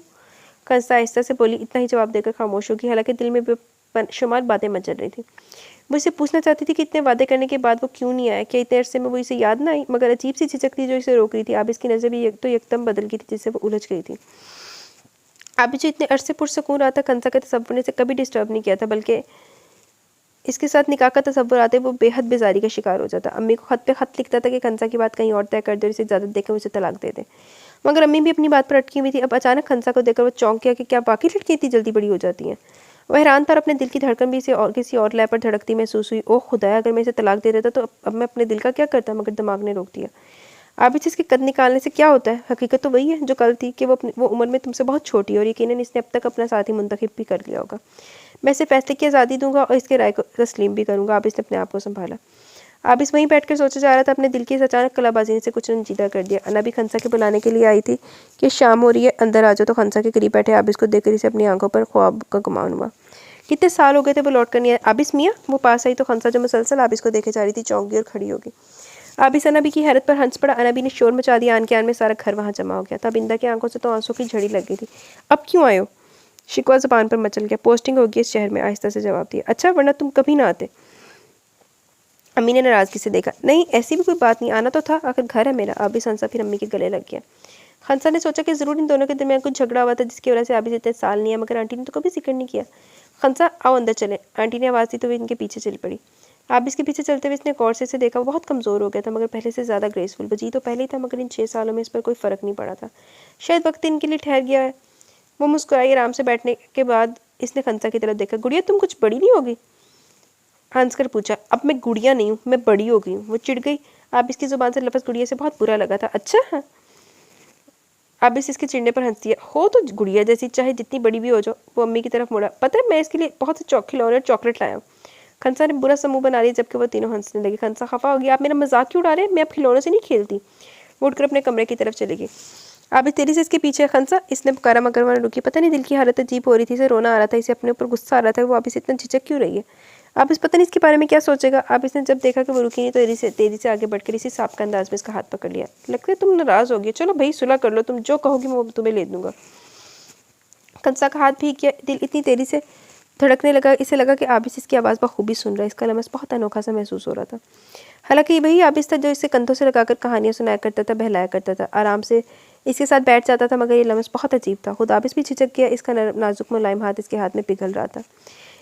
खंसा आहिस्ता से बोली। इतना ही जवाब देकर खामोश होगी, हालांकि दिल में बेशुमार बातें मचल रही थी। वो इसे पूछना चाहती थी कि इतने वादे करने के बाद वो क्यों नहीं आया, क्या इतने अरसे में वो इसे याद ना आई, मगर अजीब सी झिझक थी जो इसे रोक रही थी। आबिस की नज़र भी तो एकदम बदल गई थी, जिससे वो उलझ गई थी। आबिस जो इतने अरसे पुरसकून रहा था, खंसा के तसव्वुर ने इसे कभी डिस्टर्ब नहीं किया था, बल्कि इसके साथ निकाह का तसव्वुर आते वो बेहद बेजारी का शिकार हो जाता। अम्मी को खत पे खत लिखता था कि खंसा की बात कहीं और तय कर दे और इसे इजाज़त देकर उसे तलाक दे दे, मगर अम्मी भी अपनी बात पर अटकी हुई थी। अब अचानक खंसा को देखकर वो चौंक गया कि क्या बाकी लड़कियाँ इतनी जल्दी बड़ी हो जाती हैं। वह हैरान था और अपने दिल की धड़कन भी इसे और किसी और लय पर धड़कती महसूस हुई। ओह खुदाया, अगर मैं इसे तलाक दे देता तो अब मैं अपने दिल का क्या करता, मगर दिमाग ने रोक दिया। आबिद इसके कद निकालने से क्या होता है, हकीकत तो वही है जो कल थी कि वो उम्र में तुमसे बहुत छोटी है और यकीनन इसने अब तक अपना साथी मुंतखब भी कर लिया होगा। मैं इसे फैसले की आज़ादी दूंगा और इसके राय को तस्लीम भी करूंगा। आबिद ने अपने आप को संभाला। आबिद वहीं बैठकर सोचा जा रहा था। अपने दिल की इस अचानक कलाबाजी ने से कुछ रंजीदा कर दिया। अना भी खंसा के बुलाने के लिए आई थी कि शाम हो रही है, अंदर आ जाओ। तो खंसा के करीब बैठे आबिद को देखकर इसे अपनी आंखों पर ख्वाब का गुमान हुआ। कितने साल हो गए थे वो लौट कर नहीं आया। आबिस मियाँ। वो पास आई तो खंसा जो मुसलसल आबिस को देखे जा रही थी चौंक गई और खड़ी होगी। आबिस अनाबी की हैरत पर हंस पड़ा। अनाबी ने शोर मचा दिया। आन के आन में सारा घर वहाँ जमा हो गया था। बिंदा की आंखों से तो आंसू की झड़ी लग गई थी। अब क्यों आए हो? शिकवा ज़बान पर मचल गया। पोस्टिंग होगी इस शहर में, आहिस्ता से जवाब दिया। अच्छा, वरना तुम कभी ना आते। अम्मी ने नाराज़गी से देखा। नहीं, ऐसी भी कोई बात नहीं, आना तो था, आखिर घर है मेरा। आबिस हंसा, फिर अम्मी के गले लग गया। खंसा ने सोचा कि ज़रूर इन दोनों के दरमियान कुछ झगड़ा हुआ था जिसकी वजह से आबिस इतने साल नहीं है, मगर आंटी ने तो कभी जिक्र नहीं किया। खंसा, आओ अंदर चले। आंटी ने आवाज़ दी तो वे इनके पीछे चल पड़ी। आबिस के पीछे चलते हुए इसने गौर से इसे देखा। वो बहुत कमज़ोर हो गया था, मगर पहले से ज़्यादा ग्रेसफुल। वजी तो पहले ही था, मगर इन 6 सालों में इस पर कोई फ़र्क नहीं पड़ा था। शायद वक्त इनके लिए ठहर गया है। वो मुस्कुराई। आराम से बैठने के बाद इसने खंसा की तरफ देखा। गुड़िया, तुम कुछ बड़ी नहीं होगी? हंस कर पूछा। अब मैं गुड़िया नहीं हूँ, मैं बड़ी हो गई हूँ। वो चिढ़ गई। आबिस की ज़ुबान से लफ्ज़ गुड़िया से बहुत बुरा लगा था। अच्छा हाँ। आबिस इसके चिढ़ने पर हंस दिया। हो तो गुड़िया जैसी, चाहे जितनी बड़ी भी हो जाओ। वो अम्मी की तरफ मुड़ा। पता है, मैं इसके लिए बहुत से खिलौने और चॉकलेट लाया हूँ। खंसा ने बुरा समूह बना लिया, जबकि वो तीनों हंसने लगे। खंसा खफा हो गया। आप मेरा मजाक क्यों उड़ा रहे हैं? मैं अब खिलौनों से नहीं खेलती। वो उठकर अपने कमरे की तरफ चली गई। आबिस तेरी से इसके पीछे खंसा, इसने पुकारा, मगर वह रुकी। पता नहीं दिल की हालत अजीब हो रही थी। इसे रोना आ रहा था, इसे अपने ऊपर गुस्सा आ रहा था। वो आबिस इतना झिझक क्यों रही है? आबिस पता नहीं इसके बारे में क्या सोचेगा। आबिस ने जब देखा कि वो रुकी नहीं तो तेजी से आगे बढ़कर इसी सांप का अंदाज में इसका हाथ पकड़ लिया। लगता है तुम नाराज़ हो गई। चलो भाई, सुलह कर लो, तुम जो कहोगी मैं वो तुम्हें ले दूंगा। खंसा का हाथ भीग गया, दिल इतनी तेजी से धड़कने लगा, इसे लगा कि आबिस इसकी आवाज़ बखूबी सुन रहा है। इसका लमस बहुत अनोखा सा महसूस हो रहा था। हालांकि वही आबिस था जो इसे कंधों से लगाकर कहानियां सुनाया करता था, बहलाया करता था, आराम से इसके साथ बैठ जाता था, मगर ये लमस बहुत अजीब था। खुद आबिस भी झिझक गया, इसका नाजुक मुलायम हाथ इसके हाथ में पिघल रहा था।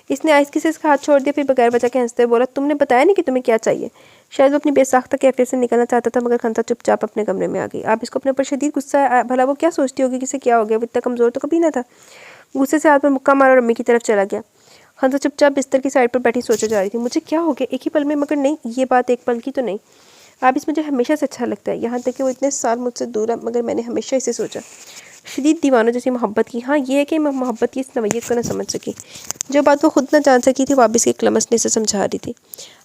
इसने आहिस्ती से इसका हाथ छोड़ दिया, फिर बगैर वजह के हंसते हुए बोला, तुमने बताया नहीं कि तुम्हें क्या चाहिए। शायद वो अपनी बेसाख्ता कैफियत से निकलना चाहता था, मगर खंसा चुपचाप अपने कमरे में आ गई। आप इसको अपने ऊपर शदीद गुस्सा है। भला वो क्या सोचती होगी, किसे क्या हो गया, वो इतना कमज़ोर तो कभी ना था। गुस्से से हाथ में मुक्का मारा और अम्मी की तरफ चला गया। खंसा चुपचाप बिस्तर की साइड पर बैठी सोचे जा रही थी, मुझे क्या हो गया एक ही पल में, मगर नहीं, ये बात एक पल की तो नहीं। आबिस मुझे हमेशा से अच्छा लगता है, यहाँ तक कि वो इतने साल मुझसे दूर है, मगर मैंने हमेशा इसे सोचा। शदीद दीवानों जैसी मोहब्बत की। हाँ, ये है कि मैं मोहब्बत की इस नवैयत को न समझ सकी। जो बात वो खुद न जान सकी थी, वो आबिस के क्लमसने से समझा रही थी।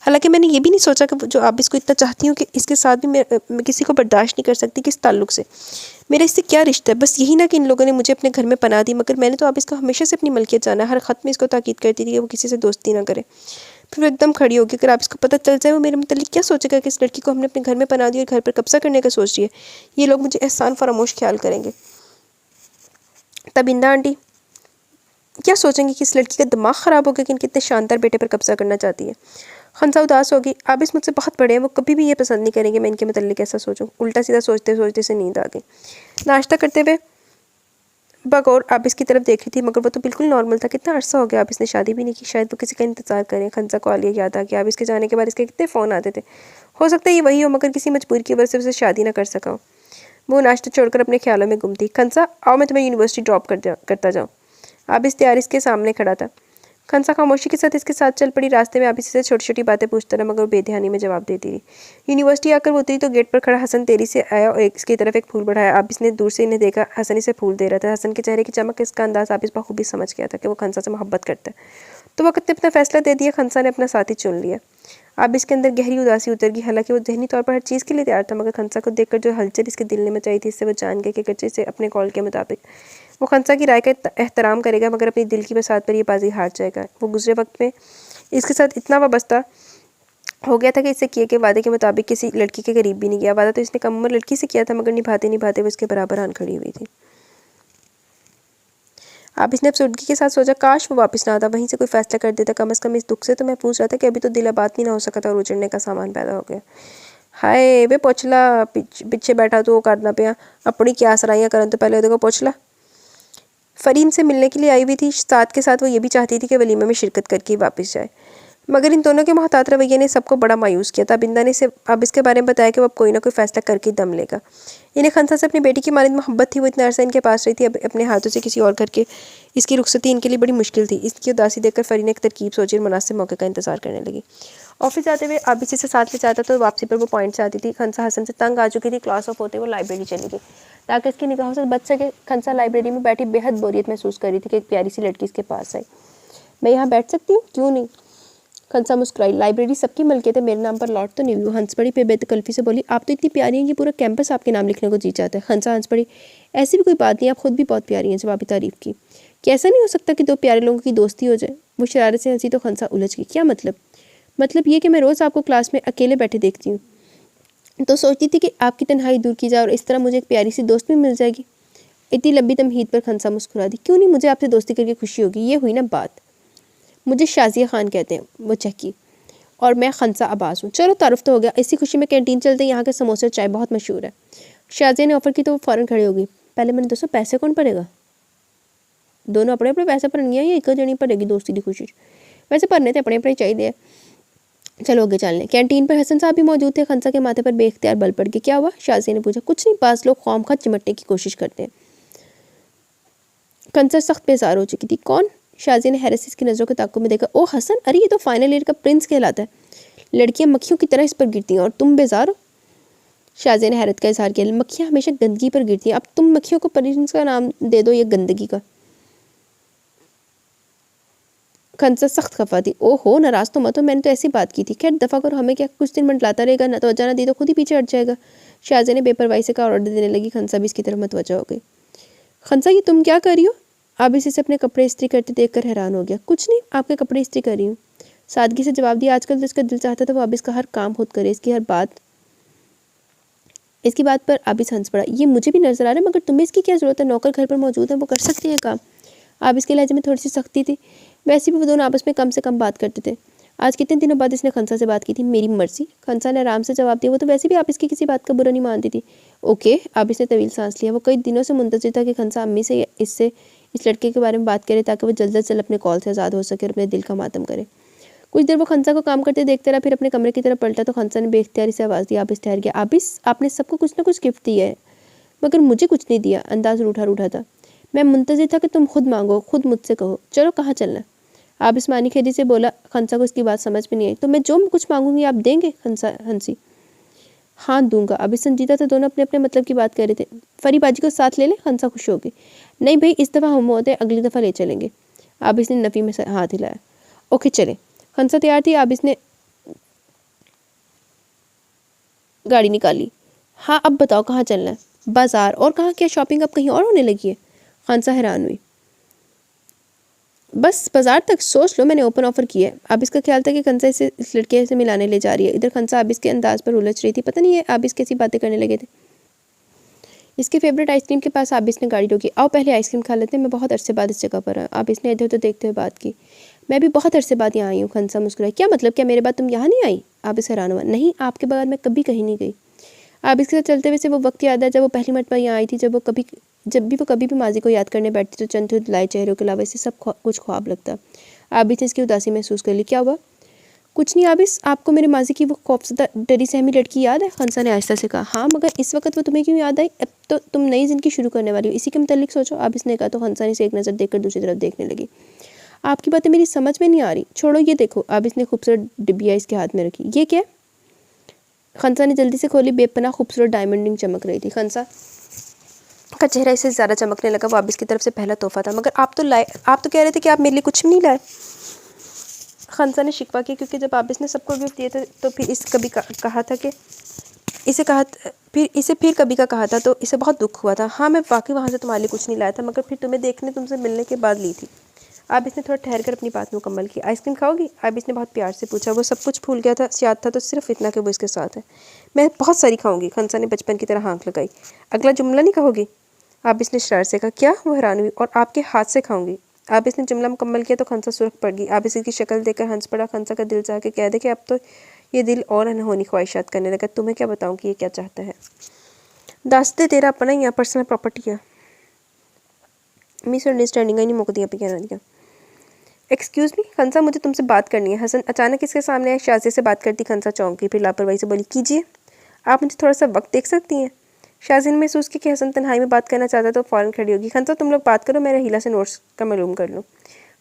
हालांकि मैंने ये भी नहीं सोचा कि जो आबिस को इतना चाहती हूँ कि इसके साथ भी मैं किसी को बर्दाश्त नहीं कर सकती। किस ताल्लुक से, मेरा इससे क्या रिश्ता है? बस यही ना कि इन लोगों ने मुझे अपने घर में पनाह दी, मगर मैंने तो आबिस को हमेशा से अपनी मलकियत जाना। हर ख़त में इसको ताकीद करती थी कि वो किसी से दोस्ती ना करे। फिर वो एकदम खड़ी होगी, अगर आबिस को पता चल जाए वो मेरे मतलब क्या सोचेगा कि इस लड़की को हमने अपने घर में पनाह दी और घर पर कब्जा करने का सोच रही है। ये लोग मुझे एहसान फरामोश ख्याल करेंगे। तब इंदा आंटी क्या सोचेंगे कि इस लड़की का दिमाग ख़राब हो गया कि इनके इतने शानदार बेटे पर कब्जा करना चाहती है। खंसा उदास होगी, आबिस मुझसे बहुत बड़े हैं, वो कभी भी ये पसंद नहीं करेंगे मैं इनके मतलब कैसा सोचूं। उल्टा सीधा सोचते सोचते से नींद आ गई। नाश्ता करते हुए बगौर आबिस की तरफ देख रही थी, मगर वो तो बिल्कुल नॉर्मल था। कितना अरसा हो गया आबिस ने शादी भी नहीं की, शायद वो किसी का इंतजार करें। खंसा को आलिया याद आ गया, आबिस के जाने के बाद इसके कितने फ़ोन आते थे। हो सकता है ये वही हो, मगर किसी मजबूरी की वजह से उसे शादी ना कर सका हो। वो नाश्ता छोड़कर अपने ख्यालों में गुम थी। खंसा आओ, मैं तुम्हें यूनिवर्सिटी ड्रॉप करता जाऊँ। आबिस तैयार इसके सामने खड़ा था। खंसा खामोशी के साथ इसके साथ चल पड़ी। रास्ते में आबिस से छोटी छोटी बातें पूछता रहा, मगर वो बेध्यानी में जवाब देती रही। यूनिवर्सिटी आकर वो उतरी तो गेट पर खड़ा हसन तेजी से आया और इसकी तरफ एक फूल बढ़ाया। आबिस ने दूर से इन्हें देखा, हसन इसे फूल दे रहा था। हसन के चेहरे की चमक, इसका अंदाज आबिस बखूबी समझ गया था कि वो खंसा से मोहब्बत करता है। तो वक्त ने अपना फैसला दे दिया, खंसा ने अपना साथी चुन लिया। आबिस के अंदर गहरी उदासी उतर गई। हालांकि वो जहनी तौर पर हर चीज़ के लिए तैयार था, मगर खंसा को देखकर जो हलचल इसके दिल ने मचाई थी, इससे वो जान गया कि अगरचे से अपने कॉल के मुताबिक वो खंसा की राय का एहतराम करेगा, मगर अपनी दिल की बसात पर ये बाजी हार जाएगा। वो गुजरे वक्त में इसके साथ इतना वाबस्ता हो गया था कि इससे किए गए वादे के मुताबिक किसी लड़की के करीब भी नहीं गया। वादा तो इसने कम उम्र लड़की से किया था, मगर निभाते निभाते वो इसके बराबर आन खड़ी हुई थी। आबिस ने अफसुर्दगी के साथ सोचा, काश वो वापस ना आता, वहीं से कोई फैसला कर देता। कम अज़ कम इस दुख से तो महफूज रहा था कि अभी तो दिल आबाद भी ना हो सका था और उजड़ने का सामान पैदा हो गया। हाय वे पोछला पिछे बैठा तो वो करना पिया अपनी क्या सराइयाँ करन तो पहले देखो पोछला। फरीन से मिलने के लिए आई हुई थी, साथ के साथ वो ये भी चाहती थी कि वलीमे में शिरकत करके वापस जाए, मगर इन दोनों के मोहतात रवैये ने सबको बड़ा मायूस किया था। बिंदा ने इसे अब इसके बारे में बताया कि वो अब कोई ना कोई फैसला करके दम लेगा। इन्हें खंसा से अपनी बेटी की मानिंद मोहब्बत थी, वो इतना अरसा इनके पास रही थी, अब अपने हाथों से किसी और घर के इसकी रुखसती इनके लिए बड़ी मुश्किल थी। इसकी उदासी देखकर फरीन एक तरकीब सोची और मुनासिब मौके का इंतजार करने लगी। ऑफिस जाते हुए आबिस इसे साथ ले जाता तो वापसी पर वो पॉइंट से आती थी। खंसा हसन से तंग आ चुकी थी, क्लास ऑफ होते वो लाइब्रेरी चली गई ताकि इसकी निगाहों से बच सके। खंसा लाइब्रेरी में बैठी बेहद बोरियत महसूस कर रही थी कि एक प्यारी सी लड़की इसके पास आई। मैं यहाँ बैठ सकती हूँ? क्यों नहीं? खंसा मुस्कुराई। लाइब्रेरी सबकी मलकियत है, मेरे नाम पर लॉट तो नहीं हुई। हंस पड़ी पे बेतकल्फी से बोली, आप तो इतनी प्यारी हैं कि पूरा कैंपस आपके नाम लिखने को जी चाहता है। खंसा हंस पड़ी, ऐसी भी कोई बात नहीं, आप खुद भी बहुत प्यारी हैं। जवाबी तारीफ की। कैसा नहीं हो सकता कि दो प्यारे लोगों की दोस्ती हो जाए? वो शरारत से हंसी तो खंसा उलझ गई। क्या मतलब? मतलब ये कि मैं रोज़ आपको क्लास में अकेले बैठे देखती हूँ, तो सोचती थी कि आपकी तन्हाई दूर की जाए और इस तरह मुझे एक प्यारी सी दोस्त भी मिल जाएगी। इतनी लंबी तमहीद पर खंसा मुस्कुरा दी। क्यों नहीं, मुझे आपसे दोस्ती करके खुशी होगी। ये हुई ना बात। मुझे शाजिया खान कहते हैं, वो चक्की, और मैं खंसा अब्बास हूँ। चलो तारुफ तो हो गया, इसी खुशी में कैंटीन चलते हैं, यहाँ के समोसे चाय बहुत मशहूर है। शाजिया ने ऑफर की तो वो फ़ौरन खड़ी हो गई। पहले मैंने दोस्तों पैसे कौन भरेगा? दोनों अपने अपने पैसे भरनी है या एक जनी भरेगी दोस्ती की खुशी? वैसे भरने तो अपने अपने चाहिए। चलो आगे चलने। कैंटीन पर हसन साहब भी मौजूद थे। खंसा के माथे पर बेख्तियार बल पड़ गए। क्या हुआ? शाजिया ने पूछा। कुछ नहीं, पास लोग खौम-खा चिमटने की कोशिश करते हैं। खंसा सख्त बेजार हो चुकी थी। कौन? शाजिया ने हैरत से इसकी नज़रों के ताक़ुब में देखा। ओ हसन, अरे ये तो फाइनल ईयर का प्रिंस कहलाता है। लड़कियां मक्खियों की तरह इस पर गिरती हैं और तुम बेजार हो। शाजिया ने हैरत का इजहार किया। मक्खियां हमेशा गंदगी पर गिरती हैं, अब तुम मक्खियों को प्रिंस का नाम दे दो या गंदगी का। खंसा सख्त खफा थी। ओहो, नाराज तो मत हो, मैंने तो ऐसी बात की थी। खैर दफ़ा करो, हमें क्या कुछ दिन मंडलाता रहेगा, ना तवज्जो ना दी तो खुद ही पीछे हट जाएगा। शाजिया ने बेपरवाही से कहा, ऑर्डर देने लगी। खंसा भी इसकी तरफ मतवज्जो हो गई। खंसा, ये तुम क्या कर रही हो? आबिस इसे अपने कपड़े इस्त्री करते देखकर हैरान हो गया। कुछ नहीं, आपके कपड़े इस्त्री कर रही हूँ, सादगी से जवाब दिया। आजकल तो इसका दिल चाहता था वो आबिस का हर काम खुद करे, इसकी बात पर आबिस हंस पड़ा। ये मुझे भी नजर आ रहा है, मगर तुम्हें इसकी क्या जरूरत है? नौकर घर पर मौजूद है, वो कर सकते हैं काम। आप इसके लहजे में थोड़ी सी सख्ती थी। वैसे भी वो दोनों आपस में कम से कम बात करते थे। आज कितने दिनों बाद इसने खंसा से बात की थी। मेरी मर्जी, खंसा ने आराम से जवाब दिया। वो तो वैसे भी आप इसकी किसी बात का बुरा नहीं मानती थी। ओके, आप इसने तवील सांस लिया। वो कई दिनों से मुंतज़िर था कि खंसा अम्मी से इस लड़के के बारे में बात करे ताकि वो जल्द से जल्द अपने कॉल से आज़ाद हो सके और अपने दिल का मातम करे। कुछ देर वो खंसा को काम करते देखते रहा, फिर अपने कमरे की तरफ पलटा तो खंसा ने बेख्तियारी से आवाज़ दी, आबिस ठहर गया। आबिस, आपने सबको कुछ ना कुछ गिफ्ट दिया है मगर मुझे कुछ नहीं दिया। अंदाज रूठा रूठा था। मैं मुंतज़िर था कि तुम खुद मांगो, खुद मुझसे कहो। चलो कहाँ चलना। आबिस मानी खेदी से बोला। खंसा को इसकी बात समझ में नहीं आई। तो मैं जो कुछ मांगूंगी आप देंगे? खंसा हंसी। हाँ दूंगा। आबिस संजीदा था। दोनों अपने अपने मतलब की बात कर रहे थे। फरी बाजी को साथ ले ले। खंसा खुश हो गई। नहीं भाई, इस दफ़ा हम होते, अगली दफ़ा ले चलेंगे। आबिस ने नफ़ी में हाथ हिलाया। ओके चले। खंसा तैयार थी। आबिस ने गाड़ी निकाली। हाँ अब बताओ कहाँ चलना है? बाजार। और कहाँ? क्या शॉपिंग अब कहीं और होने लगी है? खंसा हैरान हुई। बस बाजार तक? सोच लो, मैंने ओपन ऑफर किया है। आबिस का ख्याल था कि खंसा इसे इस लड़के से मिलाने ले जा रही है। इधर खंसा आबिस के अंदाज पर उलझ रही थी। पता नहीं है आबिस कैसी बातें करने लगे थे। इसके फेवरेट आइसक्रीम के पास आबिस ने गाड़ी रोकी। आओ पहले आइसक्रीम खा लेते हैं, मैं बहुत अरसे बाद इस जगह पर आया। आबिस ने इधर उधर देखते हुए बात की। मैं भी बहुत अरसे बाद यहाँ आई हूँ। खंसा मुस्कुराई। क्या मतलब? क्या मेरे बाद तुम यहाँ नहीं आई? आबिस हैरान हुआ। नहीं, आपके बगैर मैं कभी कहीं नहीं गई। आबिस के साथ चलते हुए से वो वक्त याद है जब वो पहली मरतबा यहाँ आई थी। जब भी वो कभी भी माजी को याद करने बैठती तो चंद धुंधलाए चेहरों के अलावा इसे सब कुछ ख्वाब लगता। आबिस ने इसकी उदासी महसूस कर ली। क्या हुआ? कुछ नहीं आबिस, आपको मेरे माजी की वो खौफजदा डरी सहमी लड़की याद है? खंसा ने आहिस्ता से कहा। हाँ, मगर इस वक्त वो तुम्हें क्यों याद आई? अब तो तुम नई जिंदगी शुरू करने वाली हो, इसी के मुतालिक सोचो। आबिस ने कहा तो खंसा ने इसे एक नज़र देखकर दूसरी तरफ देखने लगी। आपकी बातें मेरी समझ में नहीं आ रही। छोड़ो, ये देखो। आबिस ने खूबसूरत डिबिया इसके हाथ में रखी। ये क्या? खंसा ने जल्दी से खोली। बेपनाह खूबसूरत डायमंड रिंग चमक रही थी। खंसा का चेहरा इससे ज़्यादा चमकने लगा। वो आबिस की तरफ से पहला तोहफा था। मगर आप तो कह रहे थे कि आप मेरे लिए कुछ भी नहीं लाए। खंसा ने शिकवा किया क्योंकि जब आबिस ने सबको गिफ्ट दिए थे तो फिर इसे कभी कहा था कि फिर कभी का कहा था तो इसे बहुत दुख हुआ था। हाँ, मैं वाकई वहाँ से तुम्हारे लिए कुछ नहीं लाया था, मगर फिर तुम्हें देखने, तुमसे मिलने के बाद ली थी। आबिस ने थोड़ा ठहर कर अपनी बात मुकम्मल की। आइसक्रीम खाओगी? आबिस ने बहुत प्यार से पूछा। वो सब कुछ भूल गया था। याद था तो सिर्फ इतना कि वो इसके साथ है। मैं बहुत सारी खाऊंगी। खंसा ने बचपन की तरह हाँक लगाई। अगला जुमला नहीं कहोगी? आबिस ने शरारत से कहा। क्या? वो हैरान हुई। और आपके हाथ से खाऊंगी। आबिस ने जुमला मुकम्मल किया तो खंसा सुर्ख पड़ गई। आबिस की शक्ल देखकर हंस पड़ा। खंसा का दिल चाह के कह दे कि अब तो ये दिल और अनहोनी ख्वाहिशात करने लगा। तुम्हें क्या बताऊं कि ये क्या चाहता है? दस दे, तेरा अपना ही यहाँ पर्सनल प्रॉपर्टी है। मिसअंडरस्टैंडिंग ही नहीं मुकती अभी कहना दिया। एक्सक्यूज़ मी खंसा, मुझे तुमसे बात करनी है। हसन अचानक इसके सामने आए। शाज़े से बात करती खंसा चौंक गई, फिर लापरवाही से बोली। कीजिए। आप मुझे थोड़ा सा वक्त देख सकती हैं? शाज़े ने महसूस किया कि हसन तन्हाई में बात करना चाहता तो फ़ौरन खड़ी होगी। खंसा, तुम लोग बात करो, मैं रहीला से नोट्स का मालूम कर लूँ।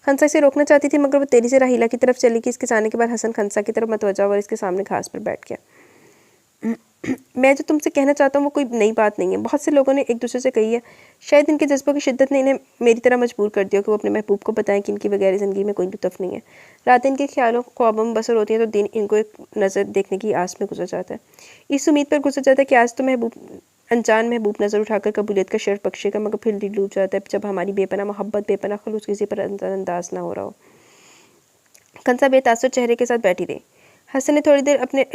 खंसा इसे रोकना चाहती थी मगर वो तेज़ी से रहीला की तरफ चली गई। इसके जाने के बाद हसन खंसा की तरफ मतवज्जा और इसके सामने घास पर बैठ गया। मैं जो तुमसे कहना चाहता हूँ वो कोई नई बात नहीं है। बहुत से लोगों ने एक दूसरे से कही है। शायद इनके जज्बों की शिद्दत ने इन्हें मेरी तरह मजबूर कर दिया कि वो अपने महबूब को बताएं कि इनकी बगैर ज़िंदगी में कोई लुत्फ़ नहीं है। रात इनके ख्यालों ख्वाबों में बसर होती है तो दिन इनको एक नज़र देखने की आस में गुजर जाता है। इस उम्मीद पर गुजर जाता है कि आज तो अनजान महबूब नज़र उठाकर कबूलियत का शर्फ बख्शेगा, मगर फिर दिल डूब जाता है जब हमारी बेपनाह मोहब्बत, बेपनाह खलूस किसी पर अंदाज ना हो रहा हो। खंसा बेतासुर चेहरे के साथ बैठी रही। हसन ने थोड़ी देर अपने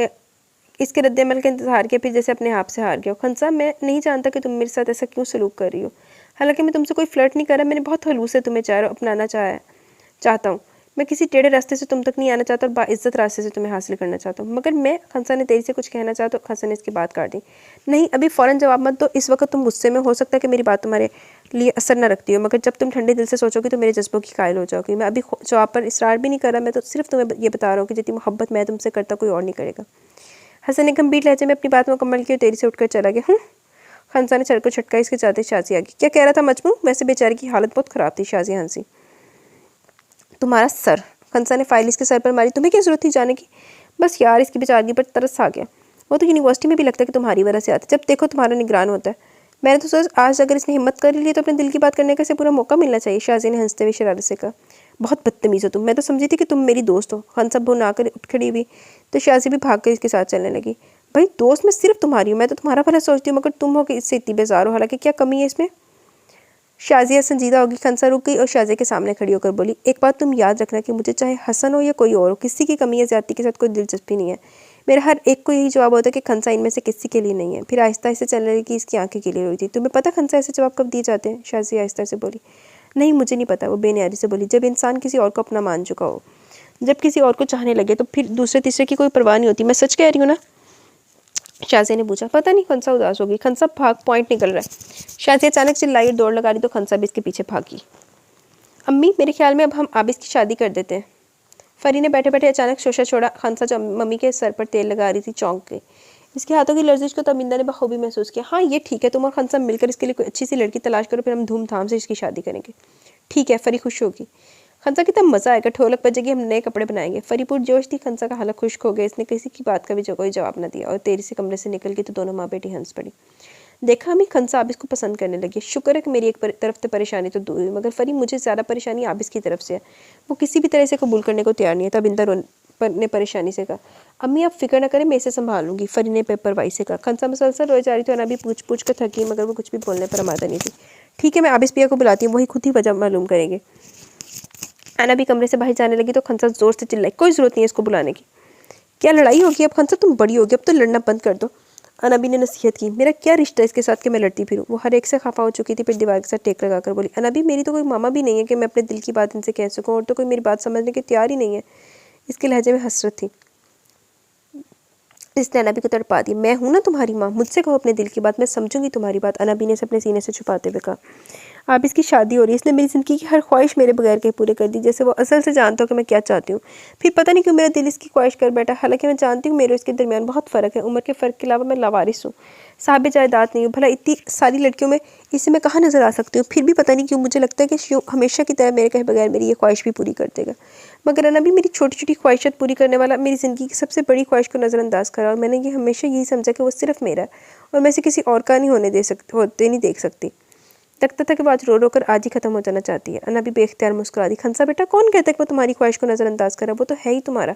इसके रद्द-ए-अमल का इंतजार किया, फिर जैसे अपने आप से हार गया। खंसा, मैं नहीं जानता कि तुम मेरे साथ ऐसा क्यों सलूक कर रही हो। हालांकि मैं तुमसे कोई फ्लर्ट नहीं कर रहा। मैंने बहुत खलूस से तुम्हें अपनाना चाहता हूँ। मैं किसी टेढ़े रास्ते से तुम तक नहीं आना चाहता और बाइज्जत रास्ते से तुम्हें हासिल करना चाहता हूँ। मगर मैं खंसा ने तेरी से कुछ कहना चाहा तो खंसा ने इसकी बात काट दी। नहीं, अभी फ़ौरन जवाब मत दो। इस वक्त तुम गुस्से में हो सकता है कि मेरी बात तुम्हारे लिए असर न रखती हो, मगर जब तुम ठंडे दिल से सोचोगे तो मेरे जज्बों की कायल हो जाओगी। मैं अभी जवाब पर इसरार भी नहीं कर रहा। मैं तो सिर्फ तुम्हें ये बता रहा हूँ कि जितनी मोहब्बत मैं तुमसे करता कोई और नहीं करेगा। हसन ने गंभीर लहजे में अपनी बात मुकम्मल की और तेरी से उठकर चला गया। खंसा ने सर को झटका। इसके जाते शाजी आ गई। क्या कह रहा था मजनू? वैसे बेचारी की हालत बहुत ख़राब थी। शाजी हंसी। तुम्हारा सर? खंसा ने फाइल इसके सर पर मारी। तुम्हें क्या जरूरत थी जाने की? बस यार, इसकी बेचारगी पर तरस आ गया। वो तो यूनिवर्सिटी में भी लगता है कि तुम्हारी वजह से आती, जब देखो तुम्हारा निगरान होता है। मैंने तो सोच आज अगर इसने हिम्मत कर ली तो अपने दिल की बात करने का इसे पूरा मौका मिलना चाहिए। शाजी ने हंसते हुए शरारत से कहा। बहुत बदतमीज़ हो तुम। मैं तो समझी थी कि तुम मेरी दोस्त हो। खंसा भुना कर उठ खड़ी हुई तो शाजी भी भाग कर इसके साथ चलने लगी। भाई दोस्त मैं सिर्फ तुम्हारी हूँ। मैं तो तुम्हारा भला सोचती हूँ, मगर तुम हो कि इससे इतनी बेजार हो। हालांकि क्या कमी है इसमें? शाजिया संजीदा होगी। खंसा रुक गई और शाजिया के सामने खड़ी होकर बोली। एक बात तुम याद रखना कि मुझे चाहे हसन हो या कोई और हो, किसी की कमी या ज्यादती के साथ कोई दिलचस्पी नहीं है। मेरा हर एक को यही जवाब होता है कि खंसा इनमें से किसी के लिए नहीं है। फिर आहिस्ता आहिस्ता चलने लगी। इसकी आंखें गीली हुई थी। तुम्हें पता खंसा ऐसे जवाब कब दिए जाते हैं? शाजिया आहिस्ता से बोली। नहीं मुझे नहीं पता, वो बेनियारी से बोली। जब इंसान किसी और को अपना मान चुका हो, जब किसी और को चाहने लगे, तो फिर दूसरे तीसरे की कोई परवाह नहीं होती। मैं सच कह रही हूँ ना। शाज़िया ने पूछा। पता नहीं, खंसा उदास होगी। खंसा भाग पॉइंट निकल रहा है। शाज़िया अचानक चिल्लाई, दौड़ लगा रही तो खंसा भी इसके पीछे भागी। अम्मी मेरे ख्याल में अब हम आबिस की शादी कर देते हैं। फरी ने बैठे बैठे अचानक शोशा छोड़ा। खंसा जो मम्मी के सर पर तेल लगा रही थी चौंक गई। इसके हाथों की लर्जिश को तमिंदा ने बखूबी महसूस किया। हाँ ये ठीक है, तुम और खंसा मिलकर इसके लिए कोई अच्छी सी लड़की तलाश करो, फिर हम धूमधाम से इसकी शादी करेंगे। ठीक है, फरी खुश होगी। खंसा कितना मज़ा आएगा, ढोलक बजेगी, हम नए कपड़े बनाएंगे। फरी पुरजोश थी। खंसा का हालत खुश्क हो गया। इसने किसी की बात का भी कोई जवाब न दिया और तेजी से कमरे से निकल गई तो दोनों माँ बेटी हंस पड़ी। देखा अम्मी, खंसा आबिस को पसंद करने लगी। शुक्र है कि मेरी एक तरफ से परेशानी तो दूर हुई, मगर फरी मुझे ज़्यादा परेशानी आबिस की तरफ से है। वो किसी भी तरह से कबूल करने को तैयार नहीं है। तब इंदर ने परेशानी से कहा। अम्मी आप फिक्र न करें, मैं इसे संभाल लूँगी। फरी ने पेपरवाई से कहा। खंसा मुसलसल रोए जा रही थी और अभी पूछ पूछ कर थकी, मगर वो कुछ भी बोलने पर आमादा नहीं थी। ठीक है, मैं आबिस पिया को बुलाती हूँ, वही खुद ही वजह मालूम करेंगे। अना भी कमरे से बाहर जाने लगी तो खंसा जोर से चिल्लाई। कोई ज़रूरत नहीं है इसको बुलाने की। क्या लड़ाई होगी अब खंसा, तुम बड़ी होगी, अब तो लड़ना बंद कर दो। अनाबी ने नसीहत की। मेरा क्या रिश्ता है इसके साथ कि मैं लड़ती फिरूं। वो हर एक से खफा हो चुकी थी। फिर दीवार के साथ टेक लगाकर बोली। अनाबी मेरी तो कोई मामा भी नहीं है कि मैं अपने दिल की बात इनसे कह सकूं, और तो कोई मेरी बात समझने के तैयार ही नहीं है। इसके लहजे में हसरत थी। इसने अनाबी को तड़पा दी। मैं हूं ना तुम्हारी माँ, मुझसे कहो अपने दिल की बात, मैं समझूंगी तुम्हारी बात। अनाबी ने अपने सीने से छुपाते हुए कहा। आप इसकी शादी हो रही है, इसने मेरी ज़िंदगी की हर ख्वाहिश मेरे बगैर के पूरे कर दी। जैसे वो असल से जानता हो कि मैं क्या चाहती हूँ, फिर पता नहीं क्यों मेरा दिल इसकी ख्वाहिश कर बैठा। हालांकि मैं जानती हूँ मेरे इसके दरमियान बहुत फ़र्क है। उम्र के फ़र्क के अलावा मैं लावारिस हूँ, साहब जायदाद नहीं हूँ। भला इतनी सारी लड़कियों में इसे मैं कहाँ नज़र आ सकती हूँ। फिर भी पता नहीं क्यों मुझे लगता है कि हमेशा की तरह मेरे कहे बगैर मेरी ये ख्वाहिश भी पूरी कर देगा। मगर अनाबी मेरी छोटी छोटी ख्वाहिशात पूरी करने वाला मेरी ज़िंदगी की सबसे बड़ी ख्वाहिश को नज़रअंदाज करा, और मैंने ये हमेशा यही समझा कि वो सिर्फ मेरा है और मैं इसे किसी और का नहीं होते नहीं देख सकती। लगता था कि वो आज रो रो कर आज ही खत्म हो जाना चाहती है। अनाबी बेख्तियार मुस्कुरा दी। खंसा बेटा, कौन कहता है कि वो तुम्हारी ख्वाहिश को नज़रअंदाज करा, वो तो है ही तुम्हारा।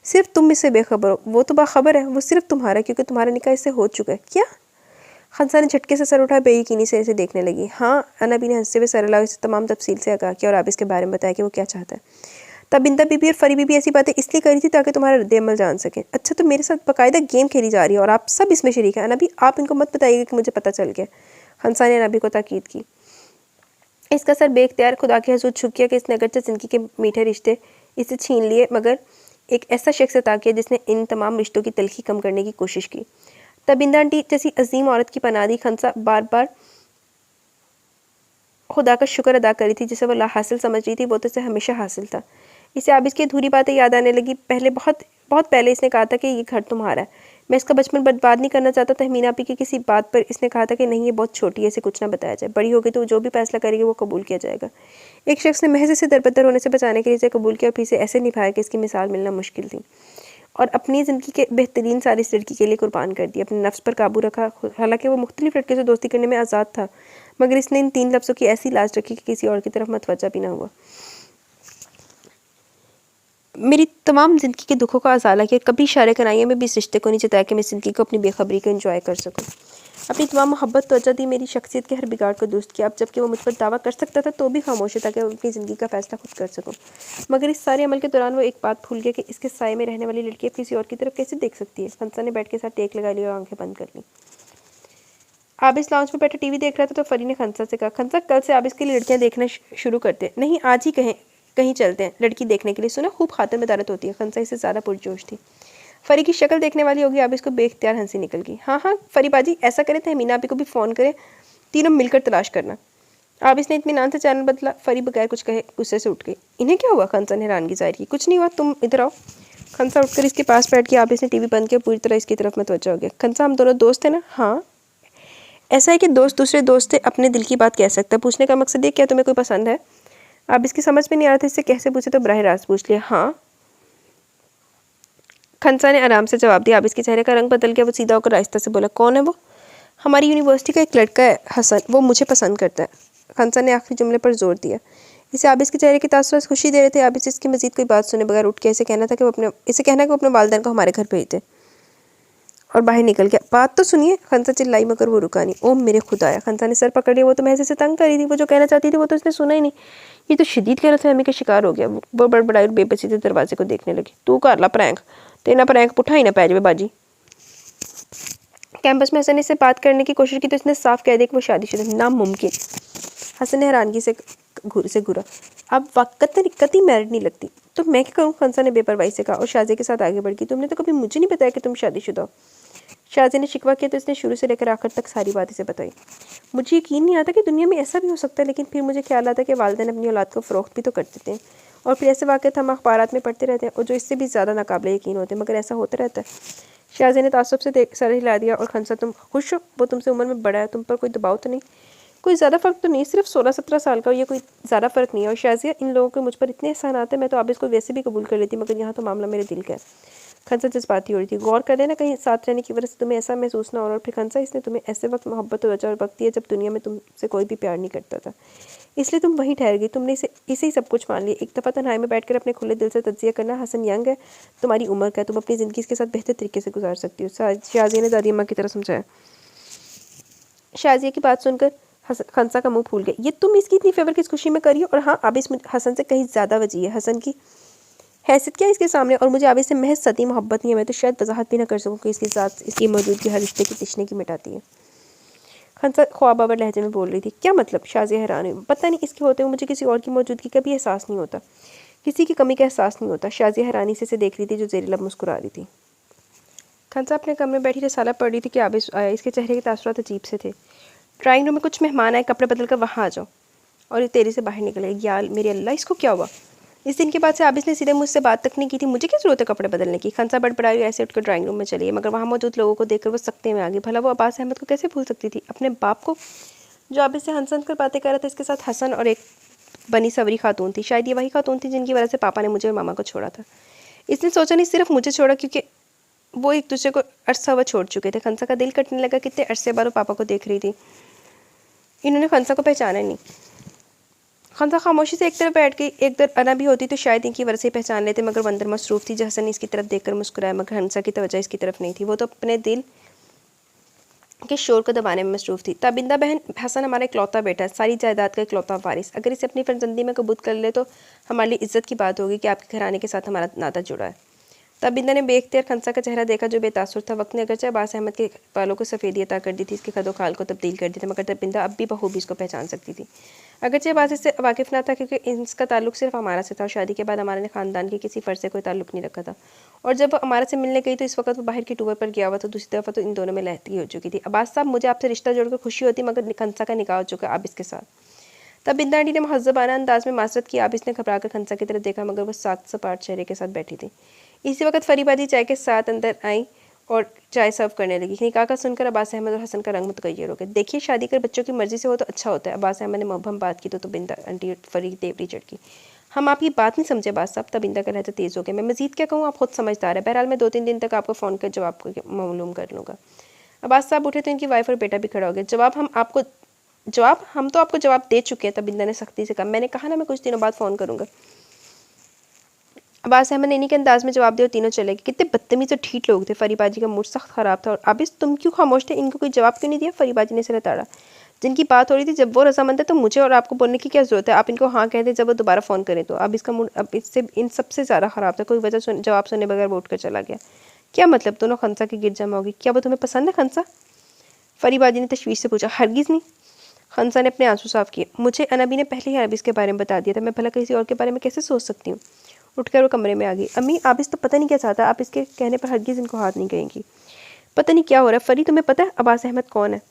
सिर्फ तुम इससे बेखबर हो। वो तो बाखबर है, वो सिर्फ तुम्हारा, क्योंकि तुम्हारा निकाह इससे हो चुका है। क्या? खंसा ने झटके से सर उठाया, बेयकीनी से इसे देखने लगी। हाँ, अनाबी ने हंसते हुए सर हिलाकर इसे तमाम तफसील से आगाह किया और आप इसके बारे में बताया कि वो क्या चाहता है। तब बिंदा बीबी और फरी बीबी ऐसी बातें इसलिए करी थी ताकि तुम्हारा रद्द-ए-अमल जान सकें। अच्छा, तो मेरे साथ बाकायदा गेम खेली जा रही है और आप सब इसमें शरीक हैं। अनाबी आप इनको मत बताइएगा कि मुझे पता चल गया। खंसा ने अनाबी को ताकीद की। इसका सर बेख्तियार खुदा के हजूर झुक गया कि इसने अगरचे ज़िंदगी के मीठे रिश्ते इससे छीन लिए, मगर एक ऐसा शख्स अता किया जिसने इन तमाम रिश्तों की तलखी कम करने की कोशिश की। तब बिंदा आंटी जैसी अजीम औरत की पनाह दी। खंसा बार बार खुदा का शुक्र अदा करी थी, जिसे वो ला हासिल समझ रही थी, वो तो इसे हमेशा हासिल था। इसे आबिस की अधूरी बातें याद आने लगी। बहुत पहले इसने कहा था कि ये घर तुम्हारा है। मैं इसका बचपन बर्बाद नहीं करना चाहता। तहमीना आपी की किसी बात पर इसने कहा था कि नहीं, ये बहुत छोटी है, इसे कुछ ना बताया जाए, बड़ी होगी तो जो भी फैसला करेगी वो कबूल किया जाएगा। एक शख्स ने महज इसे दरबदर होने से बचाने के लिए इसे कबूल किया और फिर इसे ऐसे निभाया कि इसकी मिसाल मिलना मुश्किल थी, और अपनी ज़िंदगी के बेहतरीन सारी इस लड़की के लिए कुर्बान कर दी। अपने नफ्स पर काबू रखा। हालांकि वो मुख्तलिफ लड़के से दोस्ती करने में आज़ाद था, मगर इसने इन 3 लफ्ज़ों की ऐसी लाज रखी कि किसी और की तरफ मतवज्जा भी ना हुआ। मेरी तमाम ज़िंदगी के दुखों का अजाला किया, कभी इशारे कराइए मैं भी इस रिश्ते को नहीं जताया कि मैं ज़िंदगी को अपनी बेखबरी को एंजॉय कर सकूं। अपनी तमाम मोहब्बत तवज्जो दी, मेरी शख्सियत के हर बिगाड़ को दुरुस्त किया। अब जबकि वो मुझ पर दावा कर सकता था तो भी खामोश था कि मैं अपनी ज़िंदगी का फैसला खुद कर सकूं। मगर इस सारे अमल के दौरान वो एक बात भूल गया कि इसके साए में रहने वाली लड़की अब किसी और की तरफ कैसे देख सकती है। खंसा ने बेड के साथ टेक लगा ली और आंखें बंद कर ली। आबिस लाउंज में बैठे टीवी देख रहा था तो फरी ने खंसा से कहा, खंसा कल से आबिस के लिए लड़कियां देखना शुरू करते हैं। नहीं, आज ही कहीं चलते हैं लड़की देखने के लिए। सुना, खूब खातिर में दारत होती है। खंसा इससे ज़्यादा पुरजोश थी। फरी की शक्ल देखने वाली होगी। आबिस को बेख्तियार हंसी निकल गई। हाँ हाँ फरी बाजी, ऐसा करे तहमीना आपी को भी फ़ोन करे, तीनों मिलकर तलाश करना। आबिस ने इत्मीनान से चैनल बदला। फरी बगैर कुछ कहे गुस्से से उठ गई। इन्हें क्या हुआ? खंसा ने हैरानगी जाहिर की। कुछ नहीं हुआ, तुम इधर आओ। खंसा उठकर इसके पास बैठ के आबिस ने टीवी बंद किया, पूरी तरह इसकी तरफ मतवज्जा हो गया। खंसा, हम दोनों दोस्त हैं ना? हाँ। ऐसा है कि दोस्त दूसरे दोस्त से अपने दिल की बात कह सकता है। पूछने का मकसद ये, क्या तुम्हें कोई पसंद है? अब इसकी समझ में नहीं आ रहा था इससे कैसे पूछे, तो बराह रास्त पूछ लिया। हाँ। खंसा ने आराम से जवाब दिया। अब इसके चेहरे का रंग बदल गया। वो सीधा होकर आहिस्ता से बोला, कौन है वो? हमारी यूनिवर्सिटी का एक लड़का है हसन, वो मुझे पसंद करता है। खंसा ने आखिरी जुमले पर जोर दिया। इसे आबिस के चेहरे की तासुरात खुशी दे रहे थे। आबिस इसकी मजीद कोई बात सुने बगैर उठ के इसे कहना कि वो अपने वालिदैन को हमारे घर भेज दे, और बाहर निकल गया। बात तो सुनिए, खंसा चिल्लाई, मगर वो रुका नहीं। ओह मेरे खुदाया! खंसा ने सर पकड़ लिया। वो तो महज से तंग कर रही थी, वो जो कहना चाहती थी वो तो इसने सुना ही नहीं। ये तो शदीद गलतफहमी का शिकार हो गया। वो बड़बड़ाई और बेबसी से दरवाजे को देखने लगी। तू कर ला प्रैंक, तेना प्रैंक पुठा ही ना पै जावे बाजी। कैंपस में हसन ने इससे बात करने की कोशिश की तो इसने साफ कह दिया कि वो शादीशुदा। नामुमकिन। हसन ने हैरानगी से घूर से घूरा। अब कतई मैरिड नहीं लगती। तो मैं क्या करूँ, खंसा ने बेपरवाही से कहा और शाजिया के साथ आगे बढ़ गई। तुमने तो कभी मुझे नहीं बताया कि तुम शादीशुदा हो। शाजिया ने शिकवा किया तो इसने शुरू से लेकर आखिर तक सारी बात इसे बताई। मुझे यकीन नहीं आता कि दुनिया में ऐसा भी हो सकता है, लेकिन फिर मुझे ख्याल आता कि वालिदैन अपनी औलाद को फ़रोख्त भी तो कर देते हैं, और फिर ऐसे वाक़यात हम अखबारात में पढ़ते रहते हैं और जो इससे भी ज़्यादा नाकाबिले यकीन होते हैं, मगर ऐसा होता रहता है। शाजिया ने तासुब से सर हिला दिया। और खंसा, तुम खुश हो? वो तुमसे उम्र में बड़ा है, तुम पर कोई दबाव तो नहीं? कोई ज़्यादा फ़र्क तो नहीं, सिर्फ 16-17 साल का, ये कोई ज़्यादा फ़र्क नहीं है। और शाजिया, इन लोगों के मुझ पर इतने एहसान आते हैं, मैं तो आप इसको वैसे भी कबूल कर लेती, मगर यहाँ तो मामला मेरे दिल का है। खंसा जज्बाती हो रही थी। गौर कर लेना कहीं साथ रहने की वजह से तुम्हें ऐसा महसूस ना हो। और फिर खंसा, इसने तुम्हें ऐसे वक्त मोहब्बत और वक्त दिया जब दुनिया में तुमसे कोई भी प्यार नहीं करता था, इसलिए तुम वहीं ठहर गई। तुमने इसे ही सब कुछ मान लिया। एक दफ़ा तन्हाई में बैठकर अपने खुले दिल से तज्जिया करना। हसन यंग है, तुम्हारी उम्र का है, तुम अपनी ज़िंदगी इसके साथ बेहतर तरीके से गुजार सकती हो। शाजिया ने दादी अम्मा की तरह समझाया। शाजिया की बात सुनकर खंसा का मुंह फूल गया। ये तुम इसकी इतनी फेवर किस खुशी में करी हो? और हाँ, अब इस हसन से कहीं ज़्यादा वजी है। हसन की हैसियत क्या है इसके सामने? और मुझे आबिद से महज सती मोहब्बत नहीं है। मैं तो शायद वजाहत भी ना कर सकूँ कि इसके साथ इसकी मौजूदगी हर रिश्ते की तिश्ने की मिटाती है। खंसा ख्वाबावर लहजे में बोल रही थी। क्या मतलब? शाजिया हैरान हुई। पता नहीं, इसके होते हुए मुझे किसी और की मौजूदगी का भी एहसास नहीं होता, किसी की कमी का एहसास नहीं होता। शाजिया हैरानी से देख रही थी, जो ज़ेर लब मुस्कुरा रही थी। खंसा अपने कमरे में बैठी रिसाला पढ़ रही थी कि आबिद आया। इसके चेहरे के तासुरात अजीब से थे। ड्राइंग रूम में कुछ मेहमान आए, कपड़े बदल कर वहाँ आ जाओ। और ये तेरी से बाहर निकले। यार मेरे अल्लाह, इसको क्या हुआ? इस दिन के बाद से आबिद ने सीधे मुझसे बात तक नहीं की थी। मुझे क्या जरूरत है कपड़े बदलने की? खंसा बड़बड़ाई ऐसे उठकर ड्राइंग रूम में चली, मगर वहाँ मौजूद लोगों को देखकर वो सख्ते में आ गई। भला वो अब्बास अहमद को कैसे भूल सकती थी, अपने बाप को, जो आबिद से हंस कर बातें कर रहा था। इसके साथ हसन और एक बनी सवरी खातून थी। शायद ये वही खातून थी जिनकी वजह से पापा ने मुझे और मामा को छोड़ा था। इसने सोचा नहीं सिर्फ मुझे छोड़ा, क्योंकि वो एक दूसरे को अरसा हुआ छोड़ चुके थे। खंसा का दिल कटने लगा। कितने अरसे बाद वो पापा को देख रही थी। इन्होंने खंसा को पहचाना नहीं। खंसा खामोशी से एक तरफ बैठ गई। एक तरफ अना भी होती तो शायद इनकी वजह से पहचान लेते, मगर वो अंदर मसरूफ़ थी। हसन इसकी तरफ देखकर मुस्कुराया, मगर खंसा की तवज्जो इसकी तरफ नहीं थी। वो तो अपने दिल के शोर को दबाने में मसरूफ़ थी। ताबिंदा बहन, हसन हमारा इकलौता बेटा है, सारी जायदाद का इकलौता वारिस। अगर इसे अपनी फर्जंदी में कबूल कर ले तो हमारे लिए इज्जत की बात होगी कि आपके घराने के साथ हमारा नाता जुड़ा है। ताबिंदा ने बेख्तियार खंसा का चेहरा देखा, जो बेतासुर था। वक्त ने अगरचे अब्बास अहमद के बालों को सफ़ेदी अता कर दी थी, इसके खदो खाल को तब्दील कर दिया था, मगर ताबिंदा अब भी बखूबी इसको पहचान सकती थी। अगरचे अब्बास इससे वाकिफ़ ना था, क्योंकि इसका ताल्लुक सिर्फ अमारा से था, और शादी के बाद हमारे ने ख़ानदान के किसी फ़र्द से कोई ताल्लुक नहीं रखा था। और जब वो अमारा से मिलने गई तो इस वक्त वो बाहर की टूर पर गया हुआ था। दूसरी दफ़ा तो इन दोनों में लहती हो चुकी थी। अब्बास साहब, मुझे आपसे रिश्ता जोड़कर खुशी होती, मगर खंसा का निकाह हो चुका अब इसके साथ। तब बिंदा आंटी ने महज़्ज़बाना अंदाज में मासरत की। आबिस ने घबराकर खंसा की तरफ देखा, मगर वो सात सपाट चेहरे के साथ बैठी थी। इसी वक्त फरीबादी चाय के साथ अंदर आई और चाय सर्व करने लगी। निकाह का सुनकर अब्बास अहमद और हसन का रंग मुतगय्यर हो गया। देखिए, शादी कर बच्चों की मर्जी से हो तो अच्छा होता है। अब्बास अहमद ने मुबहम बात की तो बिंदा आंटी फरी देवरी चढ़की। हम आपकी बात नहीं समझे अब्बास साहब। तब बिंदा का लहजा तेज़ हो गया। मैं मजीद क्या कहूँ, आप खुद समझदार है। बहरहाल मैं 2-3 दिन तक आपको फ़ोन कर जवाब को मालूम कर लूँगा। अब्बास साहब उठे तो इनकी वाइफ और बेटा भी खड़ा हो गया। हम तो आपको जवाब दे चुके हैं। तब बिंदा ने सख्ती से कहा, मैंने कहा ना मैं कुछ दिनों बाद फ़ोन करूँगा। अब्बास अहमद ने इन्हीं के अंदाज में जवाब दिया और तीनों चले गए। कितने बदतमीज़ और ठीठ लोग थे। फरीबाजी का मूड सख्त ख़राब था। और आबिस, तुम क्यों खामोश थे? इनको कोई जवाब क्यों नहीं दिया? फरीबाजी ने सिर ताड़ा। जिनकी बात हो रही थी, जब वो रजामंद है तो मुझे और आपको बोलने की क्या ज़रूरत है? आप इनको हाँ कहते जब वो दोबारा फ़ोन करें तो। अब इसका मूड अब इससे इन सबसे ज़्यादा ख़राब था। कोई वजह जवाब सुनने बगैर वो उठकर चला गया। क्या मतलब? दोनों खंसा की गिर जमा होगी। क्या वो तुम्हें पसंद है खंसा? फरीबाजी ने तशवीश से पूछा। हरगिज़ नहीं। खंसा ने अपने आंसू साफ किए। मुझे अनबी ने पहले ही आबिस के बारे में बता दिया था। मैं भला किसी और के बारे में कैसे सोच सकती हूँ? उठकर वो कमरे में आ गई। अम्मी, आबिस तो पता नहीं क्या चाहता, आप इसके कहने पर हरगिज़ इनको हाथ नहीं करेंगी। पता नहीं क्या हो रहा है। फरी, तुम्हें पता है अब्बास अहमद कौन है?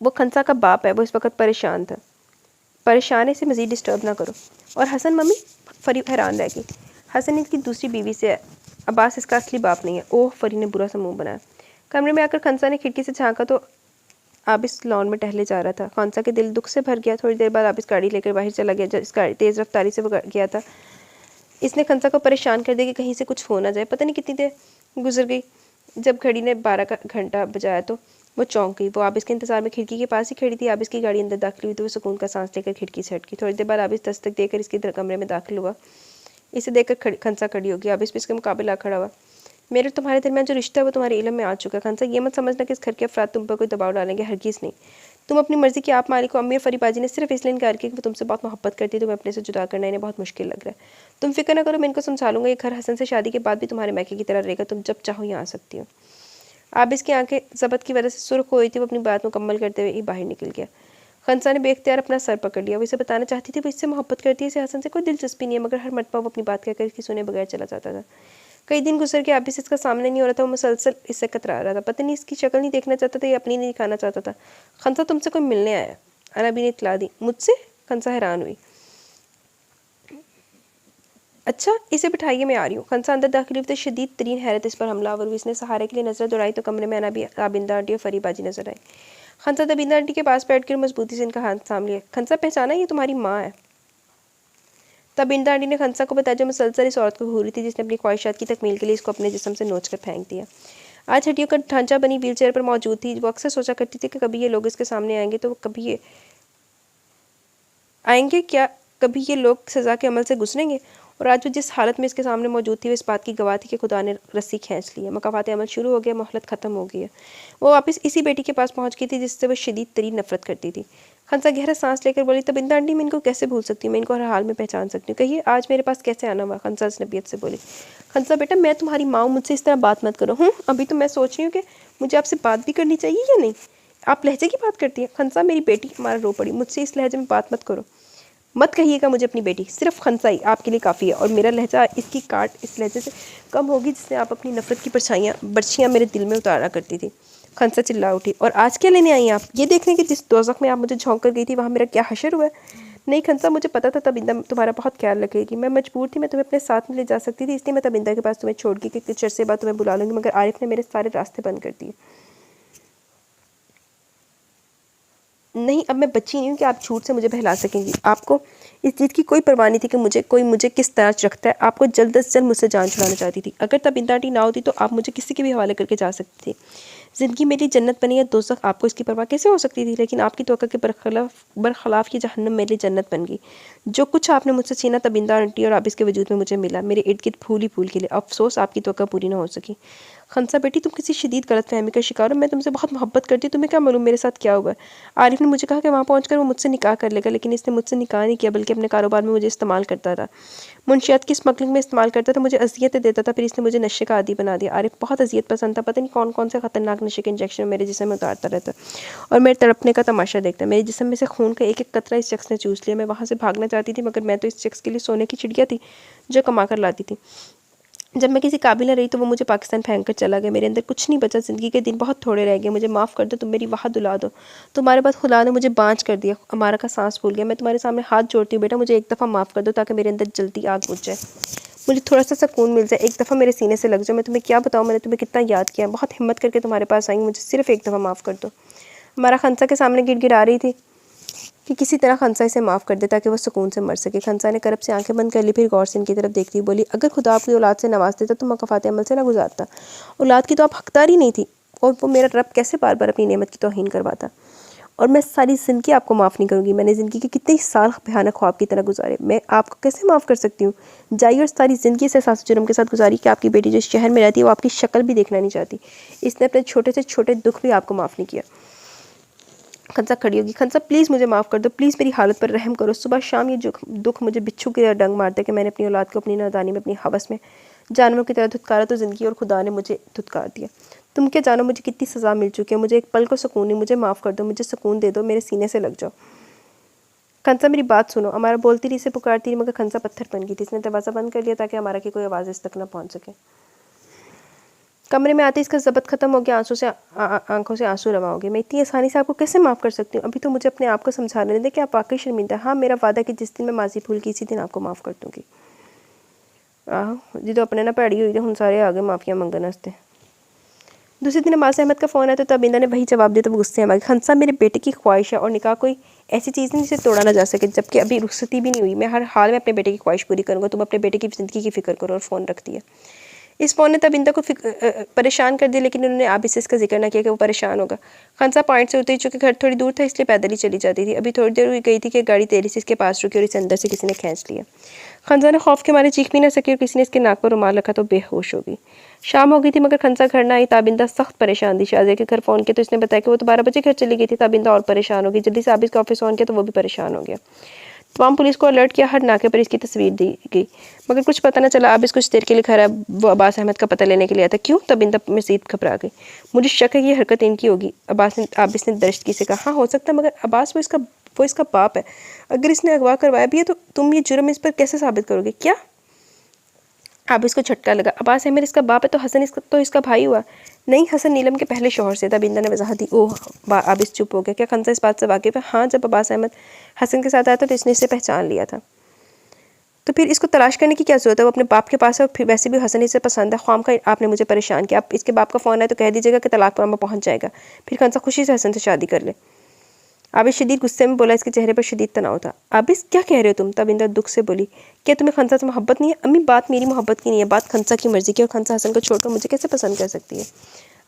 वो खंसा का बाप है। वो इस वक्त परेशान था। परेशान है, इसे मज़ीद डिस्टर्ब ना करो। और हसन मम्मी? फरी हैरान रह गई। हसन इसकी दूसरी बीवी से है, अब्बास इसका असली बाप नहीं है। ओह, फरी ने बुरा सा मुँह बनाया। कमरे में आकर खंसा ने खिड़की से झाँका तो आबिस लॉन में टहले जा रहा था। खंसा के दिल दुख से भर गया। थोड़ी देर बाद आबिस गाड़ी लेकर बाहर चला गया। जब इस गाड़ी तेज़ रफ्तारी से वो गया था, इसने खंसा को परेशान कर दिया कि कहीं से कुछ हो ना जाए। पता नहीं कितनी देर गुजर गई। जब घड़ी ने 12 का घंटा बजाया तो वो चौंक गई। वो आबिस के इंतजार में खिड़की के पास ही खड़ी थी। आबिस की गाड़ी अंदर दाखिल हुई तो वो सुकून का सांस लेकर खिड़की से हटकी। थोड़ी देर बाद आबिस दस्तक देकर इसके कमरे में दाखिल हुआ। इसे देखकर खंसा खड़ी होगी। आबिस भी इसके मुकाबले आ खड़ा हुआ। मेरे तुम्हारे दरमियान जो रिश्ता है वो तुम्हारे इल्म में आ चुका है। खंसा, ये मत समझना कि इस घर के अफराद तुम पर कोई दबाव डालेंगे, हरगिज़ नहीं। तुम अपनी मर्जी की आप मालिक हो। अम्मी और फरीबाजी ने सिर्फ इसलिए इनकार किया कि वो तुमसे बहुत मोहब्बत करती है। तुम्हें अपने से जुदा करना इन्हें बहुत मुश्किल लग रहा है। तुम फिक्र ना करो, मैं इनको समझा लूँगा। ये घर हसन से शादी के बाद भी तुम्हारे मैके की तरह रहेगा। तुम जब चाहो यहाँ आ सकती हो। आप इसकी आंखें ज़बत की वजह से सुर्ख हो रही थी। वो अपनी बात मुकम्मल करते हुए ही बाहर निकल गया। खंसा ने बेख्तियार अपना सर पकड़ लिया। वो इसे बताना चाहती थी वो इससे मोहब्बत करती है, इसे हसन से कोई दिलचस्पी नहीं है, मगर हर मरतबा वो अपनी बात कहकर इसकी सुने बगैर चला जाता था। कई दिन गुजर के अभी से इसका सामने नहीं हो रहा था, वो मुसलसल इससे कतरा रहा था। पता नहीं इसकी शक्ल नहीं देखना चाहता था या अपनी नहीं दिखाना चाहता था। खंसा तुमसे कोई मिलने आया, अनाबी ने इतला दी। मुझसे? खंसा हैरान हुई। अच्छा, इसे बिठाइए, मैं आ रही हूँ। खंसा अंदर दाखिल हुई तो शदीद तरीन हैरत इस पर हमलावर हुई। इसने सहारे के लिए नजर दौड़ाई तो कमरे में अनाबी, ताबिंदा आंटी और फरीबाजी नजर आई। खंसा ताबिंदा आंटी के पास बैठकर मजबूती से इनका हाथ थाम लिया। खंसा, पहचाना, ये तुम्हारी माँ है। ताबिंदा आंटी ने खंसा को बताया जो मुसलसल इस औरत को घूरी थी जिसने अपनी ख्वाहिशात की तकमील के लिए इसको अपने जिस्म से नोच कर फेंक दिया। आज हड्डियों का ढांचा बनी व्हीलचेयर पर मौजूद थी। वो अक्सर सोचा करती थी कि कभी ये लोग इसके सामने आएंगे तो कभी ये आएंगे क्या कभी ये लोग सज़ा के अमल से गुजरेंगे। और आज वो जिस हालत में इसके सामने मौजूद थी वो इस बात की गवाह थी कि खुदा ने रस्सी खींच ली है, मकाफात अमल शुरू हो गया, मोहलत ख़त्म हो गई है। वो वापस इसी बेटी के पास पहुंच गई थी जिससे वो शदीद तरीन नफरत करती थी। खंसा गहरा सांस लेकर बोली, तबिंदा आंटी, मैं इनको कैसे भूल सकती हूँ, मैं इनको हर हाल में पहचान सकती हूँ। कहिए आज मेरे पास कैसे आना हुआ? खंसा असनबियत से बोली। खंसा, बेटा मैं तुम्हारी माँ हूँ, मुझसे इस तरह बात मत करो। अभी तो मैं सोच रही हूँ कि मुझे आपसे बात भी करनी चाहिए या नहीं। आप लहजे की बात करती हैं। खंसा, मेरी बेटी हमारा रो पड़ी, मुझसे इस लहजे में बात मत करो। मत कहिएगा मुझे अपनी बेटी, सिर्फ खंसाई आपके लिए काफ़ी है। और मेरा लहजा इसकी काट इस लहजे से कम होगी जिससे आप अपनी नफरत की बर्छियाँ मेरे दिल में उतारा करती थी। खंसा चिल्ला उठी। और आज क्या लेने आई आप? ये देखने कि जिस दोज़ख में आप मुझे झोंक कर गई थी वहाँ मेरा क्या हशर हुआ है? नहीं खंसा, मुझे पता था तबिंदा तुम्हारा बहुत ख्याल रखेगी। मैं मजबूर थी, मैं तुम्हें अपने साथ में ले जा सकती थी, इसलिए मैं तबिंदा के पास तुम्हें छोड़ के कुछ अरसे बाद तुम्हें बुला लूँगी, मगर आरिफ ने मेरे सारे रास्ते बंद कर दिए। नहीं, अब मैं बच्ची नहीं हूँ कि आप झूठ से मुझे बहला सकेंगी। आपको इस चीज़ की कोई परवाह नहीं थी कि मुझे किस तरह रखता है। आपको जल्द से जल्द मुझसे जान छुड़ाना चाहती थी। अगर तबिंदा आंटी ना होती तो आप मुझे किसी के भी हवाले करके जा सकती थी। ज़िंदगी मेरी जन्नत बनी है, दोज़ख आपको इसकी परवाह कैसे हो सकती थी? लेकिन आपकी तवक्को के बरखलाफ ये जहन्नम मेरे लिए जन्नत बन गई। जो कुछ आपने मुझसे छीना तबिंदा आंटी और आप इसके वजूद में मुझे मिला, मेरे इर्द गिर्द फूल ही फूल के लिए। अफसोस आपकी तवक्को पूरी ना हो सकी। खंसा बेटी, तुम किसी शदीद गलतफहमी का शिकार हो। मैं तुमसे बहुत मोहब्बत करती हूँ, तुम्हें क्या मालूम मेरे साथ क्या हुआ है। आरिफ ने मुझे कहा कि वहाँ पहुँचकर वो मुझसे निकाह कर लेगा, लेकिन इसने मुझसे निकाह नहीं किया बल्कि अपने कारोबार में मुझे इस्तेमाल करता था, मुंशियात की स्मगलिंग में इस्तेमाल करता था, मुझे अजियतें देता था, फिर इसने मुझे नशे का आदी बना दिया। आरिफ बहुत अजियत पसंद था, पता नहीं कौन कौन से खतरनाक नशे के इंजेक्शन मेरे जिस्म में उतारता रहता और मेरे तड़पने का तमाशा देखता। मेरे जिस्म में से खून का एक एक कतरा इस शख्स ने चूस लिया। मैं वहाँ से भागना चाहती थी, मगर मैं तो इस शख्स के लिए सोने की चिड़िया थी जो कमा कर लाती थी। जब मैं किसी काबिल न रही तो वो मुझे पाकिस्तान फेंक कर चला गया। मेरे अंदर कुछ नहीं बचा, ज़िंदगी के दिन बहुत थोड़े रह गए। मुझे माफ़ कर दो, तुम मेरी वाह दुला दो। तुम्हारे बाद खुदा ने मुझे बांझ कर दिया, हमारा का सांस भूल गया। मैं तुम्हारे सामने हाथ जोड़ती हूँ बेटा, मुझे एक दफ़ा माफ़ कर दो ताकि मेरे अंदर जल्दी आग बुझ जाए, मुझे थोड़ा सा सुकून मिल जाए, एक दफ़ा मेरे सीने से लग जाओ। मैं तुम्हें क्या बताऊँ, मैंने तुम्हें कितना याद किया, बहुत हिम्मत करके तुम्हारे पास आई, मुझे सिर्फ एक दफ़ा माफ़ कर दो। हमारा खंसा के सामने गिड़गिड़ा रही थी कि किसी तरह खंसा इसे माफ़ कर दे ताकि वो सुकून से मर सके। खंसा ने करब से आंखें बंद कर ली, फिर गौर से इनकी तरफ देखती बोली, अगर खुदा आपकी औलाद से नवाज देता तो मकाफात अमल से ना गुजारता। औलाद की तो आप हकदार ही नहीं थी, और वो मेरा रब कैसे बार बार अपनी नेमत की तौहीन करवाता। और मैं सारी ज़िंदगी आपको माफ़ नहीं करूँगी। मैंने ज़िंदगी के कितने ही साल भयानक ख्वाब की तरह गुजारे, मैं आपको कैसे माफ़ कर सकती हूँ। जाइए और सारी ज़िंदगी से एहसास जुर्म के साथ गुजारी कि आपकी बेटी जो इस शहर में रहती है वो आपकी शक्ल भी देखना नहीं चाहती। इसने अपने छोटे से छोटे दुख भी आपको माफ़ नहीं किया। खंसा खड़ी होगी। खंसा प्लीज़ मुझे माफ़ कर दो, प्लीज़ मेरी हालत पर रहम करो। सुबह शाम ये दुख मुझे बिच्छू की तरह डंग मारता है कि मैंने अपनी औलाद को अपनी नादानी में, अपनी हवस में जानवरों की तरह धुतकारा तो ज़िंदगी और खुदा ने मुझे धुतकार दिया। तुम क्या जानो मुझे कितनी सज़ा मिल चुकी है, मुझे एक पल को सुकून नहीं, मुझे माफ़ कर दो, मुझे सुकून दे दो, मेरे सीने से लग जाओ। खंसा मेरी बात सुनो। हमारा बोलती रही, से पुकारती रही, मगर खंसा पत्थर बन गई थी। इसने दरवाज़ा बंद कर लिया ताकि हमारा की कोई आवाज़ इस तक न पहुँच सके। कमरे में आते इसका ज़ब्त ख़त्म हो गया, आंखों से आंसू रवा हो गए। मैं इतनी आसानी से आपको कैसे माफ़ कर सकती हूँ? अभी तो मुझे अपने आप को समझाने दें कि आप वाकई शर्मिंदा। हाँ, मेरा वादा कि जिस दिन मैं माजी भूल गई इसी दिन आपको माफ़ कर दूँगी। आहो जी, तो अपने ना भैड़ी हुई हूँ सारे आ गए माफ़िया मंगन वास्ते। दूसरे दिन अब्बास अहमद का फ़ोन आया तो तबिंदा ने वही जवाब दिया तो वो गुस्से में आ गई। खंसा मेरे बेटे की ख्वाहिश है और निकाह कोई ऐसी चीज़ नहीं जिसे तोड़ा ना जा सके, जबकि अभी रुखसती भी नहीं हुई। मैं हर हाल में अपने बेटे की ख्वाहिश पूरी करूँगा, तुम अपने बेटे की ज़िंदगी की फ़िक्र करो। और फ़ोन रख दिया। इस फ़ोन ने तबिंदा को परेशान कर दिया, लेकिन उन्होंने आबिद से इसका जिक्र ना किया कि वो परेशान होगा। खंसा पॉइंट से उतरी, चूँकि घर थोड़ी दूर था इसलिए पैदल ही चली जाती थी। अभी थोड़ी देर हुई गई थी कि गाड़ी तेज़ी से इसके पास रुकी और इसे अंदर से किसी ने खींच लिया। खंसा ने खौफ के मारे चीख भी ना सकी और किसी ने इसके नाक पर रुमाल रखा तो बेहोश हो गई। शाम हो गई थी मगर खंसा घर ना आई। ताबिंदा सख्त परेशान थी। शाजिया के घर फ़ोन किया तो इसने बताया कि वो तो 12 बजे घर चली गई थी। ताबिंदा और परेशान हो गई। जल्दी से आबिद का ऑफिस फ़ोन किया तो वो भी परेशान हो गया। तमाम पुलिस को अलर्ट किया, हर नाके पर इसकी तस्वीर दी गई, मगर कुछ पता न चला। आबिद कुछ देर के लिए खड़ा, वो अब्बास अहमद का पता लेने के लिए आया था। क्यों? तबिंदा मज़ीद घबरा गई। मुझे शक है कि ये हरकत इनकी होगी। आबिद ने दर्शकी से कहा। हाँ हो सकता है, मगर अब्बास वो इसका वो इसका बाप है। अगर इसने अगवा करवाया भी है तो तुम ये जुर्म इस पर कैसे साबित करोगे? क्या? अब इसको झटका लगा। अब्बास अहमद इसका बाप है तो हसन इसका भाई हुआ? नहीं, हसन नीलम के पहले शौहर से था। बिंदा ने वजाहत दी। ओह, आबिस चुप हो गया। क्या खंसा इस बात से वाकिफ है? हाँ, जब अब्बास अहमद हसन के साथ आया था तो इसने इसे पहचान लिया था। तो फिर इसको तलाश करने की क्या ज़रूरत है? वो अपने बाप के पास है और फिर वैसे भी हसन इसे पसंद है। ख्वाम का आपने मुझे परेशान किया। अब इसके बाप का फ़ोन है तो कह दीजिएगा कि तलाक़नामा पहुँच जाएगा, फिर खंसा खुशी से हसन से शादी कर ले। आबिस शदीद गुस्से में बोला। इसके चेहरे पर शदीद तनाव था। आबिस क्या कह रहे हो तुम? तब इंदा दुख से बोली, क्या तुम्हें खंसा से मोहब्बत नहीं है? अम्मी, बात मेरी मोहब्बत की नहीं है, बात खंसा की मर्ज़ी की। और खंसा हसन को छोड़कर मुझे कैसे पसंद कर सकती है?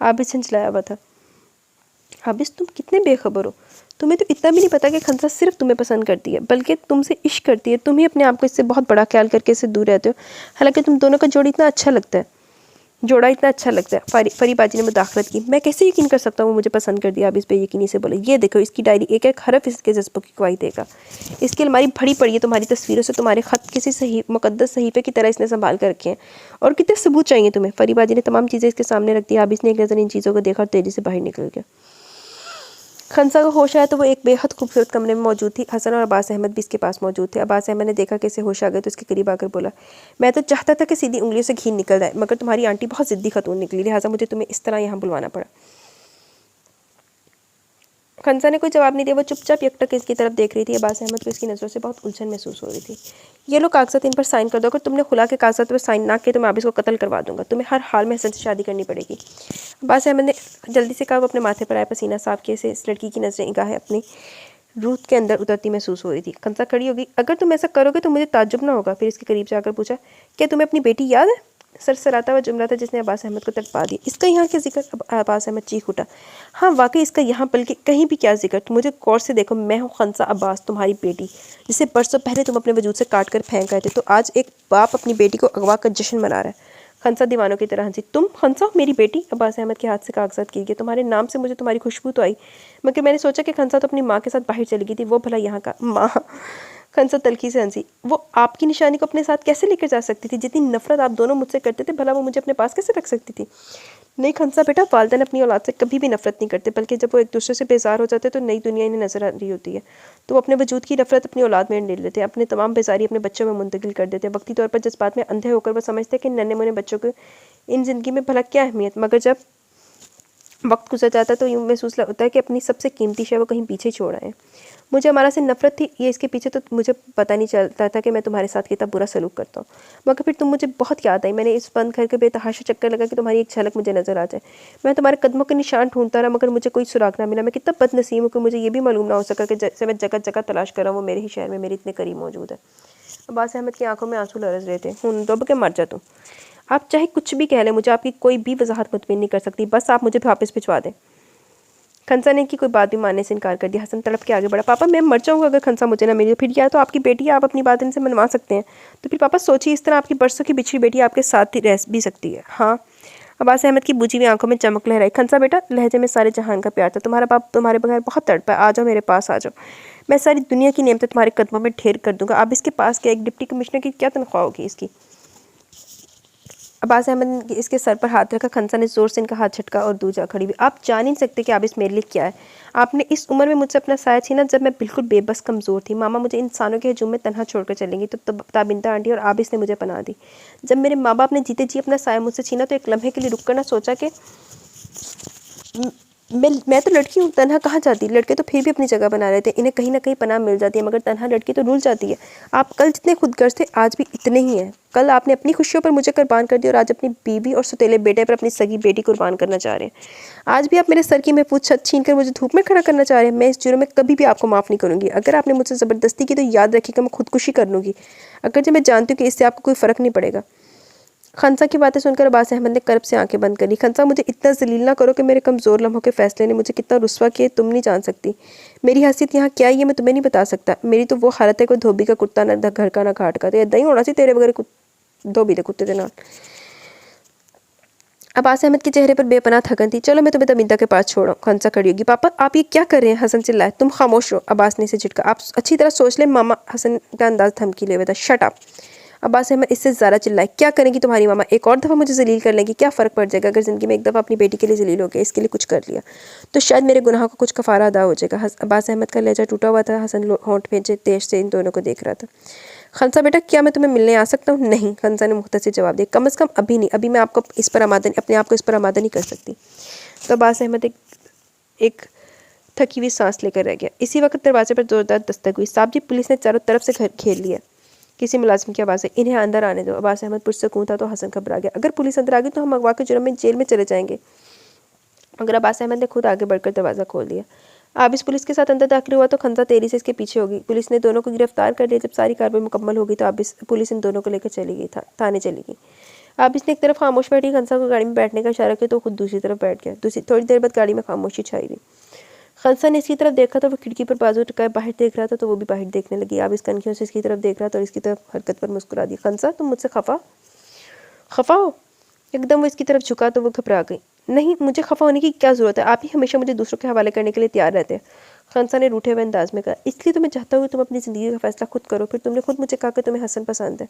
आबिस झंझलाया हुआ था। आबिस, तुम कितने बेखबर हो। तुम्हें तो इतना भी नहीं पता कि खंसा सिर्फ तुम्हें पसंद करती है, बल्कि तुमसे इश्क करती है। तुम ही अपने आप को इससे बहुत बड़ा ख्याल करके इससे दूर रहते हो। हालांकि तुम दोनों का जोड़ा इतना अच्छा लगता है। फरीबाजी ने मुदाखलत की। मैं कैसे यकीन कर सकता हूँ वो मुझे पसंद कर दिया? आबिस बेयकीनी से बोले। ये देखो, इसकी डायरी एक एक हरफ इसके जज्बों की गवाही देगा। इसकी अलमारी भरी पड़ी है तुम्हारी तस्वीरों से। तुम्हारे ख़त किसी सही मुकद्दस सहीफे की तरह इसने संभाल कर रखे हैं। और कितने सबूत चाहिए तुम्हें? फरीबाजी ने तमाम चीज़ें इसके सामने रख दी। आबिस ने एक नज़र इन चीज़ों को देखा और तेज़ी से बाहर निकल गया। खंसा को होश आया तो वो एक बेहद खूबसूरत कमरे में मौजूद थी। हसन और अब्बास अहमद भी इसके पास मौजूद थे। अब्बास अहमद ने देखा कि इसे होश आ गए तो इसके करीब आकर बोला, मैं तो चाहता था कि सीधी उंगलियों से घी निकल जाए, मगर तुम्हारी आंटी बहुत ज़िद्दी खतून निकली, लिहाजा मुझे तुम्हें इस तरह यहाँ बुलवाना पड़ा। खंसा ने कोई जवाब नहीं दिया। वो चुपचाप यकटक इसकी तरफ देख रही थी। अब्बास अहमद को इसकी नज़रों से बहुत उलझन महसूस हो रही थी। ये लो कागजात, इन पर साइन कर दो। अगर तुमने खुला के कागजात पर साइन ना किए तो मैं आबिस को कत्ल करवा दूंगा। तुम्हें हर हाल में हसन से शादी करनी पड़ेगी। अब्बास अहमद ने जल्दी से कहा। वो अपने माथे पर आया पसीना साफ किए से इस लड़की की नजरें निगाहें अपनी रूह के अंदर उतरती महसूस हो रही थी। खंसा खड़ी होगी। अगर तुम ऐसा करोगे तो मुझे ताज्जुब ना होगा। फिर इसके करीब जाकर पूछा, क्या तुम्हें अपनी बेटी याद है? सरसराता हुआ जुमला था जिसने अब्बास अहमद को तड़पा दिया। इसका यहाँ क्या जिक्र? अब्बास अहमद चीख उठा। हाँ वाकई इसका यहाँ, बल्कि कहीं भी क्या जिक्र। तुम मुझे गौर से देखो, मैं हूँ खंसा अब्बास, तुम्हारी बेटी, जिसे बरसों पहले तुम अपने वजूद से काट कर फेंक गए थे। तो आज एक बाप अपनी बेटी को अगवा कर जश्न मना रहा है। खंसा दीवानों की तरह हंसी। तुम खंसा, मेरी बेटी? अब्बास अहमद के हाथ से कागजात किए गए। तुम्हारे नाम से मुझे तुम्हारी खुशबू तो आई, मगर मैंने सोचा कि खंसा तो अपनी माँ के साथ बाहर चली गई थी, वो भला यहाँ का माँ। खंसा तल्खी से हंसी। वो आपकी निशानी को अपने साथ कैसे लेकर जा सकती थी? जितनी नफरत आप दोनों मुझसे करते थे, भला वो मुझे अपने पास कैसे रख सकती थी? नहीं खंसा बेटा, वालिदैन अपनी औलाद से कभी भी नफरत नहीं करते, बल्कि जब वो एक दूसरे से बेजार हो जाते तो नई दुनिया इन्हें नजर आ रही होती है तो वो अपने वजूद की नफरत अपनी औलाद में ले लेते हैं, अपने तमाम बेजारी अपने बच्चों में मुंतकिल कर देते हैं। वक्ती तौर पर जज्बात में अंधे होकर वो समझते हैं कि नन्हे मुन्ने बच्चों को इन ज़िंदगी में भला क्या अहमियत, मगर जब वक्त गुजर जाता है तो यूँ महसूस होता है कि अपनी सबसे कीमती शय वो कहीं पीछे छोड़ आए। मुझे हमारा से नफरत थी ये इसके पीछे, तो मुझे पता नहीं चलता था कि मैं तुम्हारे साथ कितना बुरा सलूक करता हूँ, मगर फिर तुम मुझे बहुत याद आई। मैंने इस बंद घर के बेतहाशा चक्कर लगा कि तुम्हारी एक झलक मुझे नजर आ जाए। मैं तुम्हारे कदमों के निशान ढूंढता रहा, मगर मुझे कोई सुराग ना मिला। मैं कितना बदनसीब हूँ कि मुझे ये भी मालूम ना हो सका कि जैसे मैं जगह जगह तलाश कर रहा हूँ वो मेरे ही शहर में मेरे इतने करीब मौजूद है। अब्बास अहमद की आंखों में आंसू लरस रहे थे। हूँ डुब के मर जा तुम। आप चाहे कुछ भी कह लें, मुझे आपकी कोई भी वजाहत मुतमिन नहीं कर सकती, बस आप मुझे वापस भिजवा दें। खंसा ने की कोई बात भी मानने से इनकार कर दिया। हसन तड़प के आगे बढ़ा। पापा मैं मर जाऊंगा अगर खंसा मुझे ना मिले, फिर या तो आपकी बेटी आप अपनी बात इनसे मनवा सकते हैं, तो फिर पापा सोचिए इस तरह आपकी बरसों की बिछड़ी बेटी आपके साथ ही रह भी सकती है। हाँ। अब्बास अहमद की बुझी हुई आंखों में चमक लहराई। खंसा बेटा, लहजे में सारे जहान का प्यार था। तुम्हारा बाप तुम्हारे बगैर बहुत तड़पा है, आ जाओ मेरे पास आ जाओ। मैं सारी दुनिया की नेमतें तुम्हारे कदमों में ढेर कर दूंगा। अब इसके पास क्या, एक डिप्टी कमिश्नर की क्या तनख्वाह होगी इसकी? अब्बास अहमद ने इसके सर पर हाथ रखा। खंसा ने जोर से इनका हाथ झटका और दूजा खड़ी हुई। आप जान नहीं सकते कि आबिस मेरे लिए क्या है। आपने इस उम्र में मुझसे अपना साया छीना जब मैं बिल्कुल बेबस कमज़ोर थी। मामा मुझे इंसानों के हजूम में तनहा छोड़कर चलेंगी तो ताबिंदा आंटी और आबिस ने मुझे पनाह दी। जब मेरे माँ बाप ने जीते जी अपना साया मुझसे छीना तो एक लम्हे के लिए रुक कर ना सोचा कि मैं तो लड़की हूँ, तन्हा कहाँ जाती। लड़के तो फिर भी अपनी जगह बना रहे थे, इन्हें कहीं ना कहीं पनाह मिल जाती है, मगर तन्हा लड़की तो रुल जाती है। आप कल जितने खुदगर्ज थे आज भी इतने ही हैं। कल आपने अपनी खुशियों पर मुझे कुर्बान कर दिया और आज अपनी बीवी और सौतेले बेटे पर अपनी सगी बेटी कुर्बान करना चाह रहे हैं। आज भी आप मेरे सर की महफूज छत छीन कर मुझे धूप में खड़ा करना चाह रहे हैं। मैं इस जुर्म में कभी भी आपको माफ़ नहीं करूँगी। अगर आपने मुझसे ज़बरदस्ती की तो याद रखिएगा मैं खुदकुशी कर लूँगी, अगर जब मैं जानती हूँ कि इससे आपको कोई फ़र्क नहीं पड़ेगा। खंसा की बातें सुनकर अब्बास अहमद ने कर्ब से आंखें बंद कर ली। खंसा मुझे इतना जलील ना करो कि मेरे कमज़ोर लम्हों के फैसले ने मुझे कितना रुस्वा किया तुम नहीं जान सकती। मेरी हैसियत यहाँ क्या है ये मैं तुम्हें नहीं बता सकता। मेरी तो वो हालत है कोई धोबी का कुत्ता ना घर का ना घाट का, तो इदा ही होना सी तेरे वगैरह धोबी के कुत्ते के नाल। अब्बास अहमद के चेहरे पर बेपनाह थकन थी। चलो मैं तुम्हें तबिंदा के पास छोड़ो। खंसा खड़ी होगी। पापा आप ये क्या कर रहे हैं? हसन चिल्लाए। तुम खामोश रहो। अब्बास ने इसे झिटका। आप अच्छी तरह सोच ले मामा। हसन का अंदाज धमकी ले हुआ था। Shut up. अब्बास अहमद इससे ज़्यादा चिल्लाए, क्या करेंगी तुम्हारी मामा, एक और दफ़ा मुझे जलील कर लेंगी, क्या फ़र्क पड़ जाएगा अगर ज़िंदगी में एक दफ़ा अपनी बेटी के लिए जलील हो गया, इसके लिए कुछ कर लिया तो शायद मेरे गुनाह का कुछ कफ़ारा अदा हो जाएगा। अब्बास अहमद का लहजा टूटा हुआ था। हसन होंठ भेजे तेज से इन दोनों को देख रहा था। खंसा बेटा, क्या मैं तुम्हें मिलने आ सकता हूँ? नहीं, खंसा ने मुख्तसर जवाब दिया, कम अज़ कम अभी नहीं, अभी मैं आपको इस पर आमादा अपने आप को इस पर आमादा नहीं कर सकती। तो अब्बास अहमद एक थकी हुई सांस लेकर रह गया। इसी वक्त दरवाजे पर जोरदार दस्तक हुई। साहब जी, पुलिस ने चारों तरफ से घर घेर लिया। किसी मुलाजिम की आवाज़ है, इन्हें अंदर आने दो। अब्बास अहमद पुरसकून था तो हसन घबरा गया। अगर पुलिस अंदर आ गई तो हम अगवा के जुर्म में जेल में चले जाएंगे। मगर अब्बास अहमद ने खुद आगे बढ़कर दरवाज़ा खोल दिया। अब इस पुलिस के साथ अंदर दाखिल हुआ तो खंसा तेजी से इसके पीछे होगी। पुलिस ने दोनों को गिरफ्तार कर लिया। जब सारी कार्रवाई मुकम्मल होगी तो अब पुलिस इन दोनों को लेकर चली गई, थाने चली गई। अब इसने एक तरफ खामोश बैठी, खंसा को गाड़ी में बैठने का इशारा किया तो खुद दूसरी तरफ बैठ गया। थोड़ी देर बाद गाड़ी में खामोशी छाई रही। खंसा ने इसकी तरफ देखा तो वो खिड़की पर बाजू टिकाए बाहर देख रहा था तो वो भी बाहर देखने लगी। अब इस कनखियों से इसकी तरफ देख रहा था और इसकी तरफ हरकत पर मुस्कुरा दी। खंसा, तुम मुझसे खफा हो? एकदम वो इसकी तरफ झुका तो वो घबरा गई। नहीं, मुझे खफा होने की क्या ज़रूरत है, आप ही हमेशा मुझे दूसरों के हवाले करने के लिए तैयार रहते हैं। खंसा ने रूठे हुए अंदाज में कहा, इसलिए तो मैं चाहता हूँ कि तुम अपनी ज़िंदगी का फैसला खुद करो। फिर तुमने खुद मुझे कहा कि तुम्हें हसन पसंद है।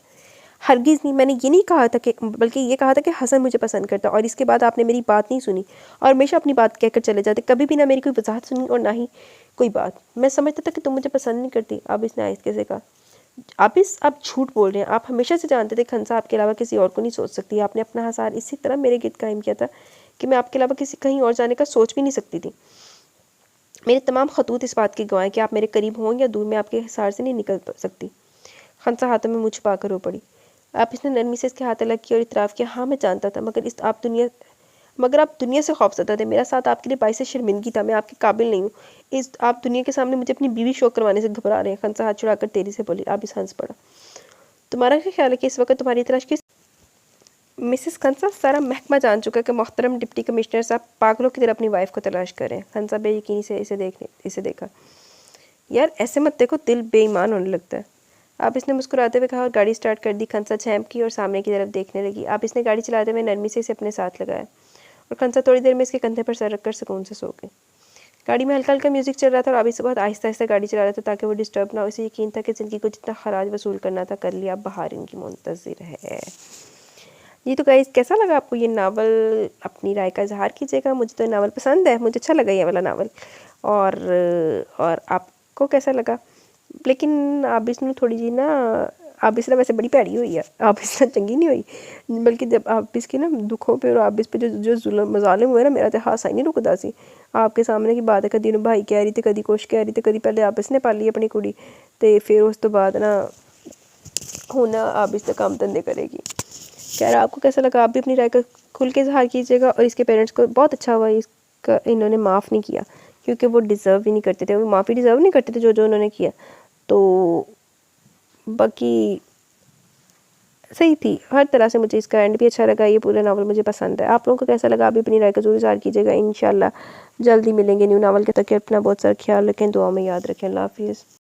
हरगिज़ नहीं, मैंने ये नहीं कहा था कि, बल्कि ये कहा था कि हसन मुझे पसंद करता, और इसके बाद आपने मेरी बात नहीं सुनी और हमेशा अपनी बात कहकर चले जाते। कभी भी ना मेरी कोई वजाहत सुनी और ना ही कोई बात। मैं समझता था कि तुम मुझे पसंद नहीं करती। अब इसने आहिस्ते से कहा, आप झूठ बोल रहे हैं। आप हमेशा से जानते थे खंसा आपके अलावा किसी और को नहीं सोच सकती। आपने अपना हसार इसी तरह मेरे गिर्द कायम किया था कि मैं आपके अलावा किसी कहीं और जाने का सोच भी नहीं सकती थी। मेरे तमाम खतूत इस बात की गवाह हैं कि आप मेरे करीब हों या दूर, में आपके हिसार से नहीं निकल सकती। खंसा हाथों में मुँह छुपाकर रो पड़ी। आप इसने नरमी से इसके हाथ अलग किया और इतराफ़ किया, हाँ मैं जानता था, मगर आप दुनिया से खौफज़दा थे। मेरा साथ आपके लिए बाइस शर्मिंदगी था। मैं आपके काबिल नहीं हूँ। आप दुनिया के सामने मुझे अपनी बीवी शो करवाने से घबरा रहे हैं। खंसा हाथ छुड़ाकर तेजी से बोली। आप इस हंस पड़ा। तुम्हारा क्या ख्याल है कि इस वक्त तुम्हारी तलाश किस? मिसेस खंसा, सारा महकमा जान चुका है कि मोहतरम डिप्टी कमिश्नर साहब पागलों की तरह अपनी वाइफ को तलाश कर रहे हैं। खंसा बेयकीनी से इसे देखा। यार ऐसे मत देखो, दिल बेईमान होने लगता है। आप इसने मुस्कुराते हुए कहा और गाड़ी स्टार्ट कर दी। खंसा झैंप की और सामने की तरफ देखने लगी। आप इसने गाड़ी चलाते हुए नरमी से इसे अपने साथ लगाया और खंसा थोड़ी देर में इसके कंधे पर सर रखकर सुकून से सो गई। गाड़ी में हल्का हल्का म्यूजिक चल रहा था और अभी से बहुत आहिस्ता आहिस्ता गाड़ी चला रहा था ताकि वो डिस्टर्ब ना हो। इसे यकीन था कि जिंदगी को जितना खराज वसूल करना था कर लिया, अब बाहर इनकी मुंतज़िर है। जी तो गाइस, कैसा लगा आपको ये नावल? अपनी राय का इजहार कीजिएगा। मुझे तो नावल पसंद है, मुझे अच्छा लगा ये वाला नावल। और आपको कैसा लगा? लेकिन आप इसमें थोड़ी जी ना, आप इस वैसे बड़ी भैड़ी हुई है, आप इस चंगी नहीं हुई। बल्कि जब आप इसके ना दुखों पे और आप इस पे जो जुल्म मजालिम हुए ना, मेरा तो हाथ ही नहीं रुकता सी। आपके सामने की बात है, कदी भाई कह रही थी, कदी कुछ कह रही थी, कदी पहले आप इसने पाली अपनी कुड़ी तो फिर उस तो बाद ना हुन आप इससे काम धंधे करेगी। खैर, आपको कैसा लगा? आप भी अपनी राय का खुल के इजहार कीजिएगा। और इसके पेरेंट्स को बहुत अच्छा हुआ इसका इन्होंने माफ़ नहीं किया, क्योंकि वो डिज़र्व ही नहीं करते थे, वो माफ़ी डिज़र्व नहीं करते थे जो उन्होंने किया। तो बाकी सही थी हर तरह से। मुझे इसका एंड भी अच्छा लगा। ये पूरा नावल मुझे पसंद है। आप लोगों को कैसा लगा? आप भी अपनी राय का ज़रूर इज़हार कीजिएगा। इंशाल्लाह जल्दी मिलेंगे न्यू नावल के तक। अपना बहुत सारा ख्याल रखें, दुआ में याद रखें। अल्लाह हाफिज़।